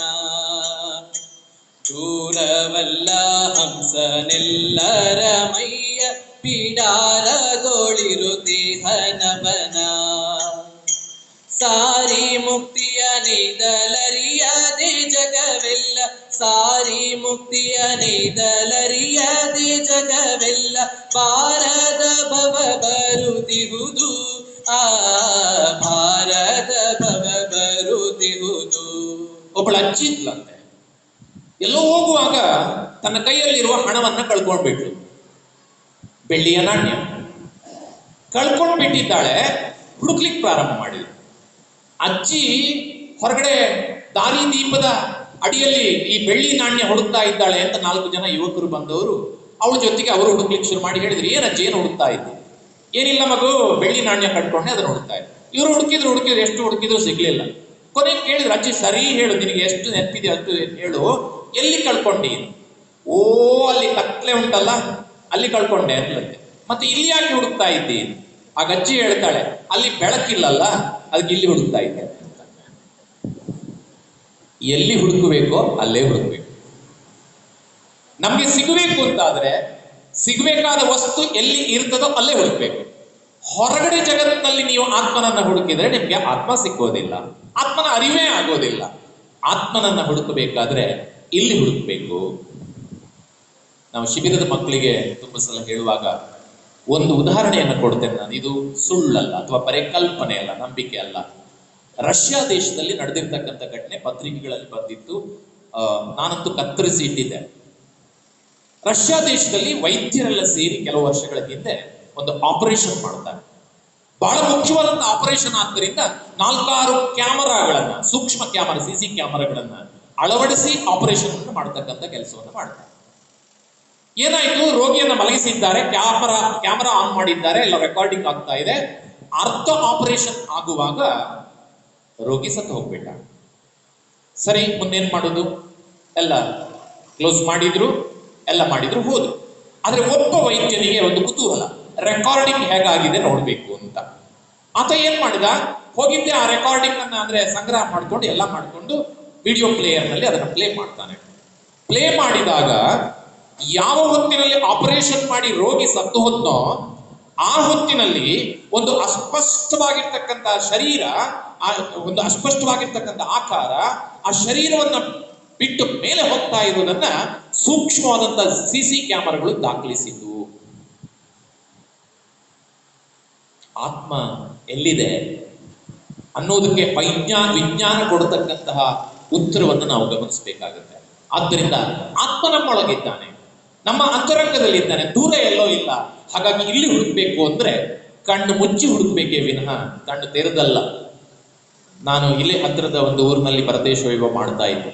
ದೂರವಲ್ಲ ಹಂಸನೆಲ್ಲರ ಮೈಯ ಬಿಡಾರಗೊಳಿರು ದೇಹನವನ. ಸಾರಿ ಮುಕ್ತಿಯ ನೇದಲರಿಯದೆ ಜಗವೆಲ್ಲ, ಸಾರಿ ಮುಕ್ತಿಯ ನೇದಲರಿಯದೆ ಜಗವೆಲ್ಲ, ಭಾರದ ಭವ ಬರುತ್ತಿಹುದು, ಆ ಭಾರದ ಭವ ಬರುತ್ತಿಹುದು. ಒಬ್ಬಳ ಅಜ್ಜಿ ಇದ್ಲಂತೆ, ಎಲ್ಲೋ ಹೋಗುವಾಗ ತನ್ನ ಕೈಯಲ್ಲಿರುವ ಹಣವನ್ನ ಕಳ್ಕೊಂಡ್ಬಿಟ್ಲು. ಬೆಳ್ಳಿಯ ನಾಣ್ಯ ಕಳ್ಕೊಂಡು ಬಿಟ್ಟಿದ್ದಾಳೆ. ಹುಡುಕ್ಲಿಕ್ಕೆ ಪ್ರಾರಂಭ ಮಾಡಿದ್ರು. ಅಜ್ಜಿ ಹೊರಗಡೆ ದಾರಿ ದೀಪದ ಅಡಿಯಲ್ಲಿ ಈ ಬೆಳ್ಳಿ ನಾಣ್ಯ ಹುಡುಕ್ತಾ ಇದ್ದಾಳೆ ಅಂತ 4 ಜನ ಯುವಕರು ಬಂದವರು ಅವಳ ಜೊತೆಗೆ ಅವರು ಹುಡುಕ್ಲಿಕ್ಕೆ ಶುರು ಮಾಡಿ ಹೇಳಿದ್ರು, ಏನ್ ಅಜ್ಜಿ ಏನು ಹುಡುಕ್ತಾ ಇದ್ದೆ? ಏನಿಲ್ಲ ಮಗು, ಬೆಳ್ಳಿ ನಾಣ್ಯ ಕಟ್ಕೊಂಡೆ ಅದನ್ನು ಹುಡುಕ್ತಾ ಇದ್ದೆ. ಇವರು ಹುಡುಕಿದ್ರು ಎಷ್ಟು ಹುಡುಕಿದ್ರು ಸಿಗ್ಲಿಲ್ಲ. ಕೊನೆಗೆ ಕೇಳಿದ್ರು, ಅಜ್ಜಿ ಸರಿ ಹೇಳು, ನಿನಗೆ ಎಷ್ಟು ನೆನಪಿದೆ ಅಷ್ಟು ಹೇಳು, ಎಲ್ಲಿ ಕಳ್ಕೊಂಡಿ? ಓ, ಅಲ್ಲಿ ಕತ್ಲೆ ಉಂಟಲ್ಲ, ಅಲ್ಲಿ ಕಳ್ಕೊಂಡೆ ಅಂತಂತೆ. ಮತ್ತೆ ಇಲ್ಲಿ ಯಾಕೆ ಹುಡುಕ್ತಾ ಇದ್ದಿ? ಆಗ ಅಜ್ಜಿ ಹೇಳ್ತಾಳೆ, ಅಲ್ಲಿ ಬೆಳಕಿಲ್ಲಲ್ಲ, ಅದಕ್ಕೆ ಇಲ್ಲಿ ಹುಡುಕ್ತಾ ಇದ್ದೆ. ಎಲ್ಲಿ ಹುಡುಕಬೇಕೋ ಅಲ್ಲೇ ಹುಡುಕಬೇಕು. ನಮ್ಗೆ ಸಿಗಬೇಕು ಅಂತಾದ್ರೆ ಸಿಗಬೇಕಾದ ವಸ್ತು ಎಲ್ಲಿ ಇರ್ತದೋ ಅಲ್ಲೇ ಹುಡುಕ್ಬೇಕು. ಹೊರಗಡೆ ಜಗತ್ತಿನಲ್ಲಿ ನೀವು ಆತ್ಮನನ್ನ ಹುಡುಕಿದ್ರೆ ನಿಮ್ಗೆ ಆತ್ಮ ಸಿಕ್ಕೋದಿಲ್ಲ, ಆತ್ಮನ ಅರಿವೇ ಆಗೋದಿಲ್ಲ. ಆತ್ಮನನ್ನ ಹುಡುಕಬೇಕಾದ್ರೆ ಇಲ್ಲಿ ಹುಡುಕಬೇಕು. ನಾವು ಶಿಬಿರದ ಮಕ್ಕಳಿಗೆ ತುಂಬ ಸಲ ಹೇಳುವಾಗ ಒಂದು ಉದಾಹರಣೆಯನ್ನು ಕೊಡ್ತೇನೆ ನಾನು. ಇದು ಸುಳ್ಳಲ್ಲ ಅಥವಾ ಪರಿಕಲ್ಪನೆ ಅಲ್ಲ, ನಂಬಿಕೆ ಅಲ್ಲ. ರಷ್ಯಾ ದೇಶದಲ್ಲಿ ನಡೆದಿರ್ತಕ್ಕಂಥ ಘಟನೆ ಪತ್ರಿಕೆಗಳಲ್ಲಿ ಬಂದಿತ್ತು. ನಾನಂತೂ ಕತ್ತರಿಸಿ ಇಟ್ಟಿದ್ದೆ. ರಷ್ಯಾ ದೇಶದಲ್ಲಿ ವೈದ್ಯರೆಲ್ಲ ಸೇರಿ ಕೆಲವು ವರ್ಷಗಳ ಹಿಂದೆ ಒಂದು ಆಪರೇಷನ್ ಮಾಡ್ತಾರೆ. ಬಹಳ ಮುಖ್ಯವಾದಂತಹ ಆಪರೇಷನ್ ಆದ್ದರಿಂದ 4-6 ಕ್ಯಾಮರಾಗಳನ್ನ, ಸೂಕ್ಷ್ಮ ಕ್ಯಾಮರಾ, CC ಕ್ಯಾಮರಾಗಳನ್ನ ಅಳವಡಿಸಿ ಆಪರೇಷನ್ ಮಾಡತಕ್ಕಂಥ ಕೆಲಸವನ್ನು ಮಾಡ್ತಾರೆ. ಏನಾಯ್ತು, ರೋಗಿಯನ್ನ ಮಲಗಿಸಿದ್ದಾರೆ, ಕ್ಯಾಮರಾ ಆನ್ ಮಾಡಿದ್ದಾರೆ, ಎಲ್ಲ ರೆಕಾರ್ಡಿಂಗ್ ಆಗ್ತಾ ಇದೆ. ಅರ್ಧ ಆಪರೇಷನ್ ಆಗುವಾಗ ರೋಗಿ ಸತ್ತು ಹೋಗ್ಬಿಟ್ಟ. ಸರಿ, ಮುಂದೇನ್ ಮಾಡೋದು? ಎಲ್ಲ ಕ್ಲೋಸ್ ಮಾಡಿದ್ರು, ಎಲ್ಲ ಮಾಡಿದ್ರು, ಹೋದ್ರು. ಆದ್ರೆ ಒಬ್ಬ ವೈದ್ಯನಿಗೆ ಒಂದು ಕುತೂಹಲ, ರೆಕಾರ್ಡಿಂಗ್ ಹೇಗಾಗಿದೆ ನೋಡ್ಬೇಕು ಅಂತ. ಆತ ಏನ್ ಮಾಡಿದ, ಹೋಗಿದ್ದೆ ಆ ರೆಕಾರ್ಡಿಂಗ್ ಅನ್ನ ಅಂದ್ರೆ ಸಂಗ್ರಹ ಮಾಡ್ಕೊಂಡು ಎಲ್ಲ ಮಾಡ್ಕೊಂಡು ವಿಡಿಯೋ ಪ್ಲೇಯರ್ ನಲ್ಲಿ ಅದನ್ನ ಪ್ಲೇ ಮಾಡ್ತಾನೆ. ಪ್ಲೇ ಮಾಡಿದಾಗ ಯಾವ ಹೊತ್ತಿನಲ್ಲಿ ಆಪರೇಷನ್ ಮಾಡಿ ರೋಗಿ ಸತ್ತು ಹೋದ್ನೋ ಆ ಹೊತ್ತಿನಲ್ಲಿ ಒಂದು ಅಸ್ಪಷ್ಟವಾಗಿರ್ತಕ್ಕಂಥ ಶರೀರ, ಒಂದು ಅಸ್ಪಷ್ಟವಾಗಿರ್ತಕ್ಕಂಥ ಆಕಾರ ಆ ಶರೀರವನ್ನ ಬಿಟ್ಟು ಮೇಲೆ ಹೋಗ್ತಾ ಇರುವುದನ್ನ ಸೂಕ್ಷ್ಮವಾದಂತ CC ಕ್ಯಾಮರಾಗಳು ದಾಖಲಿಸಿದ್ದು. ಆತ್ಮ ಎಲ್ಲಿದೆ ಅನ್ನೋದಕ್ಕೆ ವಿಜ್ಞಾನ ಕೊಡತಕ್ಕಂತಹ ಉತ್ತರವನ್ನು ನಾವು ಗಮನಿಸಬೇಕಾಗುತ್ತೆ. ಆದ್ದರಿಂದ ಆತ್ಮ ನಮ್ಮೊಳಗಿದ್ದಾನೆ, ನಮ್ಮ ಅಂತರಂಗದಲ್ಲಿದ್ದಾನೆ, ದೂರ ಎಲ್ಲೋ ಇಲ್ಲ. ಹಾಗಾಗಿ ಇಲ್ಲಿ ಹುಡುಕ್ಬೇಕು ಅಂದ್ರೆ ಕಣ್ಣು ಮುಚ್ಚಿ ಹುಡುಕ್ಬೇಕೇ ವಿನಃ ಕಣ್ಣು ತೆರೆದಲ್ಲ. ನಾನು ಇಲ್ಲೇ ಹತ್ತಿರದ ಒಂದು ಊರಿನಲ್ಲಿ ಪರದೇಶ ವೈಭವ ಮಾಡ್ತಾ ಇದ್ದೆ.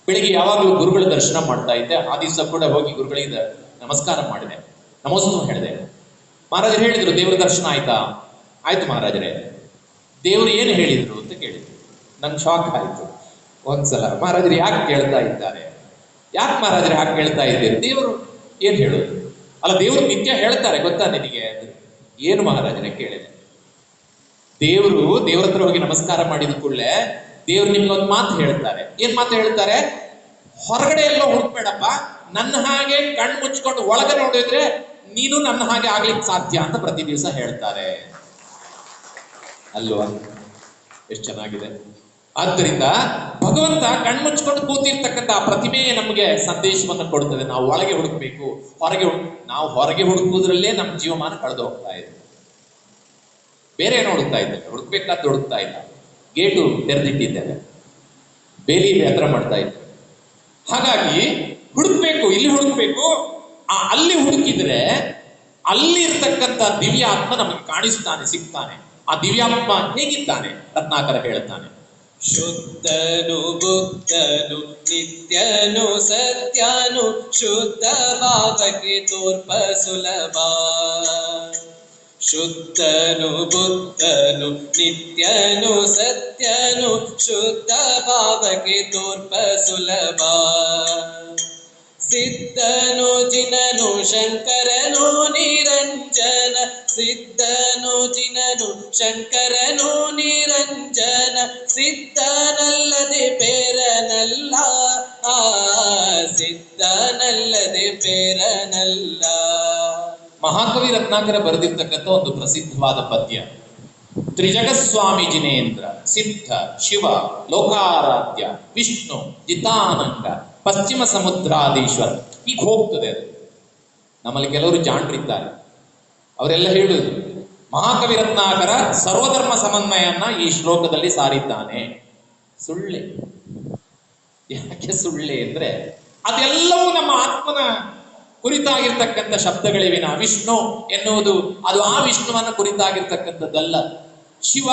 ಬೆಳಿಗ್ಗೆ ಯಾವಾಗಲೂ ಗುರುಗಳ ದರ್ಶನ ಮಾಡ್ತಾ ಇದ್ದೆ. ಆ ದಿವಸ ಕೂಡ ಹೋಗಿ ಗುರುಗಳಿಗೆ ನಮಸ್ಕಾರ ಮಾಡಿದೆ, ನಮೋಸ್ತವ ಹೇಳಿದೆ. ಮಹಾರಾಜರು ಹೇಳಿದ್ರು, ದೇವರ ದರ್ಶನ ಆಯ್ತಾ? ಆಯ್ತು ಮಹಾರಾಜರೇ. ದೇವರು ಏನು ಹೇಳಿದ್ರು ಅಂತ ಕೇಳಿದ್ರು. ನಂಗೆ ಶಾಕ್ ಆಯ್ತು ಒಂದ್ಸಲ. ಮಹಾರಾಜರು ಯಾಕೆ ಕೇಳ್ತಾ ಇದ್ದಾರೆ, ಯಾಕೆ ಮಹಾರಾಜರು ಹಾಗೆ ಕೇಳ್ತಾ ಇದ್ದೀರಿ? ದೇವರು ಏನ್ ಹೇಳೋದು? ಅಲ್ಲ, ದೇವರು ನಿತ್ಯ ಹೇಳ್ತಾರೆ ಗೊತ್ತಾ ನಿನಗೆ? ಏನು ಮಹಾರಾಜರೇ ಕೇಳಿದೆ. ದೇವ್ರ ಹತ್ರ ಹೋಗಿ ನಮಸ್ಕಾರ ಮಾಡಿದ ಕೂಡಲೇ ದೇವ್ರು ನಿಮ್ಗೊಂದು ಮಾತು ಹೇಳ್ತಾರೆ. ಏನ್ ಮಾತು ಹೇಳ್ತಾರೆ? ಹೊರಗಡೆ ಎಲ್ಲೋ ಹುಡುಕ್ಬೇಡಪ್ಪ, ನನ್ನ ಹಾಗೆ ಕಣ್ಣು ಮುಚ್ಕೊಂಡು ಒಳಗೆ ನೋಡಿದ್ರೆ ನೀನು ನನ್ನ ಹಾಗೆ ಆಗ್ಲಿಕ್ಕೆ ಸಾಧ್ಯ ಅಂತ ಪ್ರತಿ ದಿವಸ ಹೇಳ್ತಾರೆ. ಅಲ್ವಾ? ಎಷ್ಟು ಚೆನ್ನಾಗಿದೆ. ಆದ್ದರಿಂದ ಭಗವಂತ ಕಣ್ಮುಚ್ಕೊಂಡು ಕೂತಿರ್ತಕ್ಕಂಥ ಆ ಪ್ರತಿಮೆಯೇ ನಮಗೆ ಸಂದೇಶವನ್ನು ಕೊಡ್ತದೆ. ನಾವು ಒಳಗೆ ಹುಡುಕ್ಬೇಕು, ನಾವು ಹೊರಗೆ ಹುಡುಕುವುದರಲ್ಲೇ ನಮ್ಮ ಜೀವಮಾನ ಕಳೆದು ಹೋಗ್ತಾ ಇದೆ. ಬೇರೆ ಏನು ಹುಡುಕ್ತಾ ಇದ್ದೇವೆ? ಹುಡುಕ್ಬೇಕಾದ್ದು ಹುಡುಕ್ತಾ ಇಲ್ಲ. ಗೇಟು ತೆರೆದಿಟ್ಟಿದ್ದೇವೆ, ಬೇಲಿ ಹತ್ರ ಮಾಡ್ತಾ ಇದ್ದೇವೆ. ಹಾಗಾಗಿ ಹುಡುಕ್ಬೇಕು, ಇಲ್ಲಿ ಹುಡುಕ್ಬೇಕು. ಅಲ್ಲಿ ಹುಡುಕಿದ್ರೆ ಅಲ್ಲಿ ಇರ್ತಕ್ಕಂಥ ದಿವ್ಯಾತ್ಮ ನಮಗೆ ಕಾಣಿಸ್ತಾನೆ, ಸಿಗ್ತಾನೆ. ಆ ದಿವ್ಯಾತ್ಮ ಹೇಗಿದ್ದಾನೆ? ರತ್ನಾಕರ ಹೇಳ್ತಾನೆ, ಶುದ್ಧನು ಬುದ್ಧನು ನಿತ್ಯನು ಸತ್ಯನು ಶುದ್ಧ ಭಾವಕ್ಕೆ ತೋರ್ಪ ಸುಲಭ. ಶುದ್ಧನು ಬುದ್ಧನು ನಿತ್ಯನು ಸತ್ಯನು ಶುದ್ಧ ಭಾವಕ್ಕೆ ತೋರ್ಪ ಸುಲಭ. ಸಿದ್ಧನು ಜಿನನು ಶಂಕರನು ನಿರಂಜನ, ಸಿದ್ಧನು ಜಿನನು ಶಂಕರನು ನಿರಂಜನ, ಸಿದ್ಧನಲ್ಲದೆ ಬೇರನಲ್ಲ, ಸಿದ್ಧನಲ್ಲದೆ ಬೇರನಲ್ಲ. ಮಹಾಕವಿ ರತ್ನಾಕರ ಬರೆದಿರ್ತಕ್ಕಂಥ ಒಂದು ಪ್ರಸಿದ್ಧವಾದ ಪದ್ಯ. ತ್ರಿಜಗಸ್ವಾಮಿ ಜಿನೇಂದ್ರ ಸಿದ್ಧ ಶಿವ ಲೋಕಾರಾಧ್ಯ ವಿಷ್ಣು ಜಿತಾನಂದ ಪಶ್ಚಿಮ ಸಮುದ್ರಾಧೀಶ್ವರ, ಈಗ ಹೋಗ್ತದೆ ಅದು. ನಮ್ಮಲ್ಲಿ ಕೆಲವರು ಜಾಣರಿದ್ದಾರೆ, ಅವರೆಲ್ಲ ಹೇಳುವುದು ಮಹಾಕವಿ ರತ್ನಾಕರ ಸರ್ವಧರ್ಮ ಸಮನ್ವಯನ್ನ ಈ ಶ್ಲೋಕದಲ್ಲಿ ಸಾರಿದ್ದಾನೆ. ಸುಳ್ಳೆ. ಯಾಕೆ ಸುಳ್ಳೆ ಅಂದ್ರೆ ಅದೆಲ್ಲವೂ ನಮ್ಮ ಆತ್ಮನ ಕುರಿತಾಗಿರ್ತಕ್ಕಂಥ ಶಬ್ದಗಳಿವಿನ ವಿಷ್ಣು ಎನ್ನುವುದು ಅದು ಆ ವಿಷ್ಣುವನ್ನ ಕುರಿತಾಗಿರ್ತಕ್ಕಂಥದ್ದಲ್ಲ. ಶಿವ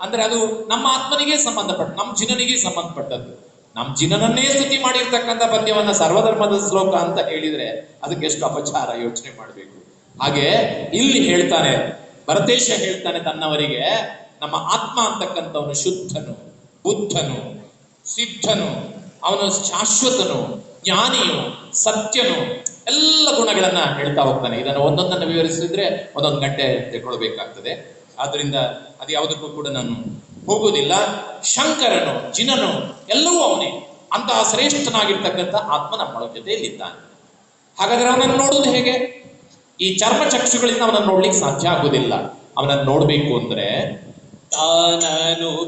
ಅಂದ್ರೆ ಅದು ನಮ್ಮ ಆತ್ಮನಿಗೆ ಸಂಬಂಧಪಟ್ಟ, ನಮ್ಮ ಜಿನನಿಗೆ ಸಂಬಂಧಪಟ್ಟದ್ದು. ನಮ್ಮ ಜಿನನನ್ನೇ ಸ್ತುತಿ ಮಾಡಿರ್ತಕ್ಕಂಥ ಪದ್ಯವನ್ನ ಸರ್ವಧರ್ಮದ ಶ್ಲೋಕ ಅಂತ ಹೇಳಿದ್ರೆ ಅದಕ್ಕೆ ಎಷ್ಟು ಅಪಚಾರ, ಯೋಚನೆ ಮಾಡಬೇಕು. ಹಾಗೆ ಇಲ್ಲಿ ಹೇಳ್ತಾನೆ, ಭರತೇಶ ಹೇಳ್ತಾನೆ ತನ್ನವರಿಗೆ, ನಮ್ಮ ಆತ್ಮ ಅಂತಕ್ಕಂಥವನು ಶುದ್ಧನು, ಬುದ್ಧನು, ಸಿದ್ಧನು, ಅವನು ಶಾಶ್ವತನು, ಜ್ಞಾನಿಯು, ಸತ್ಯನು, ಎಲ್ಲ ಗುಣಗಳನ್ನ ಹೇಳ್ತಾ ಹೋಗ್ತಾನೆ. ಇದನ್ನು ಒಂದೊಂದನ್ನು ವಿವರಿಸಿದ್ರೆ ಒಂದೊಂದು ಗಂಟೆ ತೆಗೆದುಕೊಳ್ಬೇಕಾಗ್ತದೆ. ಆದ್ರಿಂದ ಅದು ಯಾವುದಕ್ಕೂ ಕೂಡ ನಾನು ಹೋಗುವುದಿಲ್ಲ. ಶಂಕರನು, ಜಿನನು, ಎಲ್ಲವೂ ಅವನೇ. ಅಂತಹ ಶ್ರೇಷ್ಠನಾಗಿರ್ತಕ್ಕಂಥ ಆತ್ಮ ನಮ್ಮ ಜೊತೆಯಲ್ಲಿದ್ದಾನೆ. ಹಾಗಾದ್ರೆ ಅವನನ್ನು ನೋಡುವುದು ಹೇಗೆ? ಈ ಚರ್ಮ ಚಕ್ಷುಗಳಿಂದ ಅವನನ್ನು ನೋಡ್ಲಿಕ್ಕೆ ಸಾಧ್ಯ ಆಗುವುದಿಲ್ಲ. ಅವನನ್ನು ನೋಡ್ಬೇಕು ಅಂದ್ರೆ ತಾನನುಭವಿಸಬಹುದು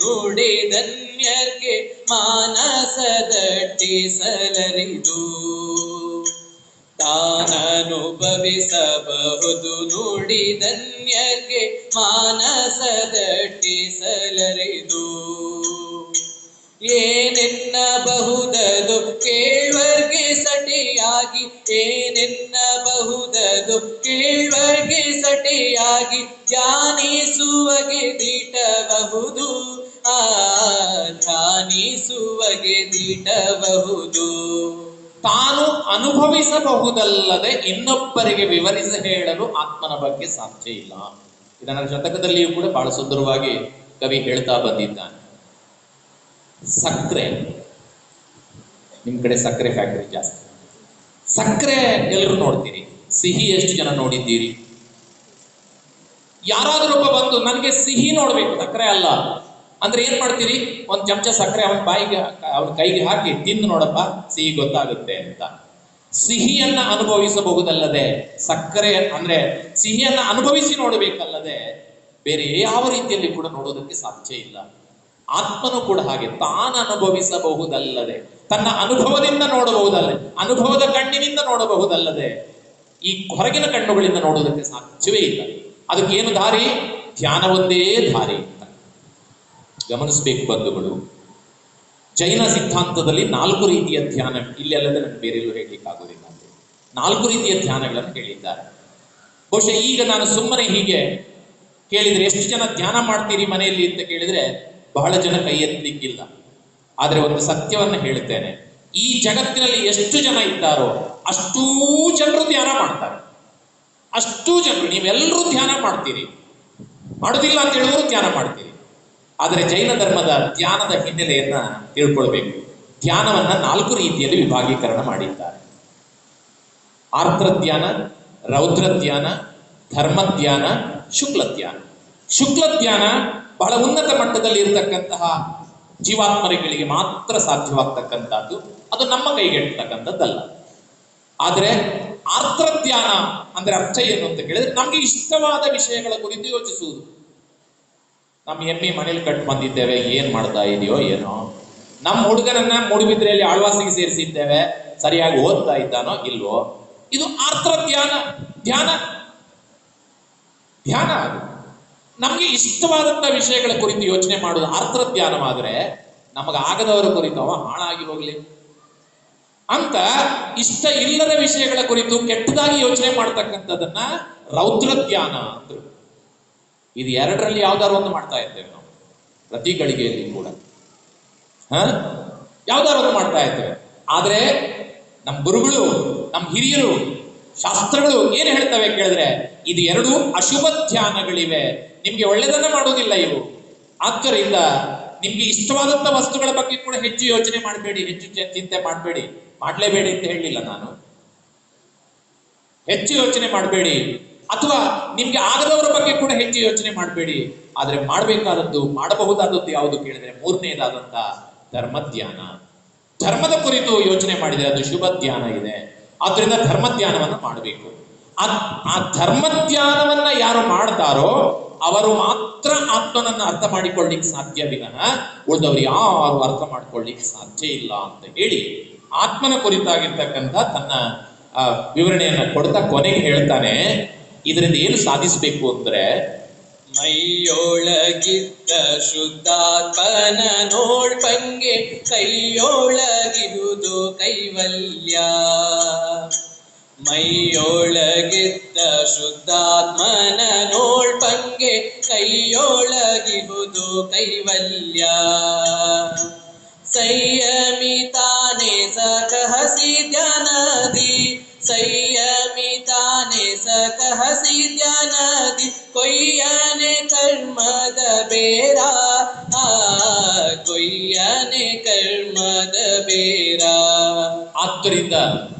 ನುಡಿದನ್ಯಕ್ಕೆ ಮಾನಸದಟ್ಟಿಸಲರಿದು. ತಾನನುಭವಿಸಬಹುದು ನುಡಿದನ್ಯಕ್ಕೆ ಮಾನಸದಟ್ಟಿಸಲರಿದು. ಏನೆನ್ನಬಹುದದು ಕೇಳ್ವರ್ಗೆ ಸಟಿಯಾಗಿ, ಏನೆನ್ನಬಹುದದು ಕೇಳ್ವರ್ಗೆ ಸಟಿಯಾಗಿ, ಧ್ಯಾನಿಸುವಗೆ ದಿಟಬಹುದು, ಆ ಧ್ಯಾನಿಸುವಗೆ ದಿಟಬಹುದು. ತಾನು ಅನುಭವಿಸಬಹುದಲ್ಲದೆ ಇನ್ನೊಬ್ಬರಿಗೆ ವಿವರಿಸಿ ಹೇಳಲು ಆತ್ಮನ ಬಗ್ಗೆ ಸಾಧ್ಯ ಇಲ್ಲ. ಇದನ್ನ ಶತಕದಲ್ಲಿಯೂ ಕೂಡ ಬಹಳ ಸುಂದರವಾಗಿ ಕವಿ ಹೇಳ್ತಾ ಬಂದಿದ್ದಾನೆ. ಸಕ್ಕರೆ, ನಿಮ್ ಕಡೆ ಸಕ್ಕರೆ ಫ್ಯಾಕ್ಟರಿ ಜಾಸ್ತಿ. ಸಕ್ಕರೆ ಎಲ್ಲರೂ ನೋಡ್ತೀರಿ, ಸಿಹಿ ಎಷ್ಟು ಜನ ನೋಡಿದ್ದೀರಿ? ಯಾರಾದ್ರೂ ಒಬ್ಬ ಬಂದು ನನಗೆ ಸಿಹಿ ನೋಡ್ಬೇಕು, ಸಕ್ಕರೆ ಅಲ್ಲ ಅಂದ್ರೆ ಏನ್ ಮಾಡ್ತೀರಿ? ಒಂದ್ ಚಮಚ ಸಕ್ಕರೆ ಅವನ ಬಾಯಿಗೆ, ಅವನ ಕೈಗೆ ಹಾಕಿ ತಿಂದು ನೋಡಪ್ಪ, ಸಿಹಿ ಗೊತ್ತಾಗುತ್ತೆ ಅಂತ. ಸಿಹಿಯನ್ನ ಅನುಭವಿಸಬಹುದಲ್ಲದೆ, ಸಕ್ಕರೆ ಅಂದ್ರೆ ಸಿಹಿಯನ್ನ ಅನುಭವಿಸಿ ನೋಡಬೇಕಲ್ಲದೆ ಬೇರೆ ಯಾವ ರೀತಿಯಲ್ಲಿ ಕೂಡ ನೋಡೋದಕ್ಕೆ ಸಾಧ್ಯ ಇಲ್ಲ. ಆತ್ಮನು ಕೂಡ ಹಾಗೆ, ತಾನು ಅನುಭವಿಸಬಹುದಲ್ಲದೆ, ತನ್ನ ಅನುಭವದಿಂದ ನೋಡಬಹುದಲ್ಲದೆ, ಅನುಭವದ ಕಣ್ಣಿನಿಂದ ನೋಡಬಹುದಲ್ಲದೆ ಈ ಹೊರಗಿನ ಕಣ್ಣುಗಳಿಂದ ನೋಡೋದಕ್ಕೆ ಸಾಧ್ಯವೇ ಇಲ್ಲ. ಅದಕ್ಕೇನು ದಾರಿ? ಧ್ಯಾನ ಒಂದೇ ದಾರಿ ಅಂತ ಗಮನಿಸಬೇಕು ಬಂಧುಗಳು. ಜೈನ ಸಿದ್ಧಾಂತದಲ್ಲಿ 4 ರೀತಿಯ ಧ್ಯಾನ, ಇಲ್ಲಿ ಅಲ್ಲದೆ ನನಗೆ ಬೇರೆಲ್ಲೂ ಹೇಳಲಿಕ್ಕಾಗೋದಿಲ್ಲ, 4 ರೀತಿಯ ಧ್ಯಾನಗಳನ್ನು ಹೇಳಿದ್ದಾರೆ. ಬಹುಶಃ ಈಗ ನಾನು ಸುಮ್ಮನೆ ಹೀಗೆ ಕೇಳಿದ್ರೆ ಎಷ್ಟು ಜನ ಧ್ಯಾನ ಮಾಡ್ತೀರಿ ಮನೆಯಲ್ಲಿ ಅಂತ ಕೇಳಿದ್ರೆ ಬಹಳ ಜನ ಕೈ ಎತ್ತಲಿಕ್ಕಿಲ್ಲ. ಆದ್ರೆ ಒಂದು ಸತ್ಯವನ್ನ ಹೇಳ್ತೇನೆ, ಈ ಜಗತ್ತಿನಲ್ಲಿ ಎಷ್ಟು ಜನ ಇದ್ದಾರೋ ಅಷ್ಟೂ ಜನರು ಧ್ಯಾನ ಮಾಡ್ತಾರೆ. ಅಷ್ಟೂ ಜನರು, ನೀವೆಲ್ಲರೂ ಧ್ಯಾನ ಮಾಡ್ತೀರಿ, ಮಾಡುದಿಲ್ಲ ಅಂತ ಹೇಳಿದ್ರು ಧ್ಯಾನ ಮಾಡ್ತೀರಿ. ಆದರೆ ಜೈನ ಧರ್ಮದ ಧ್ಯಾನದ ಹಿನ್ನೆಲೆಯನ್ನ ತಿಳ್ಕೊಳ್ಬೇಕು. ಧ್ಯಾನವನ್ನ 4 ರೀತಿಯಲ್ಲಿ ವಿಭಾಗೀಕರಣ ಮಾಡಿದ್ದಾರೆ. ಆರ್ದ್ರ ಧ್ಯಾನ, ರೌದ್ರ ಧ್ಯಾನ, ಧರ್ಮ ಧ್ಯಾನ, ಶುಕ್ಲ ಧ್ಯಾನ. ಶುಕ್ಲ ಧ್ಯಾನ ಬಹಳ ಉನ್ನತ ಮಟ್ಟದಲ್ಲಿ ಇರತಕ್ಕಂತಹ ಜೀವಾತ್ಮರಿಗೆ ಮಾತ್ರ ಸಾಧ್ಯವಾಗ್ತಕ್ಕಂಥದ್ದು, ಅದು ನಮ್ಮ ಕೈಗೆಟ್ಟತಕ್ಕಂಥದ್ದಲ್ಲ. ಆದರೆ ಆರ್ದ್ರ ಧ್ಯಾನ ಅಂದ್ರೆ ಅರ್ಥ ಏನು ಅಂತ ಕೇಳಿದ್ರೆ, ನಮ್ಗೆ ಇಷ್ಟವಾದ ವಿಷಯಗಳ ಕುರಿತು ಯೋಚಿಸುವುದು. ನಮ್ಮ ಎಮ್ಮೆ ಮನೇಲಿ ಕಟ್ ಬಂದಿದ್ದೇವೆ, ಏನ್ ಮಾಡ್ತಾ ಇದೆಯೋ ಏನೋ, ನಮ್ಮ ಹುಡುಗನನ್ನ ಮೂಡುಬಿದ್ರೆಯಲ್ಲಿ ಆಳ್ವಾಸಿಗೆ ಸೇರಿಸಿದ್ದೇವೆ, ಸರಿಯಾಗಿ ಓದ್ತಾ ಇದ್ದಾನೋ ಇಲ್ವೋ, ಇದು ಆರ್ದ್ರ ಧ್ಯಾನ. ಧ್ಯಾನ ಧ್ಯಾನ ಅದು ನಮ್ಗೆ ಇಷ್ಟವಾದಂತಹ ವಿಷಯಗಳ ಕುರಿತು ಯೋಚನೆ ಮಾಡುವುದು ಆರ್ದ್ರ ಧ್ಯಾನವಾದ್ರೆ, ನಮಗಾಗದವರ ಕುರಿತು ಅವ ಹಾಳಾಗಿ ಹೋಗ್ಲಿ ಅಂತ ಇಷ್ಟ ಇಲ್ಲದ ವಿಷಯಗಳ ಕುರಿತು ಕೆಟ್ಟದಾಗಿ ಯೋಚನೆ ಮಾಡ್ತಕ್ಕಂಥದ್ದನ್ನ ರೌದ್ರ ಧ್ಯಾನ ಅಂದ್ರು. ಇದು 2ರಲ್ಲಿ ಯಾವ್ದಾದ್ರು ಒಂದು ಮಾಡ್ತಾ ಇದ್ದೇವೆ ನಾವು ಪ್ರತಿ ಗಳಿಗೆಯಲ್ಲಿ ಕೂಡ, ಯಾವ್ದಾದ್ರು ಒಂದು ಮಾಡ್ತಾ ಇದ್ದೇವೆ. ಆದ್ರೆ ನಮ್ಮ ಗುರುಗಳು, ನಮ್ಮ ಹಿರಿಯರು, ಶಾಸ್ತ್ರಗಳು ಏನ್ ಹೇಳ್ತವೆ ಕೇಳಿದ್ರೆ, ಇದು 2 ಅಶುಭ ಧ್ಯಾನಗಳಿವೆ, ನಿಮ್ಗೆ ಒಳ್ಳೆದನ್ನ ಮಾಡೋದಿಲ್ಲ ಇವು. ಆದ್ದರಿಂದ ನಿಮ್ಗೆ ಇಷ್ಟವಾದಂತ ವಸ್ತುಗಳ ಬಗ್ಗೆ ಕೂಡ ಹೆಚ್ಚು ಯೋಚನೆ ಮಾಡಬೇಡಿ, ಹೆಚ್ಚು ಚಿಂತೆ ಮಾಡಬೇಡಿ. ಮಾಡ್ಲೇಬೇಡಿ ಅಂತ ಹೇಳಲಿಲ್ಲ ನಾನು, ಹೆಚ್ಚು ಯೋಚನೆ ಮಾಡಬೇಡಿ. ಅಥವಾ ನಿಮ್ಗೆ ಆಗದವರ ಬಗ್ಗೆ ಕೂಡ ಹೆಚ್ಚು ಯೋಚನೆ ಮಾಡಬೇಡಿ. ಆದ್ರೆ ಮಾಡಬೇಕಾದದ್ದು, ಮಾಡಬಹುದಾದದ್ದು ಯಾವುದು ಕೇಳಿದ್ರೆ 3ನೇದಾದಂತ ಧರ್ಮ ಧ್ಯಾನ. ಧರ್ಮದ ಕುರಿತು ಯೋಚನೆ ಮಾಡಿದ್ರೆ ಅದು ಶುಭ ಧ್ಯಾನ ಇದೆ. ಆದ್ರಿಂದ ಧರ್ಮ ಧ್ಯಾನವನ್ನು ಮಾಡಬೇಕು. ಆ ಧರ್ಮ ಧ್ಯಾನವನ್ನ ಯಾರು ಮಾಡ್ತಾರೋ ಅವರು ಮಾತ್ರ ಆತ್ಮನನ್ನ ಅರ್ಥ ಮಾಡಿಕೊಳ್ಳಿಕ್ಕೆ ಸಾಧ್ಯ ವಿನಃ ಉಳಿದವರು ಯಾರು ಅರ್ಥ ಮಾಡ್ಕೊಳ್ಳಿಕ್ಕೆ ಸಾಧ್ಯ ಇಲ್ಲ ಅಂತ ಹೇಳಿ ಆತ್ಮನ ಕುರಿತಾಗಿರ್ತಕ್ಕಂಥ ತನ್ನ ವಿವರಣೆಯನ್ನ ಕೊಡ್ತಾ ಕೊನೆಗೆ ಹೇಳ್ತಾನೆ, ಇದರಿಂದ ಏನು ಸಾಧಿಸಬೇಕು ಅಂದ್ರೆ, ಮೈಯೊಳಗಿದ್ದ ಶುದ್ಧಾತ್ಮನ ನೋಡ್ಪಂಗೆ ಕೈಯೊಳಗಿರುವುದು ಕೈವಲ್ಯ. ಮೈಯೊಳಗಿದ್ದ ಶುದ್ಧಾತ್ಮನ ನೋಡ್ಪಂಗೆ ಕೈಯೊಳಗಿರುವುದು ಕೈವಲ್ಯ. ಸಂಯಮಿತಾನೆ ಸಕಹಸಿ ಧ್ಯಾನದಿ, ಸಂಯಮಿತಾನೆ ಸಕಹಸಿ ಧ್ಯಾನದಿ, ಕೊಯ್ಯನೆ ಕರ್ಮದ ಬೇರ, ಕೊಯ್ಯನೆ ಕರ್ಮದ ಬೇರ. ಆದ್ದರಿಂದ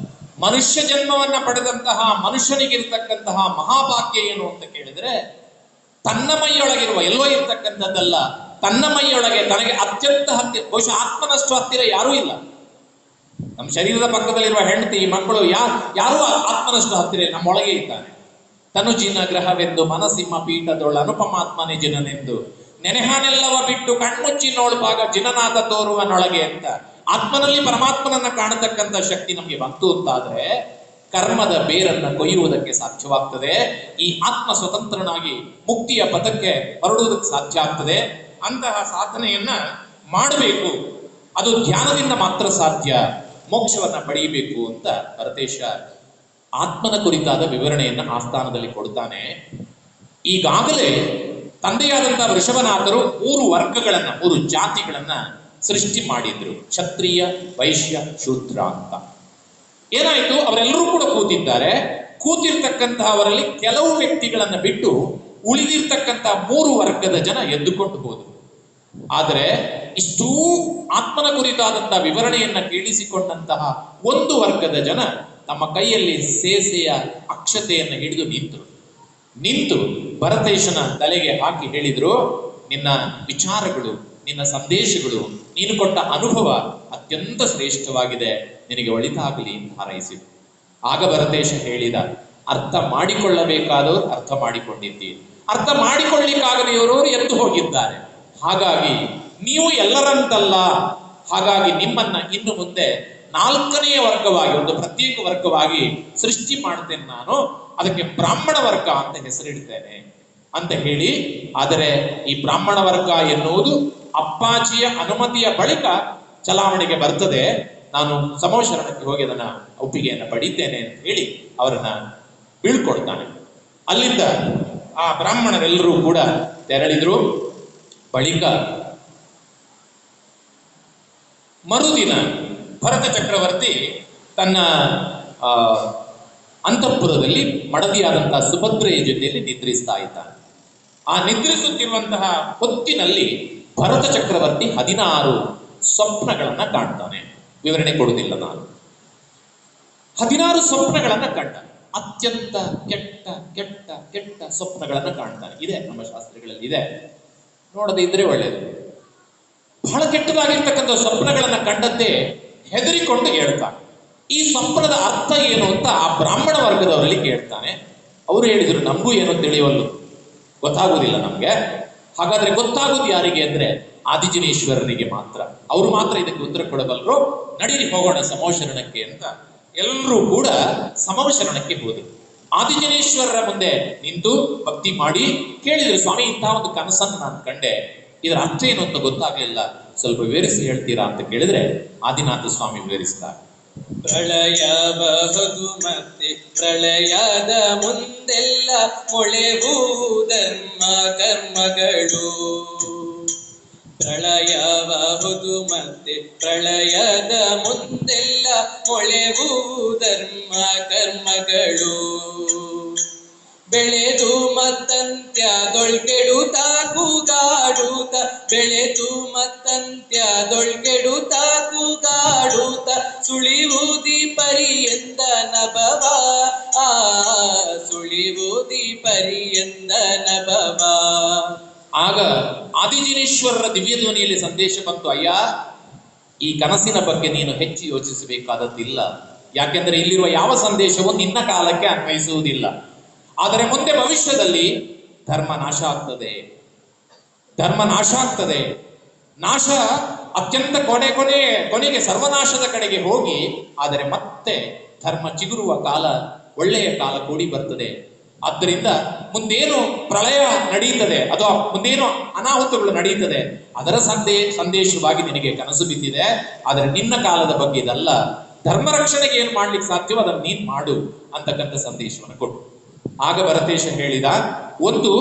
ಮನುಷ್ಯ ಜನ್ಮವನ್ನ ಪಡೆದಂತಹ ಮನುಷ್ಯನಿಗಿರ್ತಕ್ಕಂತಹ ಮಹಾಭಾಗ್ಯ ಏನು ಅಂತ ಕೇಳಿದ್ರೆ, ತನ್ನ ಮೈಯೊಳಗಿರುವ, ಎಲ್ಲೋ ಇರ್ತಕ್ಕಂಥದ್ದಲ್ಲ, ತನ್ನ ಮೈಯೊಳಗೆ ತನಗೆ ಅತ್ಯಂತ ಹತ್ತಿರ, ಬಹುಶಃ ಆತ್ಮನಷ್ಟು ಹತ್ತಿರ ಯಾರೂ ಇಲ್ಲ. ನಮ್ಮ ಶರೀರದ ಪಕ್ಕದಲ್ಲಿರುವ ಹೆಂಡತಿ, ಮಕ್ಕಳು ಯಾರು ಆತ್ಮನಷ್ಟು ಹತ್ತಿರ ನಮ್ಮೊಳಗೆ ಇದ್ದಾನೆ. ತನುಜಿನ ಗ್ರಹವೆಂದು ಮನಸಿಮ್ಮ ಪೀಠದೊಳ ಅನುಪಮಾತ್ಮನೆ ಜಿನನೆಂದು ನೆನೆಹಾನೆಲ್ಲವ ಬಿಟ್ಟು ಕಣ್ಮುಚ್ಚಿ ನೋಡುವಾಗ ಜಿನನಾಥ ತೋರುವನೊಳಗೆ ಅಂತ ಆತ್ಮನಲ್ಲಿ ಪರಮಾತ್ಮನನ್ನ ಕಾಣತಕ್ಕಂಥ ಶಕ್ತಿ ನಮಗೆ ಬಂತು ಅಂತಾದ್ರೆ ಕರ್ಮದ ಬೇರನ್ನ ಕೊಯ್ಯುವುದಕ್ಕೆ ಸಾಧ್ಯವಾಗ್ತದೆ. ಈ ಆತ್ಮ ಸ್ವತಂತ್ರನಾಗಿ ಮುಕ್ತಿಯ ಪಥಕ್ಕೆ ಹೊರಡುವುದಕ್ಕೆ ಸಾಧ್ಯ ಆಗ್ತದೆ. ಅಂತಹ ಸಾಧನೆಯನ್ನ ಮಾಡಬೇಕು. ಅದು ಧ್ಯಾನದಿಂದ ಮಾತ್ರ ಸಾಧ್ಯ. ಮೋಕ್ಷವನ್ನ ಪಡೆಯಬೇಕು ಅಂತ ಭರತೇಶ ಆತ್ಮನ ಕುರಿತಾದ ವಿವರಣೆಯನ್ನ ಆಸ್ಥಾನದಲ್ಲಿ ಕೊಡ್ತಾನೆ. ಈಗಾಗಲೇ ತಂದೆಯಾದಂತಹ ವೃಷಭನಾಥರು 3 ವರ್ಗಗಳನ್ನ 3 ಜಾತಿಗಳನ್ನ ಸೃಷ್ಟಿ ಮಾಡಿದ್ರು. ಕ್ಷತ್ರಿಯ, ವೈಶ್ಯ, ಶೂದ್ರ ಅಂತ. ಏನಾಯ್ತು, ಅವರೆಲ್ಲರೂ ಕೂಡ ಕೂತಿದ್ದಾರೆ. ಕೂತಿರ್ತಕ್ಕಂತಹವರಲ್ಲಿ ಕೆಲವು ವ್ಯಕ್ತಿಗಳನ್ನ ಬಿಟ್ಟು ಉಳಿದಿರ್ತಕ್ಕಂತಹ 3 ವರ್ಗದ ಜನ ಎದ್ದುಕೊಂಡು ಹೋದರು. ಆದರೆ ಇಷ್ಟೂ ಆತ್ಮನ ಕುರಿತಾದಂತಹ ವಿವರಣೆಯನ್ನ ಕೇಳಿಸಿಕೊಂಡಂತಹ 1 ವರ್ಗದ ಜನ ತಮ್ಮ ಕೈಯಲ್ಲಿ ಸೇಸೆಯ ಅಕ್ಷತೆಯನ್ನು ಹಿಡಿದು ನಿಂತು ಭರತೇಶನ ತಲೆಗೆ ಹಾಕಿ ಹೇಳಿದ್ರು, ನಿನ್ನ ವಿಚಾರಗಳು, ನಿನ್ನ ಸಂದೇಶಗಳು, ನೀನು ಕೊಟ್ಟ ಅನುಭವ ಅತ್ಯಂತ ಶ್ರೇಷ್ಠವಾಗಿದೆ, ನಿನಗೆ ಒಳಿತಾಗಲಿ ಅಂತ ಹಾರೈಸಿದ್ರು. ಆಗ ಭರತೇಶ ಹೇಳಿದ, ಅರ್ಥ ಮಾಡಿಕೊಳ್ಳಬೇಕಾದವರು ಅರ್ಥ ಮಾಡಿಕೊಂಡಿದ್ದೀರಿ, ಅರ್ಥ ಮಾಡಿಕೊಳ್ಳಿಕ್ಕಾಗದೆಯವರವರು ಎದ್ದು ಹೋಗಿದ್ದಾರೆ. ಹಾಗಾಗಿ ನೀವು ಎಲ್ಲರಂತಲ್ಲ. ಹಾಗಾಗಿ ನಿಮ್ಮನ್ನ ಇನ್ನು ಮುಂದೆ 4ನೇ ವರ್ಗವಾಗಿ, ಒಂದು ಪ್ರತ್ಯೇಕ ವರ್ಗವಾಗಿ ಸೃಷ್ಟಿ ಮಾಡ್ತೇನೆ ನಾನು. ಅದಕ್ಕೆ ಬ್ರಾಹ್ಮಣ ವರ್ಗ ಅಂತ ಹೆಸರಿಡ್ತೇನೆ ಅಂತ ಹೇಳಿ, ಆದರೆ ಈ ಬ್ರಾಹ್ಮಣ ವರ್ಗ ಎನ್ನುವುದು ಅಪ್ಪಾಜಿಯ ಅನುಮತಿಯ ಬಳಿಕ ಚಲಾವಣೆಗೆ ಬರ್ತದೆ. ನಾನು ಸಮೋಶರಣಕ್ಕೆ ಹೋಗಿ ಅದನ್ನ ಒಪ್ಪಿಗೆಯನ್ನು ಪಡಿತೇನೆ ಅಂತ ಹೇಳಿ ಅವರನ್ನ ಬೀಳ್ಕೊಡ್ತಾನೆ. ಅಲ್ಲಿಂದ ಆ ಬ್ರಾಹ್ಮಣರೆಲ್ಲರೂ ಕೂಡ ತೆರಳಿದ್ರು. ಬಳಿಕ ಮರುದಿನ ಭರತ ಚಕ್ರವರ್ತಿ ತನ್ನ ಅಂತಃಪುರದಲ್ಲಿ ಮಡದಿಯಾದಂತಹ ಸುಭದ್ರೆಯ ಜೊತೆಯಲ್ಲಿ ನಿದ್ರಿಸ್ತಾ ಇದ್ದಾನೆ. ಆ ನಿದ್ರಿಸುತ್ತಿರುವಂತಹ ಹೊತ್ತಿನಲ್ಲಿ ಭರತ ಚಕ್ರವರ್ತಿ 16 ಸ್ವಪ್ನಗಳನ್ನ ಕಾಣ್ತಾನೆ. ವಿವರಣೆ ಕೊಡುವುದಿಲ್ಲ ನಾನು. 16 ಸ್ವಪ್ನಗಳನ್ನ ಕಂಡ. ಅತ್ಯಂತ ಕೆಟ್ಟ ಕೆಟ್ಟ ಕೆಟ್ಟ ಸ್ವಪ್ನಗಳನ್ನ ಕಾಣ್ತಾನೆ. ಇದೆ, ನಮ್ಮ ಶಾಸ್ತ್ರಗಳಲ್ಲಿ ಇದೆ, ನೋಡದೆ ಇದ್ರೆ ಒಳ್ಳೆಯದು. ಬಹಳ ಕೆಟ್ಟದಾಗಿರ್ತಕ್ಕಂಥ ಸ್ವಪ್ನಗಳನ್ನ ಕಂಡದ್ದೇ ಹೆದರಿಕೊಂಡು ಹೇಳ್ತಾನೆ. ಈ ಸ್ವಪ್ನದ ಅರ್ಥ ಏನು ಅಂತ ಆ ಬ್ರಾಹ್ಮಣ ವರ್ಗದವರಲ್ಲಿ ಕೇಳ್ತಾನೆ. ಅವರು ಹೇಳಿದ್ರು, ನಮಗೂ ಏನೋ ತಿಳಿಯವಲ್ಲು, ಗೊತ್ತಾಗುವುದಿಲ್ಲ ನಮ್ಗೆ. ಹಾಗಾದ್ರೆ ಗೊತ್ತಾಗುವುದು ಯಾರಿಗೆ ಅಂದ್ರೆ ಆದಿಜನೇಶ್ವರರಿಗೆ ಮಾತ್ರ. ಅವರು ಮಾತ್ರ ಇದಕ್ಕೆ ಉತ್ತರ ಕೊಡಬಲ್ಲರು. ನಡೀರಿ ಹೋಗೋಣ ಸಮೋಶರಣಕ್ಕೆ ಅಂತ ಎಲ್ಲರೂ ಕೂಡ ಸಮೋಶರಣಕ್ಕೆ ಹೋದರು. ಆದಿಜನೇಶ್ವರರ ಮುಂದೆ ನಿಂತು ಭಕ್ತಿ ಮಾಡಿ ಕೇಳಿದ್ರು, ಸ್ವಾಮಿ ಇಂತಹ ಒಂದು ಕನಸನ್ನು ನಾನು ಕಂಡೆ, ಇದರ ಅರ್ಥ ಏನು ಅಂತ ಗೊತ್ತಾಗ್ಲಿಲ್ಲ, ಸ್ವಲ್ಪ ವಿವರಿಸಿ ಹೇಳ್ತೀರಾ ಅಂತ ಕೇಳಿದ್ರೆ ಆದಿನಾಥ ಸ್ವಾಮಿ ವಿವರಿಸ್ತಾರೆ. ಪ್ರಳಯಬಹುದು ಮತ್ತೆ ಪ್ರಳಯದ ಮುಂದೆಲ್ಲ ಮೊಳೆವು ಧರ್ಮ ಕರ್ಮಗಳು. ಪ್ರಳಯಬಹುದು ಮತ್ತೆ ಪ್ರಳಯದ ಮುಂದೆಲ್ಲ ಮೊಳೆವು ಧರ್ಮ ಕರ್ಮಗಳು. ಬೆಳೆದು ಮತ್ತಂತ್ಯದೊಳ್ಗೆಡುತ್ತ ಕೂಗಾಡುತ್ತ, ಬೆಳೆದು ಮತ್ತಂತ್ಯದೊಳ್ಗೆಡುತ್ತ ಕೂಗಾಡುತ್ತ ಸುಳಿವುದಿ ಪರಿಯಂದ ನಭವ, ಸುಳಿವುದಿ ಪರಿಯಂದ ನಭವ. ಆಗ ಆದಿಜನೇಶ್ವರರ ದಿವ್ಯ ಧ್ವನಿಯಲ್ಲಿ ಸಂದೇಶ ಬಂತು, ಅಯ್ಯ ಈ ಕನಸಿನ ಬಗ್ಗೆ ನೀನು ಹೆಚ್ಚು ಯೋಚಿಸಬೇಕಾದದ್ದಿಲ್ಲ. ಯಾಕೆಂದ್ರೆ ಇಲ್ಲಿರುವ ಯಾವ ಸಂದೇಶವು ನಿನ್ನ ಕಾಲಕ್ಕೆ ಅನ್ವಯಿಸುವುದಿಲ್ಲ. ಆದರೆ ಮುಂದೆ ಭವಿಷ್ಯದಲ್ಲಿ ಧರ್ಮ ನಾಶ ಆಗ್ತದೆ, ಧರ್ಮ ನಾಶ ಆಗ್ತದೆ. ನಾಶ ಅತ್ಯಂತ ಕೊನೆಗೆ ಸರ್ವನಾಶದ ಕಡೆಗೆ ಹೋಗಿ, ಆದರೆ ಮತ್ತೆ ಧರ್ಮ ಚಿಗುರುವ ಕಾಲ, ಒಳ್ಳೆಯ ಕಾಲ ಕೂಡಿ ಬರ್ತದೆ. ಆದ್ದರಿಂದ ಮುಂದೇನು ಪ್ರಳಯ ನಡೆಯುತ್ತದೆ ಅಥವಾ ಮುಂದೇನು ಅನಾಹುತಗಳು ನಡೆಯುತ್ತದೆ ಅದರ ಸಂದೇಶವಾಗಿ ನಿನಗೆ ಕನಸು ಬಿದ್ದಿದೆ. ಆದರೆ ನಿನ್ನ ಕಾಲದ ಬಗ್ಗೆ ಇದಲ್ಲ. ಧರ್ಮ ರಕ್ಷಣೆಗೆ ಏನು ಮಾಡ್ಲಿಕ್ಕೆ ಸಾಧ್ಯವೋ ಅದನ್ನು ನೀನ್ ಮಾಡು ಅಂತಕ್ಕಂಥ ಸಂದೇಶವನ್ನು ಕೊಟ್ಟು. ಆಗ ಭರತೇಶ ಹೇಳಿದ, ಒಂದು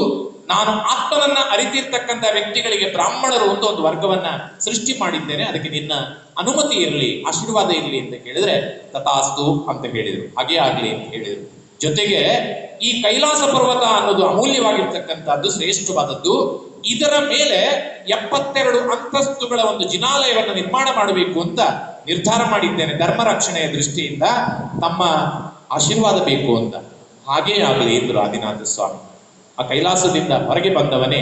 ನಾನು ಆತ್ಮನನ್ನ ಅರಿತಿರ್ತಕ್ಕಂಥ ವ್ಯಕ್ತಿಗಳಿಗೆ ಬ್ರಾಹ್ಮಣರು ಒಂದು ವರ್ಗವನ್ನ ಸೃಷ್ಟಿ ಮಾಡಿದ್ದೇನೆ, ಅದಕ್ಕೆ ನಿನ್ನ ಅನುಮತಿ ಇರಲಿ, ಆಶೀರ್ವಾದ ಇರಲಿ ಅಂತ ಕೇಳಿದ್ರೆ ತಥಾಸ್ತು ಅಂತ ಹೇಳಿದರು. ಹಾಗೆ ಆಗ್ಲಿ ಅಂತ ಹೇಳಿದರು. ಜೊತೆಗೆ ಈ ಕೈಲಾಸ ಪರ್ವತ ಅನ್ನೋದು ಅಮೂಲ್ಯವಾಗಿರ್ತಕ್ಕಂಥದ್ದು, ಶ್ರೇಷ್ಠವಾದದ್ದು. ಇದರ ಮೇಲೆ 72 ಅಂತಸ್ತುಗಳ ಒಂದು ಜಿನಾಲಯವನ್ನು ನಿರ್ಮಾಣ ಮಾಡಬೇಕು ಅಂತ ನಿರ್ಧಾರ ಮಾಡಿದ್ದೇನೆ ಧರ್ಮ ರಕ್ಷಣೆಯ ದೃಷ್ಟಿಯಿಂದ, ತಮ್ಮ ಆಶೀರ್ವಾದ ಬೇಕು ಅಂತ. ಹಾಗೇ ಆಗಲಿ ಎಂದರು ಆದಿನಾಥ ಸ್ವಾಮಿ. ಆ ಕೈಲಾಸದಿಂದ ಹೊರಗೆ ಬಂದವನೇ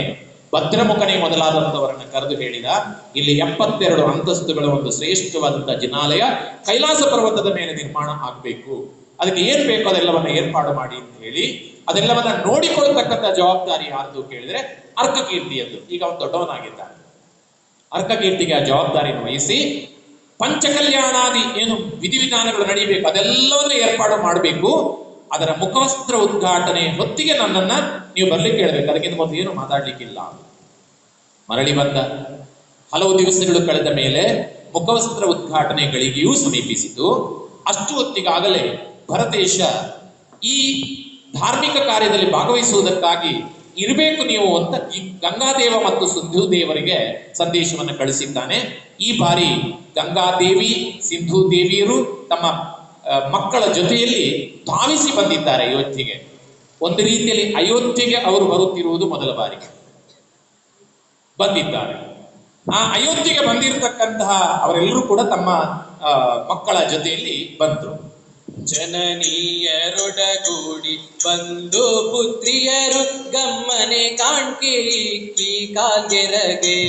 ಭದ್ರಮುಖನೇ ಮೊದಲಾದಂಥವರನ್ನ ಕರೆದು ಹೇಳಿದ, ಇಲ್ಲಿ 72 ಅಂತಸ್ತುಗಳ ಒಂದು ಶ್ರೇಷ್ಠವಾದಂತಹ ಜಿನಾಲಯ ಕೈಲಾಸ ಪರ್ವತದ ಮೇಲೆ ನಿರ್ಮಾಣ ಆಗಬೇಕು. ಅದಕ್ಕೆ ಏನ್ ಬೇಕೋ ಅದೆಲ್ಲವನ್ನ ಏರ್ಪಾಡು ಮಾಡಿ ಅಂತ ಹೇಳಿ ಅದೆಲ್ಲವನ್ನ ನೋಡಿಕೊಳ್ತಕ್ಕಂಥ ಜವಾಬ್ದಾರಿ ಯಾರ್ದು ಕೇಳಿದ್ರೆ ಅರ್ಕಕೀರ್ತಿಯದ್ದು. ಈಗ ಅವನು ದೊಡ್ಡವನಾಗಿದ್ದಾನೆ. ಅರ್ಕಕೀರ್ತಿಗೆ ಆ ಜವಾಬ್ದಾರಿಯನ್ನು ವಹಿಸಿ ಪಂಚಕಲ್ಯಾಣಾದಿ ಏನು ವಿಧಿವಿಧಾನಗಳು ನಡೀಬೇಕು ಅದೆಲ್ಲವನ್ನ ಏರ್ಪಾಡು ಮಾಡಬೇಕು. ಅದರ ಮುಖವಸ್ತ್ರ ಉದ್ಘಾಟನೆ ಹೊತ್ತಿಗೆ ನನ್ನನ್ನ ನೀವು ಬರ್ಲಿಕ್ಕೆ ಹೇಳ್ಬೇಕು, ಅದಕ್ಕಿಂತ ಮೊದಲು ಏನು ಮಾತಾಡ್ಲಿಕ್ಕಿಲ್ಲ. ಮರಳಿ ಬಂದ ಹಲವು ದಿವಸಗಳು ಕಳೆದ ಮೇಲೆ ಮುಖವಸ್ತ್ರ ಉದ್ಘಾಟನೆ ಗಳಿಗೆಯೂ ಸಮೀಪಿಸಿತು. ಅಷ್ಟು ಹೊತ್ತಿಗಾಗಲೇ ಭರತೇಶ ಈ ಧಾರ್ಮಿಕ ಕಾರ್ಯದಲ್ಲಿ ಭಾಗವಹಿಸುವುದಕ್ಕಾಗಿ ಇರಬೇಕು ನೀವು ಅಂತ ಈ ಗಂಗಾದೇವ ಮತ್ತು ಸಿಂಧೂ ದೇವರಿಗೆ ಸಂದೇಶವನ್ನು ಕಳಿಸಿದ್ದಾನೆ. ಈ ಬಾರಿ ಗಂಗಾದೇವಿ ಸಿಂಧೂ ದೇವಿಯರು ತಮ್ಮ ಮಕ್ಕಳ ಜೊತೆಯಲ್ಲಿ ಧಾವಿಸಿ ಬಂದಿದ್ದಾರೆ ಅಯೋಧ್ಯೆಗೆ. ಒಂದು ರೀತಿಯಲ್ಲಿ ಅಯೋಧ್ಯೆಗೆ ಅವರು ಬರುತ್ತಿರುವುದು ಮೊದಲ ಬಾರಿಗೆ ಬಂದಿದ್ದಾರೆ. ಆ ಅಯೋಧ್ಯೆಗೆ ಬಂದಿರತಕ್ಕಂತಹ ಅವರೆಲ್ಲರೂ ಕೂಡ ತಮ್ಮ ಮಕ್ಕಳ ಜೊತೆಯಲ್ಲಿ ಬಂದರು. ಜನನೀಯರೊಡಗೂಡಿ ಬಂದು ಪುತ್ರಿಯರು ಗಮ್ಮನೆ ಕಾಣ್ಕೆ ಇಕ್ಕಿ ಕಾಲ್ಗೆರಗೆ.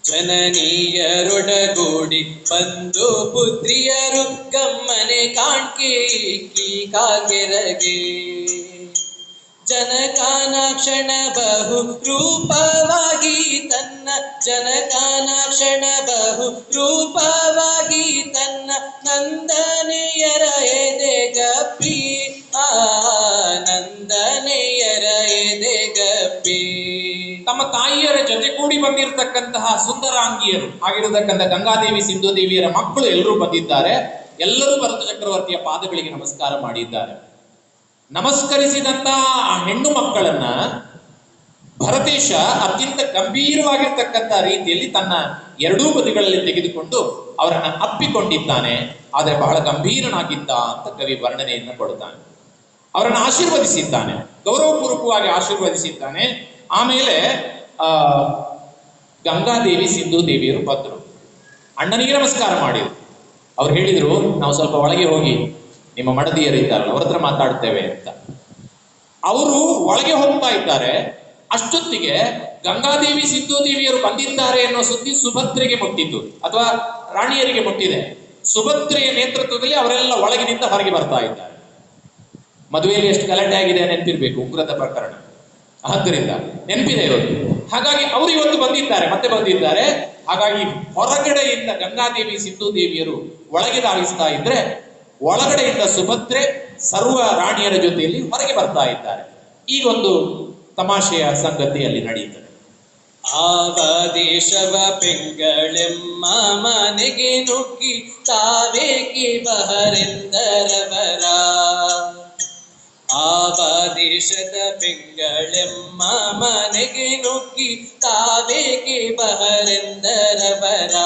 ಜನನೀಯರೊಡಗೂಡಿ ಬಂದು ಪುತ್ರಿಯರು ಗಮ್ಮನೆ ಕಾಣ್ಕೆ ಇಕ್ಕಿ ಕಾಲ್ಗೆರಗೆ. ಜನಕಾನಾಕ್ಷಣ ಬಹು ರೂಪವಾಗಿ ತನ್ನ ಜನಕಾನಾಕ್ಷಣ ಬಹು ರೂಪವಾಗಿ ತನ್ನ ನಂದನೆಯರ ಎದೆಗಪ್ಪಿ ನಂದನೆಯರ ಎದೆಗಪ್ಪಿ. ತಮ್ಮ ತಾಯಿಯರ ಜೊತೆ ಕೂಡಿ ಬಂದಿರತಕ್ಕಂತಹ ಸುಂದರಾಂಗಿಯರು ಆಗಿರತಕ್ಕಂಥ ಗಂಗಾದೇವಿ ಸಿಂಧೂ ದೇವಿಯರ ಮಕ್ಕಳು ಎಲ್ಲರೂ ಬಂದಿದ್ದಾರೆ. ಎಲ್ಲರೂ ಭರತ ಚಕ್ರವರ್ತಿಯ ಪಾದಗಳಿಗೆ ನಮಸ್ಕಾರ ಮಾಡಿದ್ದಾರೆ. ನಮಸ್ಕರಿಸಿದಂತ ಆ ಹೆಣ್ಣು ಮಕ್ಕಳನ್ನ ಭರತೇಶ ಅತ್ಯಂತ ಗಂಭೀರವಾಗಿರ್ತಕ್ಕಂಥ ರೀತಿಯಲ್ಲಿ ತನ್ನ ಎರಡೂ ಬದಿಗಳಲ್ಲಿ ತೆಗೆದುಕೊಂಡು ಅವರನ್ನ ಅಪ್ಪಿಕೊಂಡಿದ್ದಾನೆ. ಆದರೆ ಬಹಳ ಗಂಭೀರನಾಗಿದ್ದ ಅಂತ ಕವಿ ವರ್ಣನೆಯನ್ನು ಕೊಡುತ್ತಾನೆ. ಅವರನ್ನು ಆಶೀರ್ವದಿಸಿದ್ದಾನೆ, ಗೌರವಪೂರ್ವಕವಾಗಿ ಆಶೀರ್ವದಿಸಿದ್ದಾನೆ. ಆಮೇಲೆ ಗಂಗಾದೇವಿ ಸಿಂಧೂ ದೇವಿಯರು ಬಂದರು, ಅಣ್ಣನಿಗೆ ನಮಸ್ಕಾರ ಮಾಡಿದ್ರು. ಅವ್ರು ಹೇಳಿದ್ರು, ನಾವು ಸ್ವಲ್ಪ ಒಳಗೆ ಹೋಗಿ ನಿಮ್ಮ ಮಡದಿಯರು ಇದ್ದಾರಲ್ಲ ಅವ್ರ ಹತ್ರ ಮಾತಾಡ್ತೇವೆ ಅಂತ. ಅವರು ಒಳಗೆ ಹೋಗ್ತಾ ಇದ್ದಾರೆ. ಅಷ್ಟೊತ್ತಿಗೆ ಗಂಗಾದೇವಿ ಸಿಂಧೂ ದೇವಿಯರು ಬಂದಿದ್ದಾರೆ ಎನ್ನುವ ಸುದ್ದಿ ಸುಭದ್ರೆಗೆ ಮುಟ್ಟಿತು, ಅಥವಾ ರಾಣಿಯರಿಗೆ ಮುಟ್ಟಿದೆ. ಸುಭದ್ರೆಯ ನೇತೃತ್ವದಲ್ಲಿ ಅವರೆಲ್ಲ ಒಳಗಿನಿಂದ ಹೊರಗೆ ಬರ್ತಾ ಇದ್ದಾರೆ. ಮದುವೆಯಲ್ಲಿ ಎಷ್ಟು ಗಲಾಟೆ ಆಗಿದೆ ನೆನಪಿರ್ಬೇಕು, ಉಗ್ರದ ಪ್ರಕರಣ, ಆದ್ದರಿಂದ ನೆನಪಿದೆ ಇವತ್ತು. ಹಾಗಾಗಿ ಅವರು ಇವತ್ತು ಬಂದಿದ್ದಾರೆ, ಮತ್ತೆ ಬಂದಿದ್ದಾರೆ. ಹಾಗಾಗಿ ಹೊರಗಡೆಯಿಂದ ಗಂಗಾದೇವಿ ಸಿಂಧೂ ದೇವಿಯರು ಒಳಗೆ ಧಾವಿಸ್ತಾ ಇದ್ರೆ ಒಳಗಡೆಯಿಂದ ಸುಭದ್ರೆ ಸರ್ವ ರಾಣಿಯರ ಜೊತೆಯಲ್ಲಿ ಹೊರಗೆ ಬರ್ತಾ ಇದ್ದಾರೆ. ಈಗೊಂದು ತಮಾಷೆಯ ಸಂಗತಿ ಅಲ್ಲಿ ನಡೆಯುತ್ತದೆ. ಆವದೇಶವ ಪೆಂಗಳೆಮ್ಮ ಮನೆಗೆ ನುಗ್ಗಿ ತಾವೇಕೆ ಬಹರೆಂದರವರ. ಆವದೇಶದ ಪೆಂಗಳೆಮ್ಮ ಮನೆಗೆ ನುಗ್ಗಿ ತಾವೇಕೆ ಬಹರೆಂದರವರ.